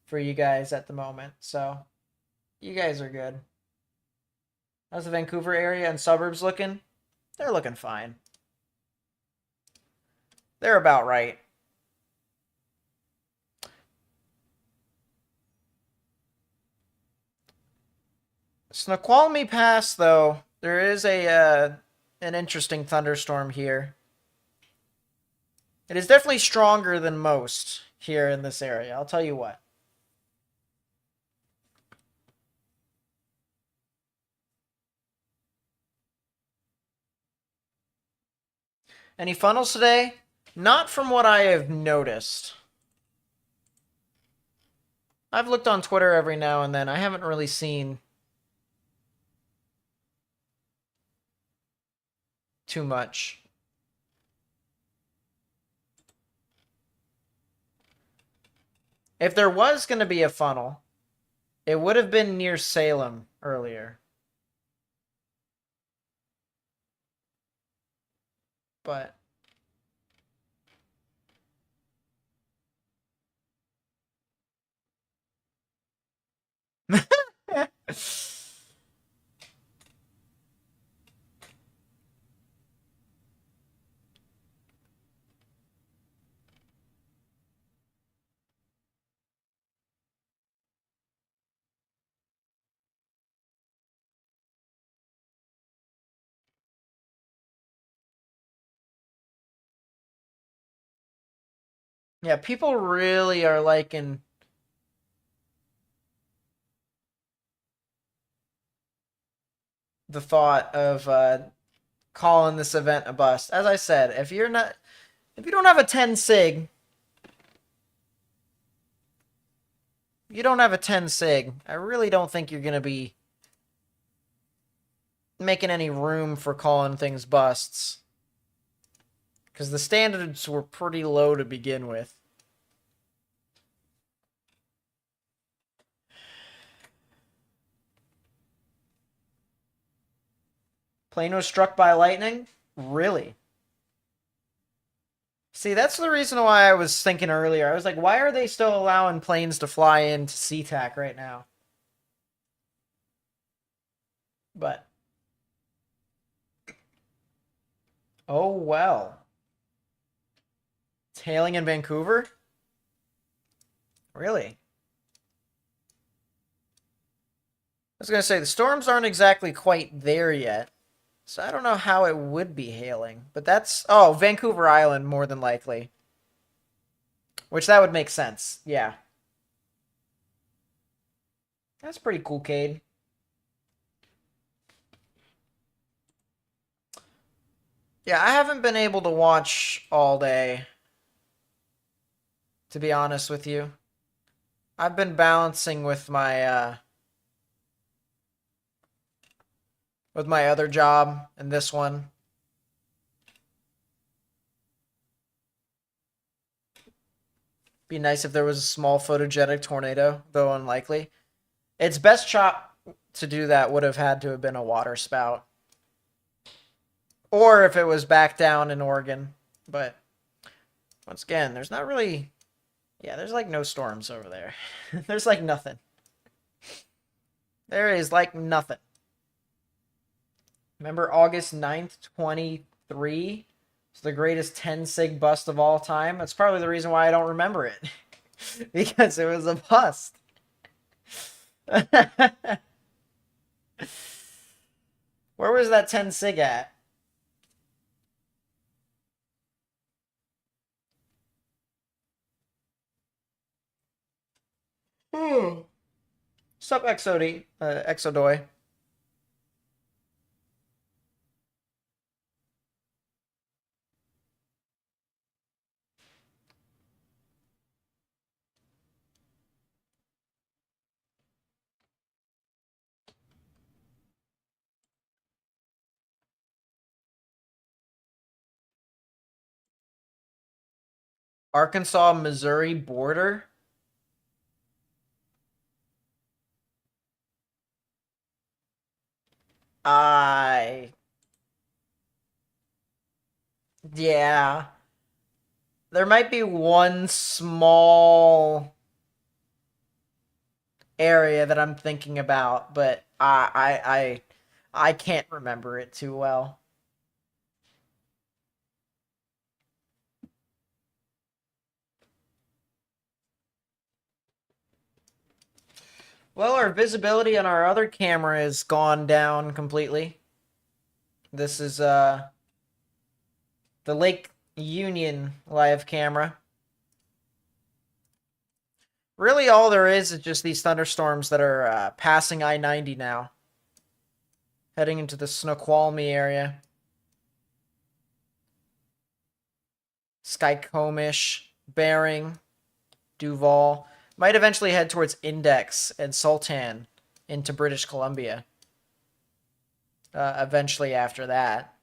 for you guys at the moment. So you guys are good. How's the Vancouver area and suburbs looking? They're looking fine. They're about right. Snoqualmie Pass, though, there is an interesting thunderstorm here. It is definitely stronger than most here in this area. I'll tell you what. Any funnels today? Not from what I have noticed. I've looked on Twitter every now and then. I haven't really seen too much. If there was going to be a funnel, it would have been near Salem earlier. But yeah, people really are liking the thought of calling this event a bust. As I said, if you don't have a 10 sig, I really don't think you're going to be making any room for calling things busts. Because the standards were pretty low to begin with. Plane was struck by lightning? Really? See, that's the reason why I was thinking earlier. I was like, why are they still allowing planes to fly into SeaTac right now? But oh well. It's hailing in Vancouver? Really? I was going to say, the storms aren't exactly quite there yet. So I don't know how it would be hailing. But that's... Oh, Vancouver Island, more than likely. Which that would make sense. Yeah. That's pretty cool, Cade. Yeah, I haven't been able to watch all day, to be honest with you. I've been balancing with my other job and this one. Be nice if there was a small photogenic tornado, though unlikely. Its best shot to do that would have had to have been a water spout. Or if it was back down in Oregon. But once again, there's not really... Yeah, there's like no storms over there. There's like nothing. There is like nothing. Remember August 9th, 23? It's the greatest 10 sig bust of all time. That's probably the reason why I don't remember it. Because it was a bust. Where was that 10 sig at? Sup, Exodoi. Arkansas-Missouri border? I... Yeah. There might be one small area that I'm thinking about, but I can't remember it too well. Well, our visibility on our other camera has gone down completely. This is the Lake Union live camera. Really, all there is just these thunderstorms that are passing I-90 now, heading into the Snoqualmie area. Skycomish, Bering, Duval. Might eventually head towards Index and Sultan into British Columbia. Eventually after that.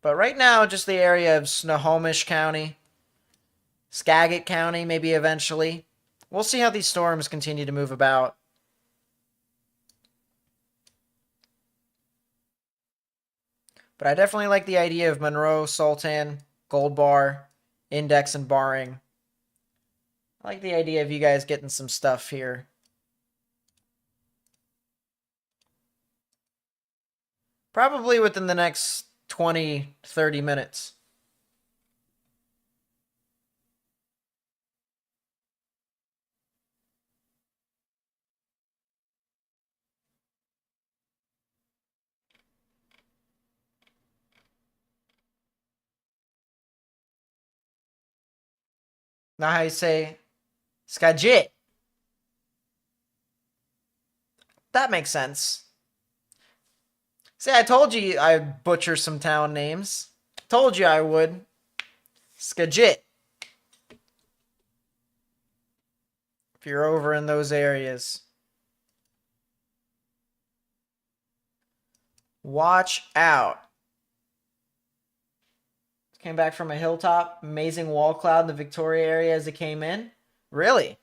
But right now, just the area of Snohomish County, Skagit County, maybe eventually. We'll see how these storms continue to move about. But I definitely like the idea of Monroe, Sultan, Gold Bar, Index, and Barring. I like the idea of you guys getting some stuff here. Probably within the next 20, 30 minutes. Now how you say Skagit. That makes sense. See, I told you I'd butcher some town names. Told you I would. Skagit. If you're over in those areas. Watch out. Came back from a hilltop. Amazing wall cloud in the Victoria area as it came in. Really?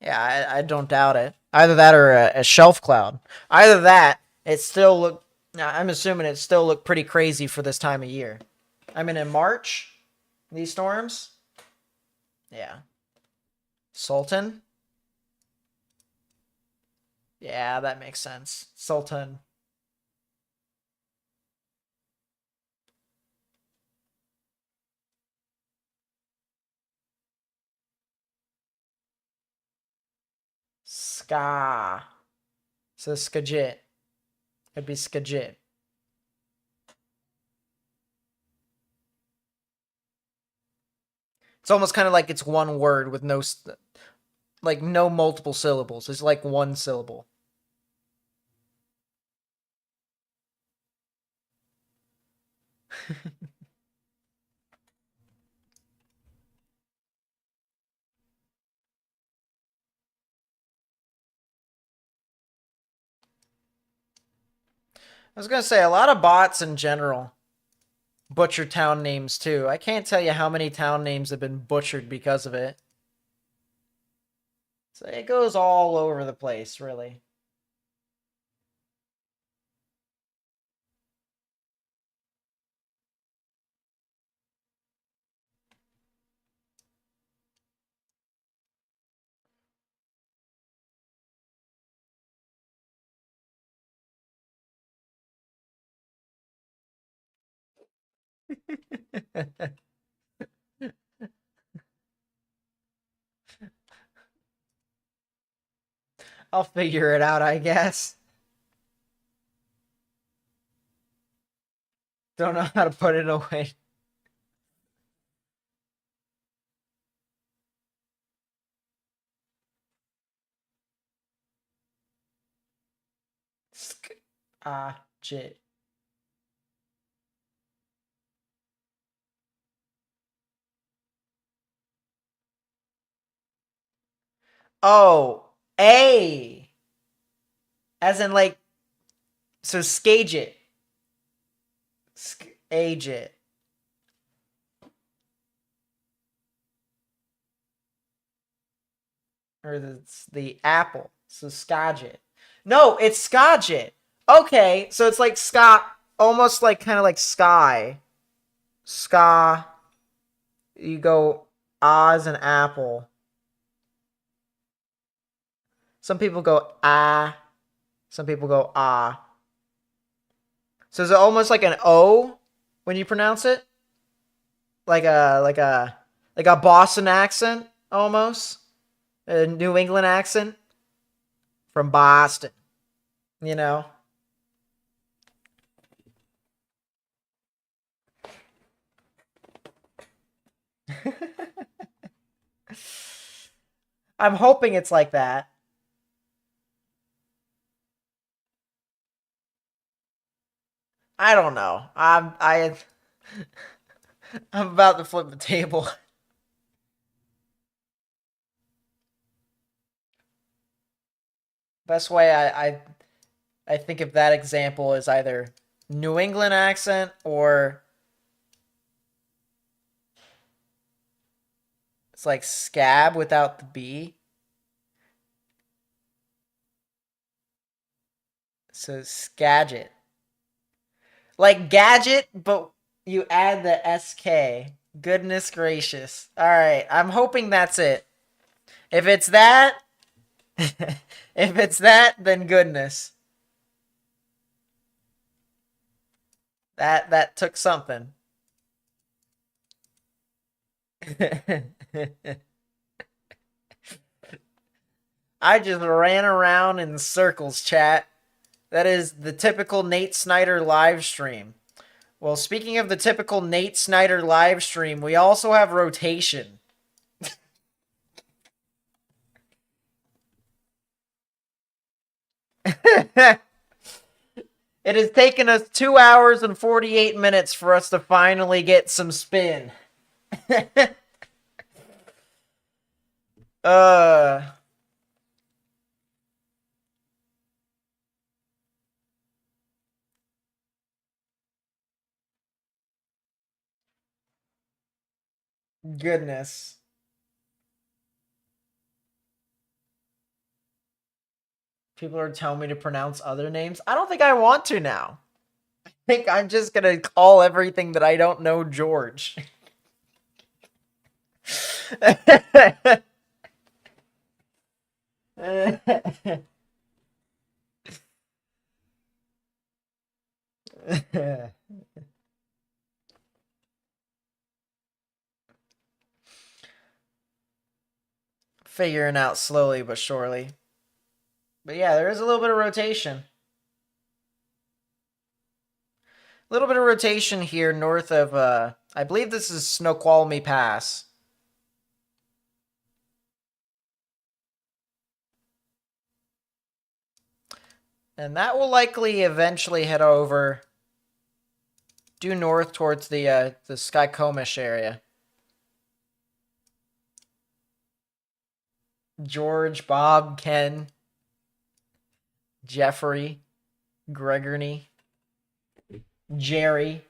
Yeah, I don't doubt it. Either that or a shelf cloud. Either that, it still looked. I'm assuming it still looked pretty crazy for this time of year. I mean, in March, these storms. Yeah. Sultan. Yeah, that makes sense. Sultan. Ska. So Skagit. It'd be Skagit. It's almost kind of like it's one word with no, like no multiple syllables. It's like one syllable. I was gonna say a lot of bots in general butcher town names too. I can't tell you how many town names have been butchered because of it. So it goes all over the place, really. I'll figure it out, I guess. Don't know how to put it away. Jit. Oh, A. As in like, so Skagit. Skagit. Or the apple. So Skagit. No, it's Skagit. Okay, so it's like ska, almost like kind of like sky. Ska. You go ah as an apple. Some people go ah. Some people go ah. So is it almost like an O when you pronounce it? Like a Boston accent almost? A New England accent from Boston, you know? I'm hoping it's like that. I don't know. I'm about to flip the table. Best way I think of that example is either New England accent or it's like scab without the B. So skagit. Like gadget, but you add the SK. Goodness gracious. All right, I'm hoping that's it. If it's that, if it's that, then goodness. That took something. I just ran around in circles, chat. That is the typical Nate Snyder live stream. Well, speaking of the typical Nate Snyder live stream, we also have rotation. It has taken us 2 hours and 48 minutes for us to finally get some spin. uh Goodness. People are telling me to pronounce other names. I don't think I want to now. I think I'm just gonna call everything that I don't know George. Figuring out slowly but surely. But yeah, there is a little bit of rotation. A little bit of rotation here north of, I believe this is Snoqualmie Pass. And that will likely eventually head over due north towards the Skycomish area. George, Bob, Ken, Jeffrey, Gregory, Jerry.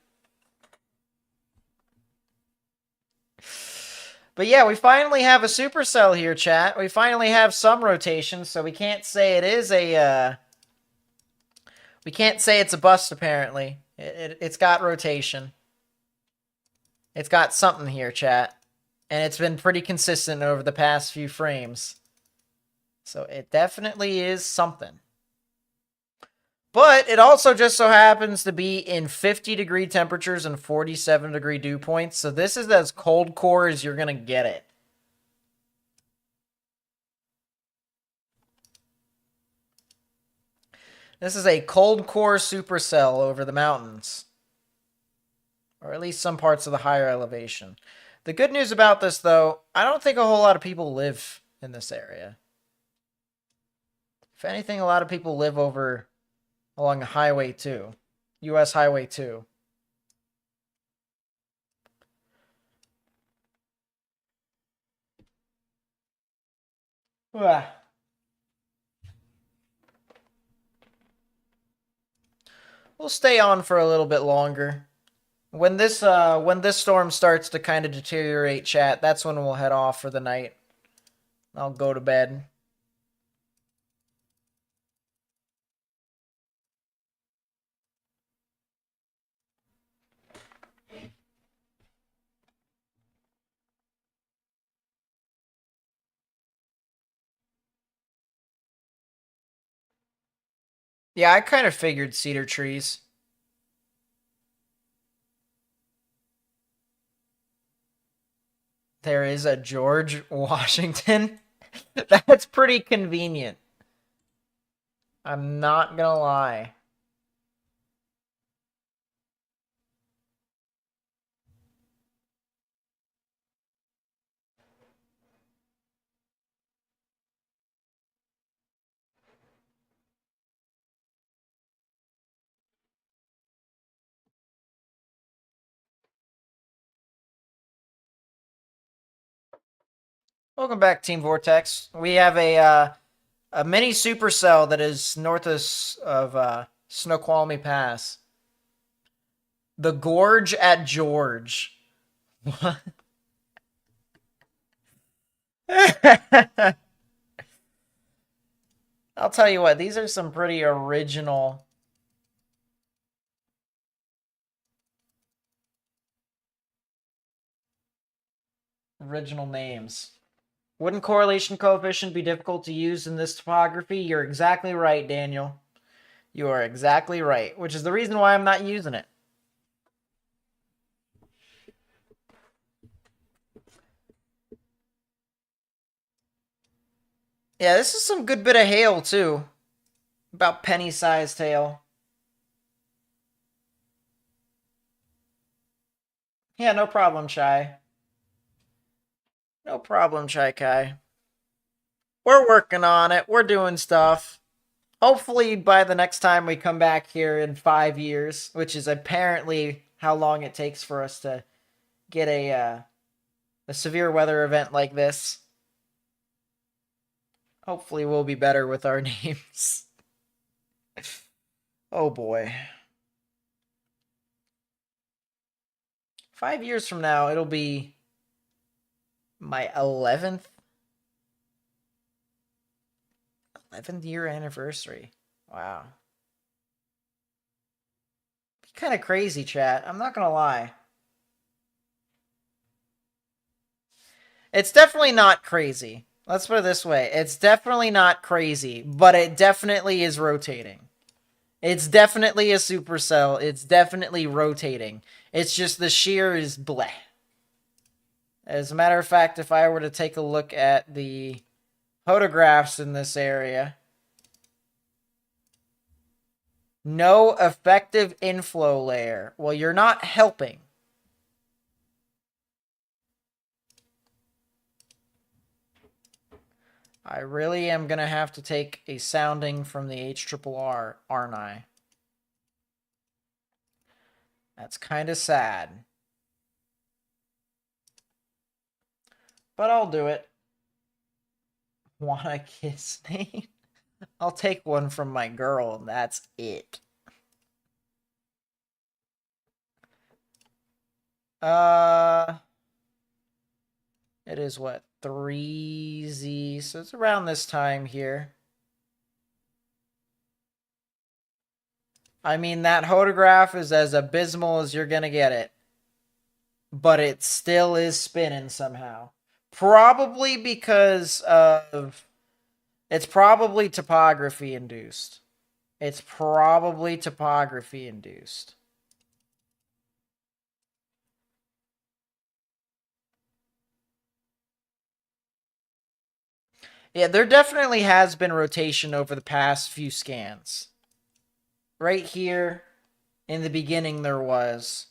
But yeah, we finally have a supercell here, chat. We finally have some rotation, so we can't say it is a. We can't say it's a bust. Apparently, it's got rotation. It's got something here, chat, and it's been pretty consistent over the past few frames. So it definitely is something. But it also just so happens to be in 50-degree temperatures and 47-degree dew points. So this is as cold core as you're going to get it. This is a cold core supercell over the mountains. Or at least some parts of the higher elevation. The good news about this, though, I don't think a whole lot of people live in this area. If anything, a lot of people live over along Highway 2. US Highway 2. Ugh. We'll stay on for a little bit longer. When this storm starts to kind of deteriorate, chat, that's when we'll head off for the night. I'll go to bed. Yeah, I kind of figured cedar trees. There is a George Washington. That's pretty convenient. I'm not gonna lie. Welcome back, Team Vortex. We have a mini supercell that is north of Snoqualmie Pass. The Gorge at George. What? I'll tell you what, these are some pretty original names. Wouldn't correlation coefficient be difficult to use in this topography? You're exactly right, Daniel. You are exactly right, which is the reason why I'm not using it. Yeah, this is some good bit of hail, too. About penny-sized hail. Yeah, no problem, Chai. No problem, Chai Kai. We're working on it. We're doing stuff. Hopefully, by the next time we come back here in 5 years, which is apparently how long it takes for us to get a severe weather event like this. Hopefully, we'll be better with our names. Oh boy. 5 years from now, it'll be my 11th year anniversary. Wow. Kind of crazy, chat. I'm not gonna lie. It's definitely not crazy. Let's put it this way. It's definitely not crazy, but it definitely is rotating. It's definitely a supercell. It's definitely rotating. It's just the shear is bleh. As a matter of fact, if I were to take a look at the photographs in this area, no effective inflow layer. Well, you're not helping. I really am going to have to take a sounding from the HRRR, aren't I? That's kind of sad. But I'll do it. Want a kiss name? I'll take one from my girl, and that's it. It is what? 3Z, so it's around this time here. I mean, that photograph is as abysmal as you're gonna get it. But it still is spinning somehow. Probably because of... It's probably topography induced. It's probably topography induced. Yeah, there definitely has been rotation over the past few scans. Right here, in the beginning, there was.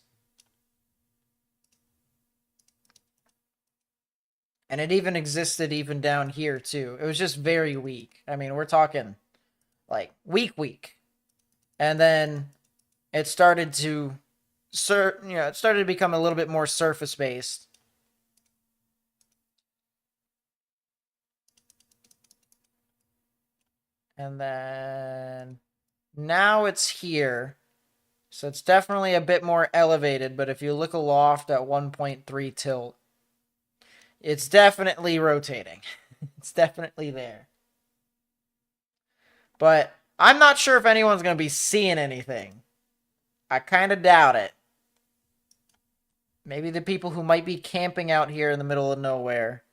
And it even existed even down here, too. It was just very weak. I mean, we're talking, like, weak. And then it started to... it started to become a little bit more surface-based. And then now it's here. So it's definitely a bit more elevated, but if you look aloft at 1.3 tilt, it's definitely rotating. It's definitely there. But I'm not sure if anyone's going to be seeing anything. I kind of doubt it. Maybe the people who might be camping out here in the middle of nowhere.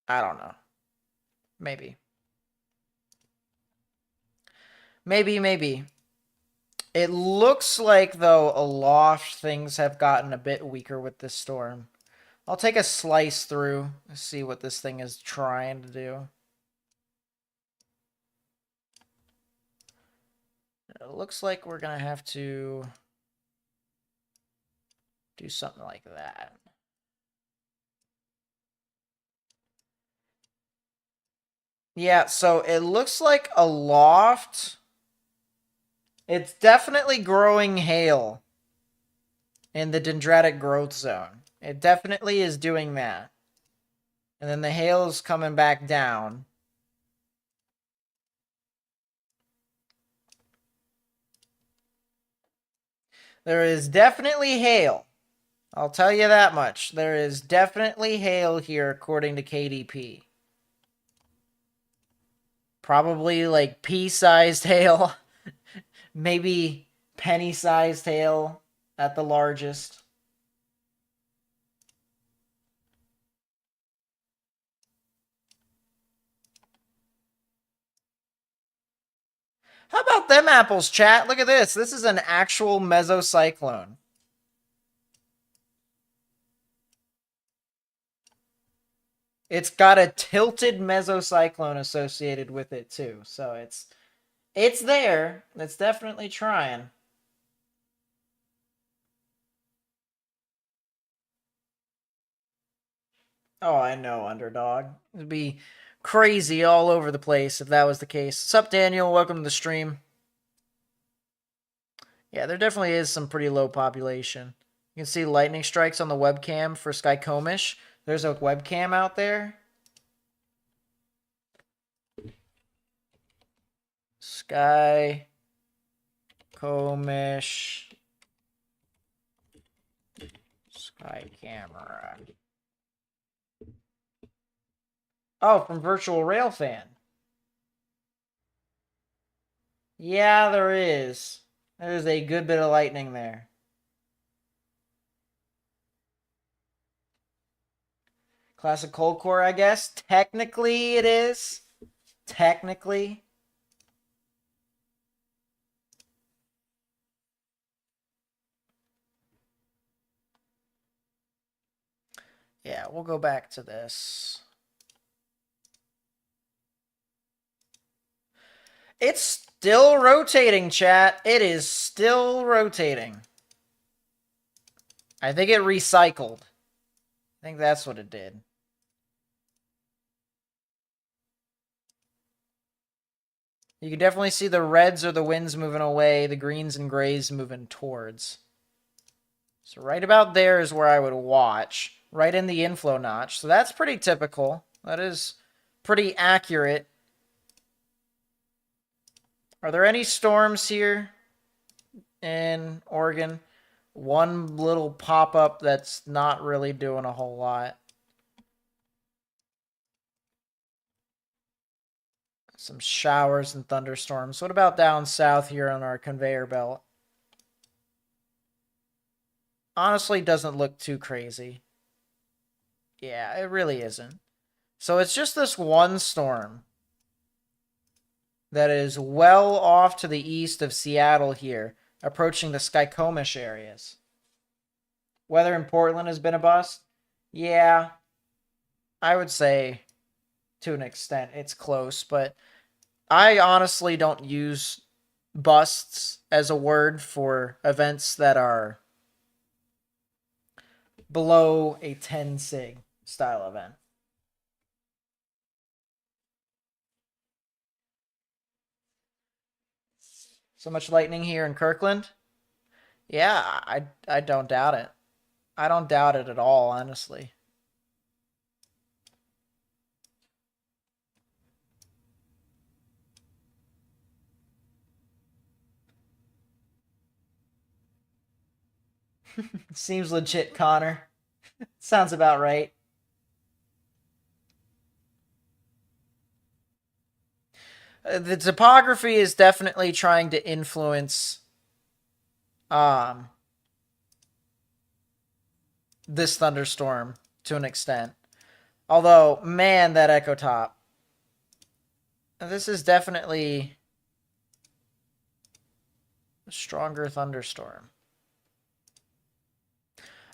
I don't know. Maybe. Maybe, maybe. It looks like, though, aloft things have gotten a bit weaker with this storm. I'll take a slice through and see what this thing is trying to do. It looks like we're going to have to do something like that. Yeah, so it looks like aloft, it's definitely growing hail in the dendritic growth zone. It definitely is doing that. And then the hail is coming back down. There is definitely hail. I'll tell you that much. There is definitely hail here according to KDP. Probably like pea-sized hail. Maybe penny-sized hail at the largest. How about them apples, chat? Look at this. This is an actual mesocyclone. It's got a tilted mesocyclone associated with it too. So it's there. It's definitely trying. Oh, I know, underdog. It'd be crazy all over the place if that was the case. What's up, Daniel? Welcome to the stream. Yeah, there definitely is some pretty low population. You can see lightning strikes on the webcam for Skycomish. There's a webcam out there. Skycomish. Sky camera. Oh, from Virtual Railfan. Yeah, there is. There's a good bit of lightning there. Classic cold core, I guess. Technically, it is. Technically. Yeah, we'll go back to this. It's still rotating, chat. It is still rotating. I think it recycled. I think that's what it did. You can definitely see the reds or the winds moving away, the greens and grays moving towards. So right about there is where I would watch. Right in the inflow notch. So that's pretty typical. That is pretty accurate. Are there any storms here in Oregon? One little pop-up that's not really doing a whole lot. Some showers and thunderstorms. What about down south here on our conveyor belt? Honestly, doesn't look too crazy. Yeah, it really isn't. So it's just this one storm that is well off to the east of Seattle here, approaching the Skycomish areas. Weather in Portland has been a bust. Yeah, I would say to an extent it's close, but I honestly don't use busts as a word for events that are below a 10 sig style event. So much lightning here in Kirkland. Yeah, I don't doubt it. I don't doubt it at all, honestly. Seems legit, Connor. Sounds about right. The topography is definitely trying to influence this thunderstorm to an extent. Although, man, that echo top. This is definitely Stronger thunderstorm.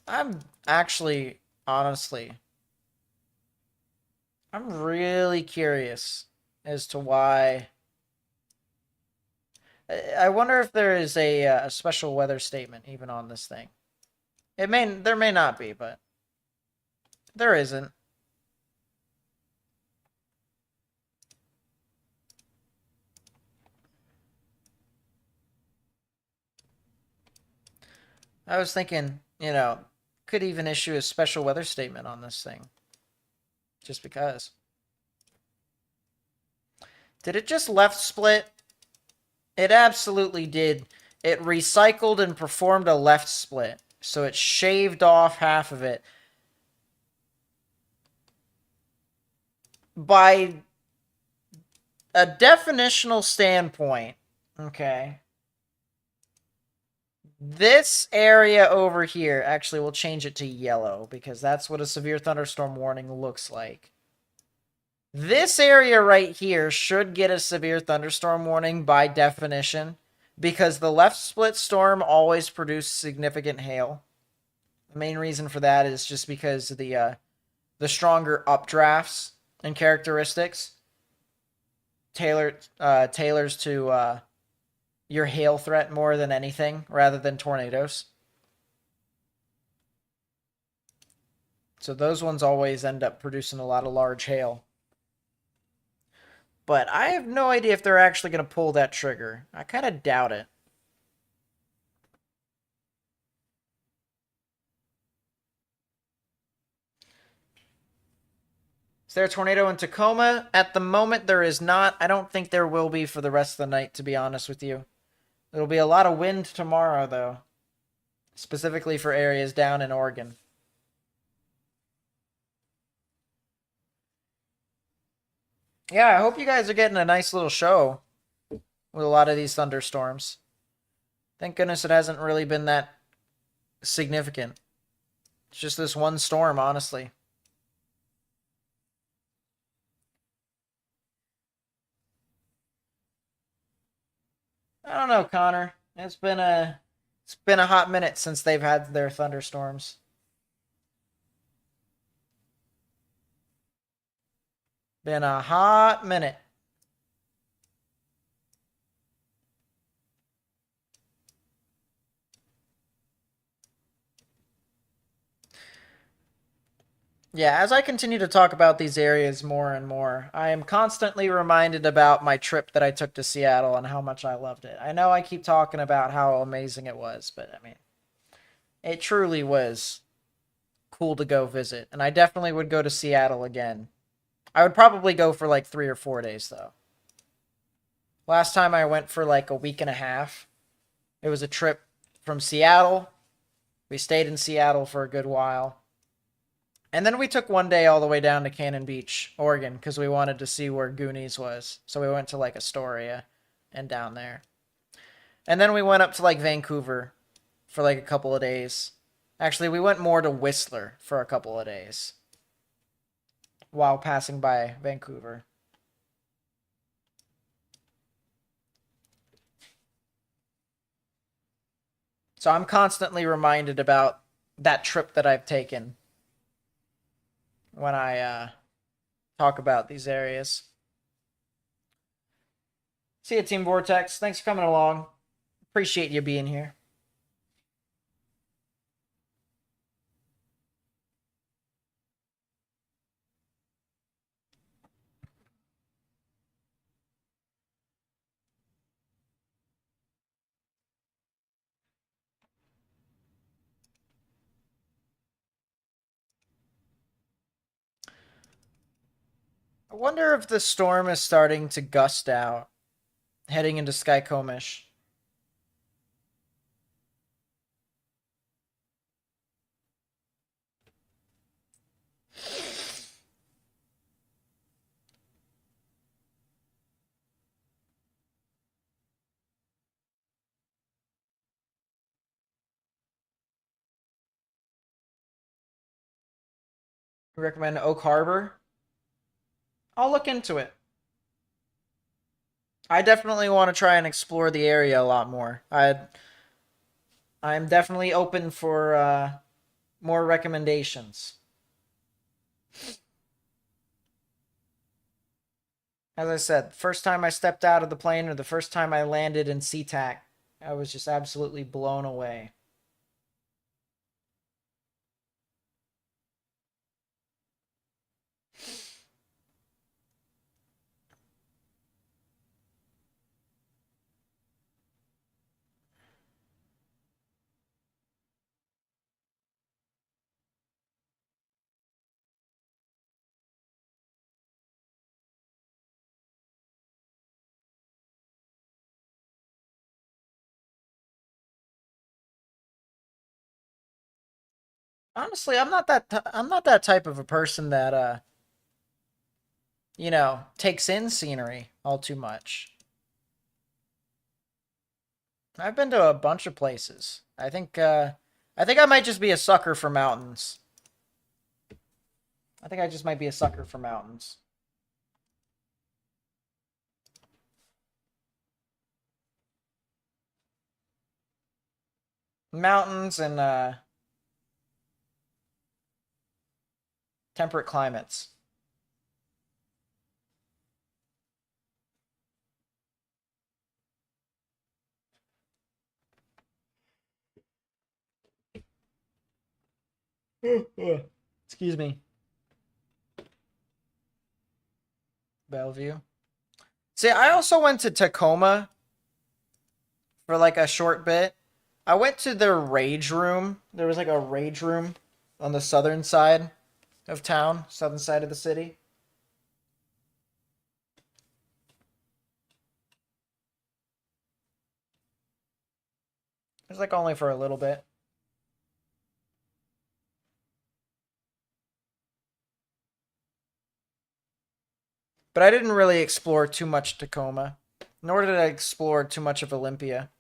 I'm actually, honestly, I'm really curious as to why. I wonder if there is a special weather statement even on this thing. There may not be, but there isn't. I was thinking, could even issue a special weather statement on this thing. Just because. Did it just left split? It absolutely did. It recycled and performed a left split. So it shaved off half of it. By a definitional standpoint, okay, this area over here, actually, we'll change it to yellow because that's what a severe thunderstorm warning looks like. This area right here should get a severe thunderstorm warning by definition because the left split storm always produced significant hail. The main reason for that is just because of the stronger updrafts and characteristics tailors to your hail threat more than anything, rather than tornadoes. So those ones always end up producing a lot of large hail. But I have no idea if they're actually going to pull that trigger. I kind of doubt it. Is there a tornado in Tacoma? At the moment, there is not. I don't think there will be for the rest of the night, to be honest with you. There'll be a lot of wind tomorrow, though. Specifically for areas down in Oregon. Yeah, I hope you guys are getting a nice little show with a lot of these thunderstorms. Thank goodness it hasn't really been that significant. It's just this one storm, honestly. I don't know, Connor. It's been a hot minute since they've had their thunderstorms. Been a hot minute. Yeah, as I continue to talk about these areas more and more, I am constantly reminded about my trip that I took to Seattle and how much I loved it. I know I keep talking about how amazing it was, but I mean, it truly was cool to go visit. And I definitely would go to Seattle again. I would probably go for like 3 or 4 days, though. Last time I went for like a week and a half. It was a trip from Seattle. We stayed in Seattle for a good while. And then we took one day all the way down to Cannon Beach, Oregon, because we wanted to see where Goonies was. So we went to like Astoria and down there. And then we went up to like Vancouver for like a couple of days. Actually, we went more to Whistler for a couple of days while passing by Vancouver. So I'm constantly reminded about that trip that I've taken when I talk about these areas. See you, Team Vortex. Thanks for coming along. Appreciate you being here. I wonder if the storm is starting to gust out, heading into Skycomish. You recommend Oak Harbor? I'll look into it. I definitely want to try and explore the area a lot more. I'm definitely open for more recommendations. As I said, first time I stepped out of the plane or the first time I landed in SeaTac, I was just absolutely blown away. Honestly, I'm not that type of a person that takes in scenery all too much. I've been to a bunch of places. I think I might just be a sucker for mountains. I think I just might be a sucker for mountains. Mountains and temperate climates. Excuse me. Bellevue. See, I also went to Tacoma for like a short bit. I went to their rage room. There was like a rage room on the southern side of town, southern side of the city. It was like only for a little bit. But I didn't really explore too much Tacoma, nor did I explore too much of Olympia.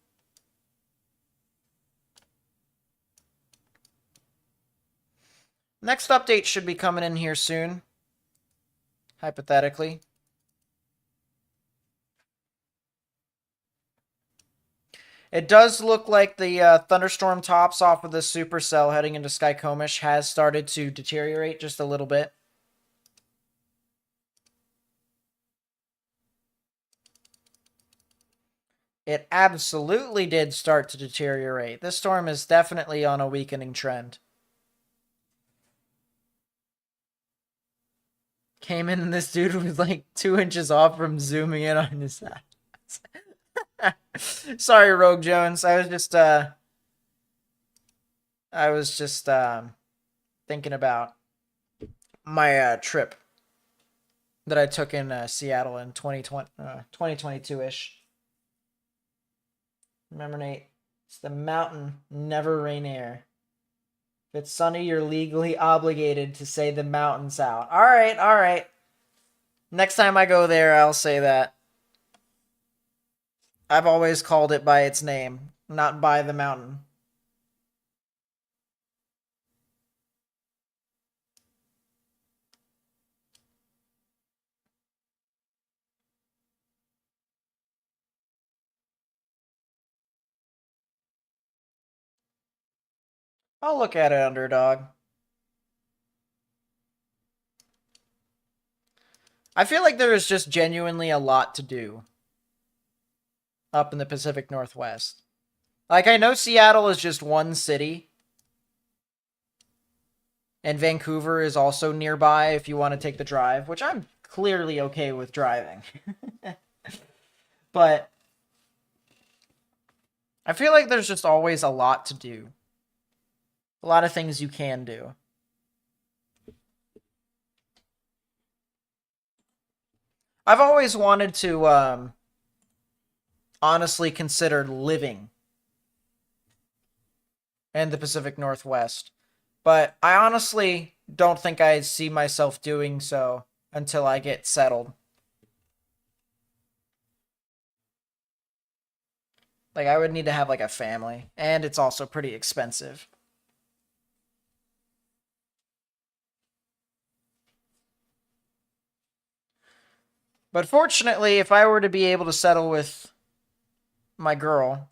Next update should be coming in here soon, hypothetically. It does look like the thunderstorm tops off of the supercell heading into Skycomish has started to deteriorate just a little bit. It absolutely did start to deteriorate. This storm is definitely on a weakening trend. Came in and this dude was like 2 inches off from zooming in on his ass. Sorry, Rogue Jones. I was just thinking about my trip that I took in Seattle in 2022-ish. Remember, Nate, it's the mountain, never rain air. If it's sunny, you're legally obligated to say the mountain's out. All right, all right. Next time I go there, I'll say that. I've always called it by its name, not by the mountain. I'll look at it, underdog. I feel like there is just genuinely a lot to do up in the Pacific Northwest. Like, I know Seattle is just one city, and Vancouver is also nearby if you want to take the drive, which I'm clearly okay with driving. But I feel like there's just always a lot to do. A lot of things you can do. I've always wanted to honestly consider living in the Pacific Northwest, but I honestly don't think I see myself doing so until I get settled. Like, I would need to have like a family, and it's also pretty expensive. But fortunately, if I were to be able to settle with my girl,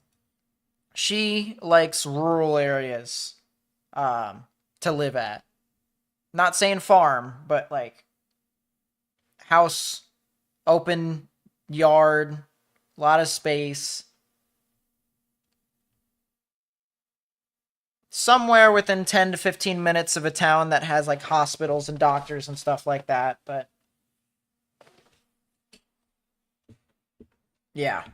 she likes rural areas to live at. Not saying farm, but like house, open yard, a lot of space. Somewhere within 10 to 15 minutes of a town that has like hospitals and doctors and stuff like that. But yeah.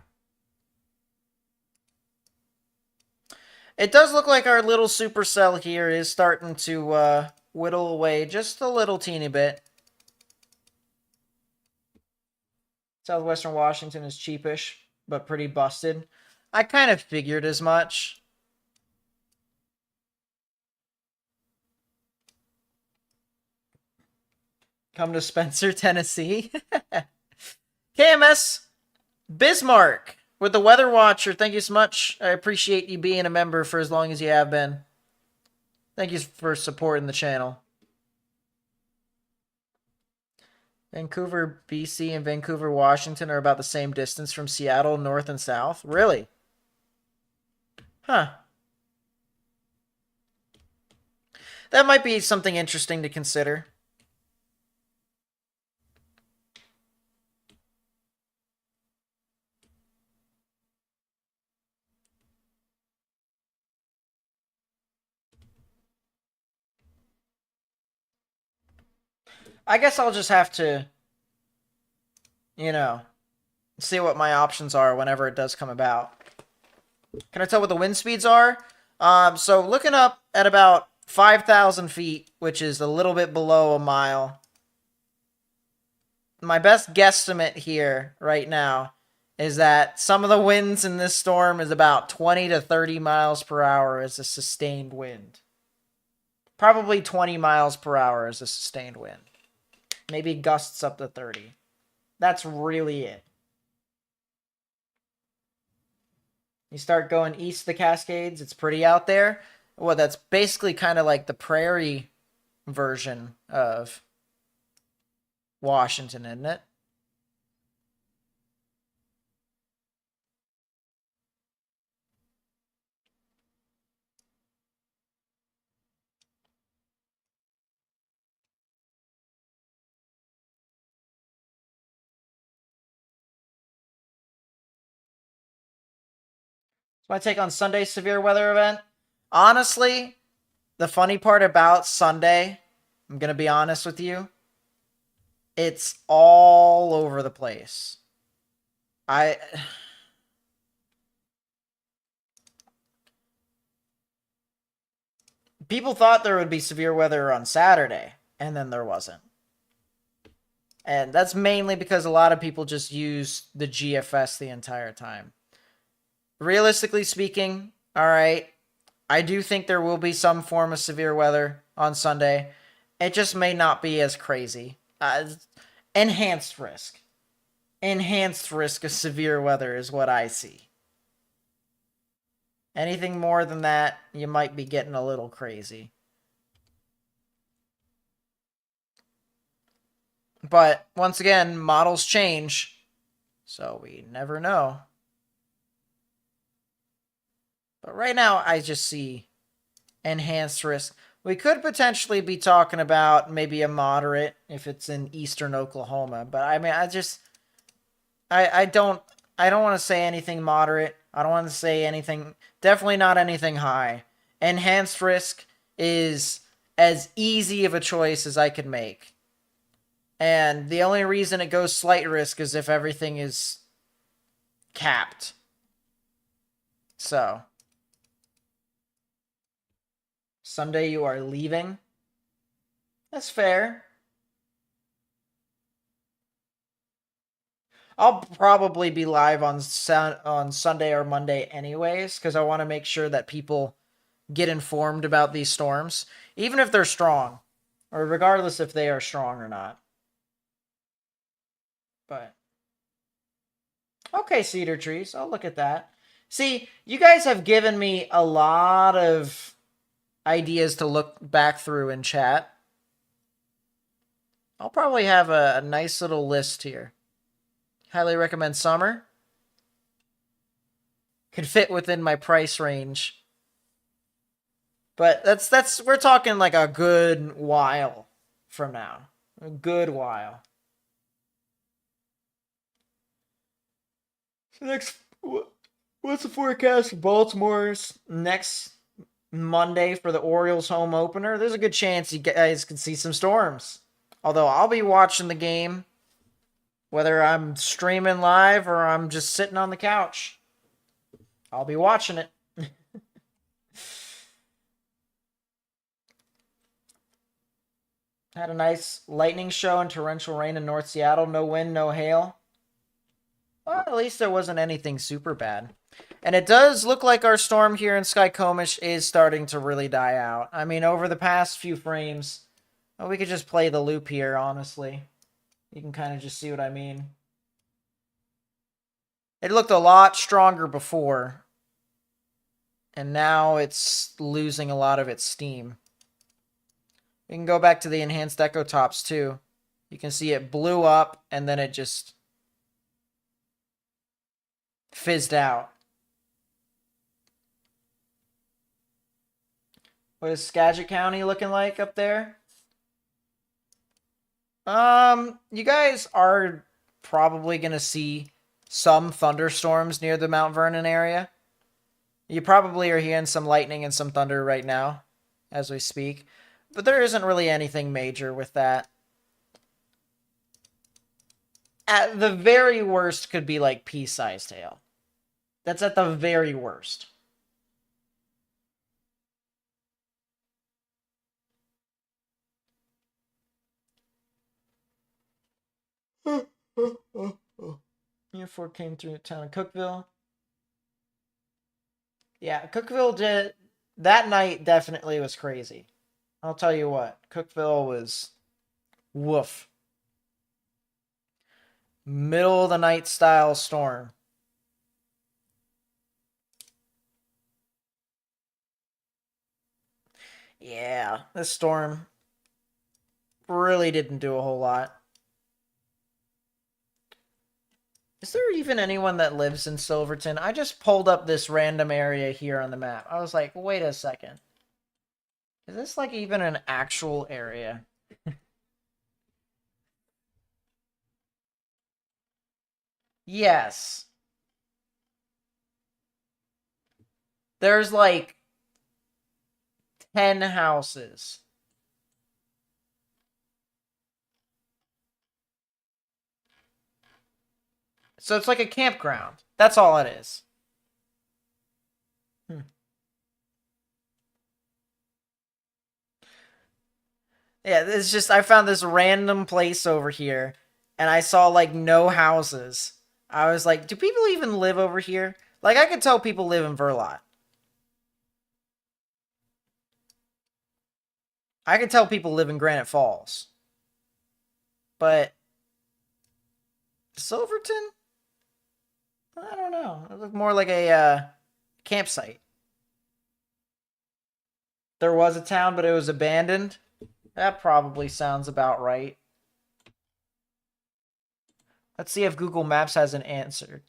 It does look like our little supercell here is starting to whittle away just a little teeny bit. Southwestern Washington is cheapish, but pretty busted. I kind of figured as much. Come to Spencer, Tennessee. KMS Bismarck with the Weather Watcher. Thank you so much. I appreciate you being a member for as long as you have been. Thank you for supporting the channel. Vancouver, BC, and Vancouver, Washington are about the same distance from Seattle, north and south. Really? Huh. That might be something interesting to consider. I guess I'll just have to, you know, see what my options are whenever it does come about. Can I tell what the wind speeds are? So looking up at about 5,000 feet, which is a little bit below a mile. My best guesstimate here right now is that some of the winds in this storm is about 20 to 30 miles per hour as a sustained wind. Probably 20 miles per hour as a sustained wind. Maybe gusts up to 30. That's really it. You start going east of the Cascades, it's pretty out there. Well, that's basically kind of like the prairie version of Washington, isn't it? So my take on Sunday's severe weather event. Honestly, the funny part about Sunday, I'm going to be honest with you, it's all over the place. I People thought there would be severe weather on Saturday, and then there wasn't. And that's mainly because a lot of people just use the GFS the entire time. Realistically speaking, all right, I do think there will be some form of severe weather on Sunday. It just may not be as crazy. Enhanced risk. Enhanced risk of severe weather is what I see. Anything more than that, you might be getting a little crazy. But once again, models change, so we never know. But right now, I just see enhanced risk. We could potentially be talking about maybe a moderate if it's in eastern Oklahoma. But I mean, I don't want to say anything moderate. I don't want to say anything, definitely not anything high. Enhanced risk is as easy of a choice as I could make. And the only reason it goes slight risk is if everything is capped. So, Sunday you are leaving? That's fair. I'll probably be live on Sunday or Monday anyways, because I want to make sure that people get informed about these storms, even if they're strong, or regardless if they are strong or not. But okay, cedar trees, I'll look at that. See, you guys have given me a lot of ideas to look back through in chat. I'll probably have a nice little list here. Highly recommend summer. Could fit within my price range. But that's we're talking like a good while from now. A good while. Next, what's the forecast for Baltimore's next Monday for the Orioles home opener? There's a good chance you guys can see some storms. Although I'll be watching the game, whether I'm streaming live or I'm just sitting on the couch. I'll be watching it. Had a nice lightning show and torrential rain in North Seattle. No wind, no hail. Well, at least there wasn't anything super bad. And it does look like our storm here in Skycomish is starting to really die out. I mean, over the past few frames, we could just play the loop here, honestly. You can kind of just see what I mean. It looked a lot stronger before. And now it's losing a lot of its steam. We can go back to the enhanced echo tops too. You can see it blew up and then it just fizzed out. What is Skagit County looking like up there? You guys are probably gonna see some thunderstorms near the Mount Vernon area. You probably are hearing some lightning and some thunder right now as we speak. But there isn't really anything major with that. At the very worst could be like pea-sized hail. That's at the very worst. Unifor came through the town of Cookeville. Yeah, Cookeville did that night definitely was crazy. I'll tell you what, Cookeville was woof. Middle of the night style storm. Yeah, this storm really didn't do a whole lot. Is there even anyone that lives in Silverton? I just pulled up this random area here on the map. I was like, wait a second. Is this like even an actual area? Yes. There's like 10 houses. So it's like a campground. That's all it is. Yeah, it's just I found this random place over here and I saw like no houses. I was like, do people even live over here? Like I could tell people live in Verlot. I could tell people live in Granite Falls. But Silverton? I don't know. It looked more like a campsite. There was a town, but it was abandoned. That probably sounds about right. Let's see if Google Maps has an answer.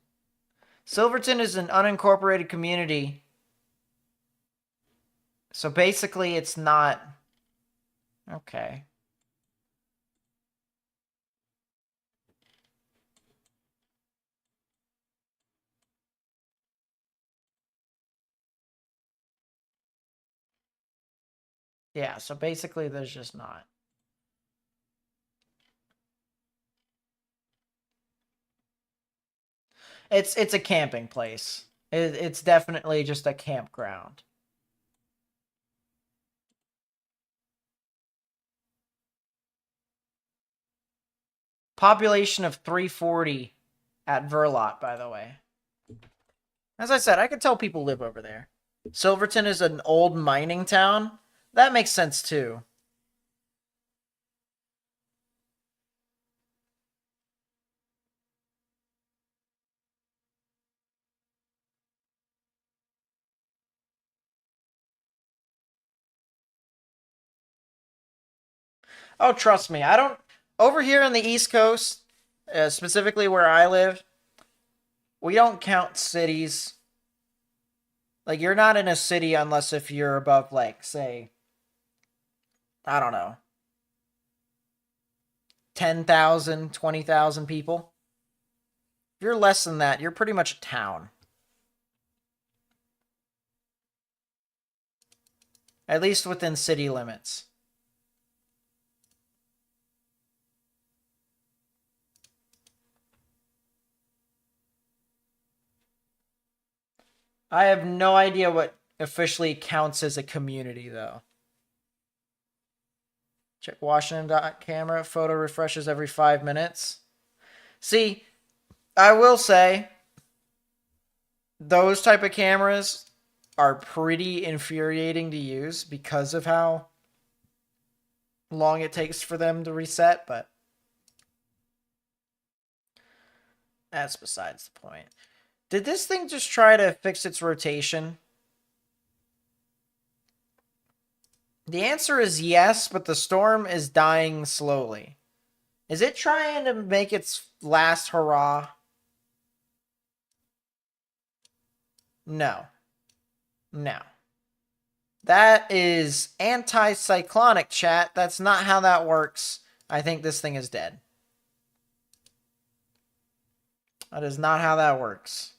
Silverton is an unincorporated community. So basically, it's not. Okay. Yeah, so basically, there's just not. It's a camping place. It's definitely just a campground. Population of 340 at Verlot, by the way. As I said, I could tell people live over there. Silverton is an old mining town. That makes sense too. Oh, trust me, I don't. Over here on the East Coast, Specifically where I live, we don't count cities. Like, you're not in a city unless if you're above, like, say, I don't know, 10,000, 20,000 people. If you're less than that, you're pretty much a town. At least within city limits. I have no idea what officially counts as a community, though. Check Washington.camera. Photo refreshes every 5 minutes. See, I will say, those type of cameras are pretty infuriating to use because of how long it takes for them to reset, but that's besides the point. Did this thing just try to fix its rotation? The answer is yes, but the storm is dying slowly. Is it trying to make its last hurrah? No. No. That is anti-cyclonic, chat. That's not how that works. I think this thing is dead. That is not how that works.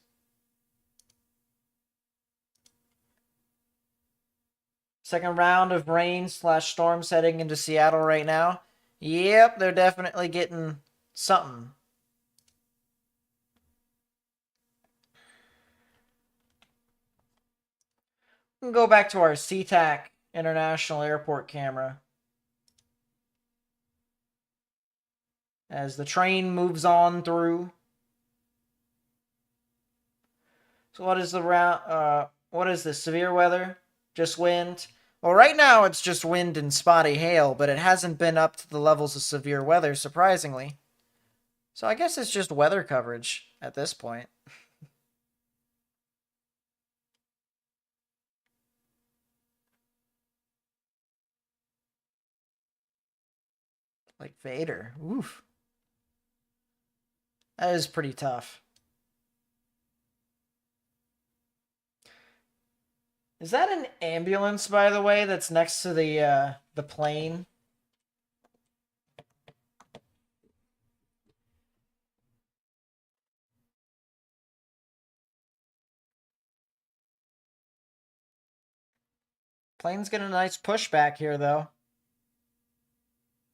Second round of rain/storm setting into Seattle right now. Yep, they're definitely getting something. We can go back to our SeaTac International Airport camera. As the train moves on through. So what is the round? What is this? Severe weather? Just wind? Well, right now it's just wind and spotty hail, but it hasn't been up to the levels of severe weather, surprisingly. So I guess it's just weather coverage at this point. Like Vader. Oof. That is pretty tough. Is that an ambulance, by the way, that's next to the plane? Plane's getting a nice pushback here, though.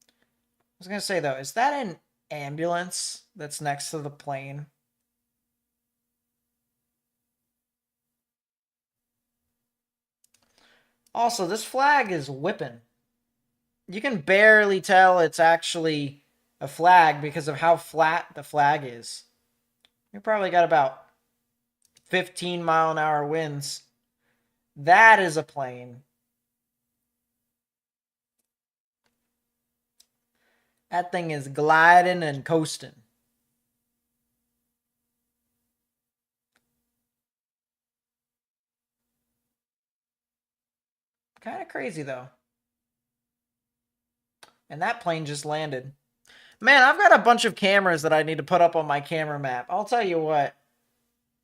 I was gonna say, though, is that an ambulance that's next to the plane? Also, this flag is whipping. You can barely tell it's actually a flag because of how flat the flag is. You probably got about 15-mile-an-hour winds. That is a plane. That thing is gliding and coasting. Kind of crazy, though. And that plane just landed. Man, I've got a bunch of cameras that I need to put up on my camera map. I'll tell you what.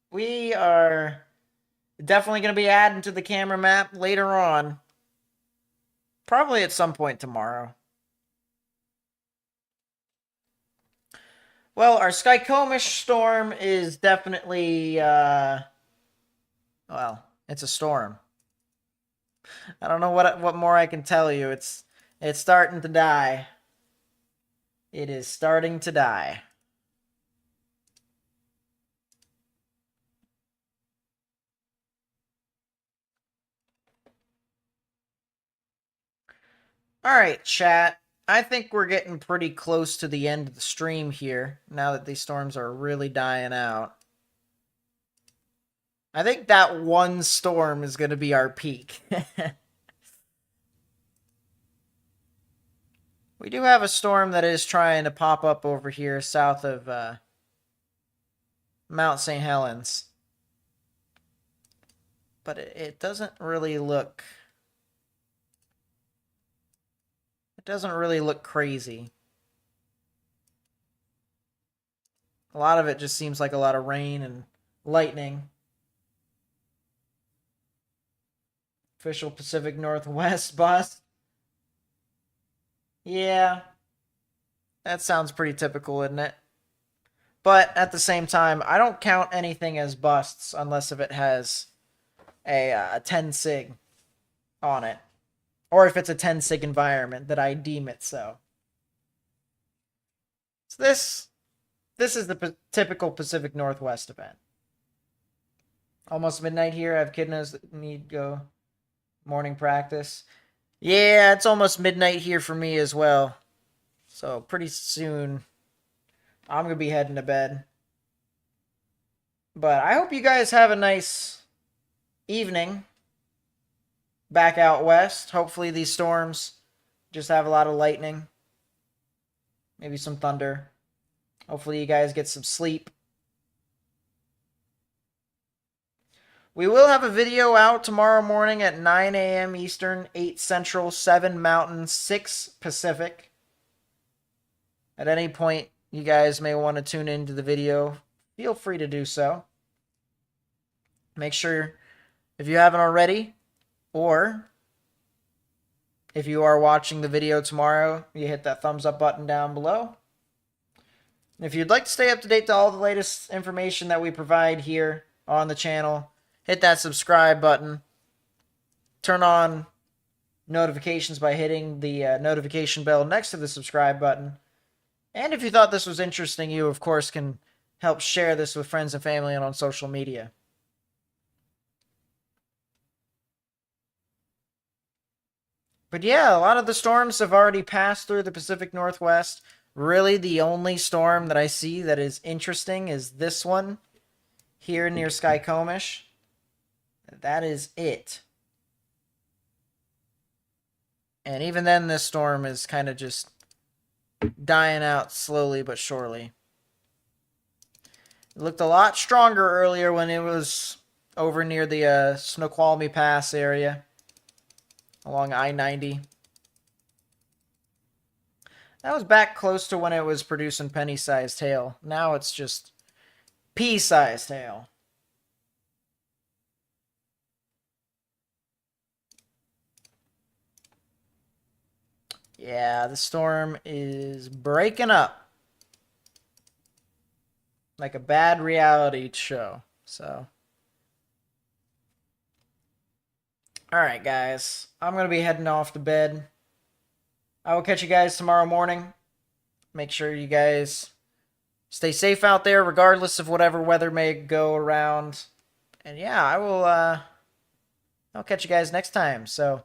We are definitely going to be adding to the camera map later on. Probably at some point tomorrow. Well, our Skycomish storm is definitely, well, it's a storm. I don't know what more I can tell you. It's starting to die. It is starting to die. All right, chat. I think we're getting pretty close to the end of the stream here, now that these storms are really dying out. I think that one storm is going to be our peak. We do have a storm that is trying to pop up over here south of Mount St. Helens. But it doesn't really look... It doesn't really look crazy. A lot of it just seems like a lot of rain and lightning. Official Pacific Northwest bus. Yeah, that sounds pretty typical, isn't it? But at the same time, I don't count anything as busts unless if it has a 10 sig on it, or if it's a 10 sig environment that I deem it so. So this is the typical Pacific Northwest event. Almost midnight here. I have kiddos that need to go morning practice. Yeah, it's almost midnight here for me as well. So pretty soon I'm going to be heading to bed. But I hope you guys have a nice evening back out west. Hopefully these storms just have a lot of lightning. Maybe some thunder. Hopefully you guys get some sleep. We will have a video out tomorrow morning at 9 a.m. Eastern, 8 Central, 7 Mountain, 6 Pacific. At any point, you guys may want to tune into the video. Feel free to do so. Make sure, if you haven't already, or if you are watching the video tomorrow, you hit that thumbs up button down below. And if you'd like to stay up to date to all the latest information that we provide here on the channel, hit that subscribe button. Turn on notifications by hitting the notification bell next to the subscribe button. And if you thought this was interesting, you, of course, can help share this with friends and family and on social media. But yeah, a lot of the storms have already passed through the Pacific Northwest. Really, the only storm that I see that is interesting is this one here near Skycomish. That is it. And even then, this storm is kind of just dying out slowly but surely. It looked a lot stronger earlier when it was over near the Snoqualmie Pass area along I-90. That was back close to when it was producing penny-sized hail. Now it's just pea-sized hail. Yeah, the storm is breaking up. Like a bad reality show. So. Alright, guys. I'm going to be heading off to bed. I will catch you guys tomorrow morning. Make sure you guys stay safe out there, regardless of whatever weather may go around. And yeah, I'll catch you guys next time. So,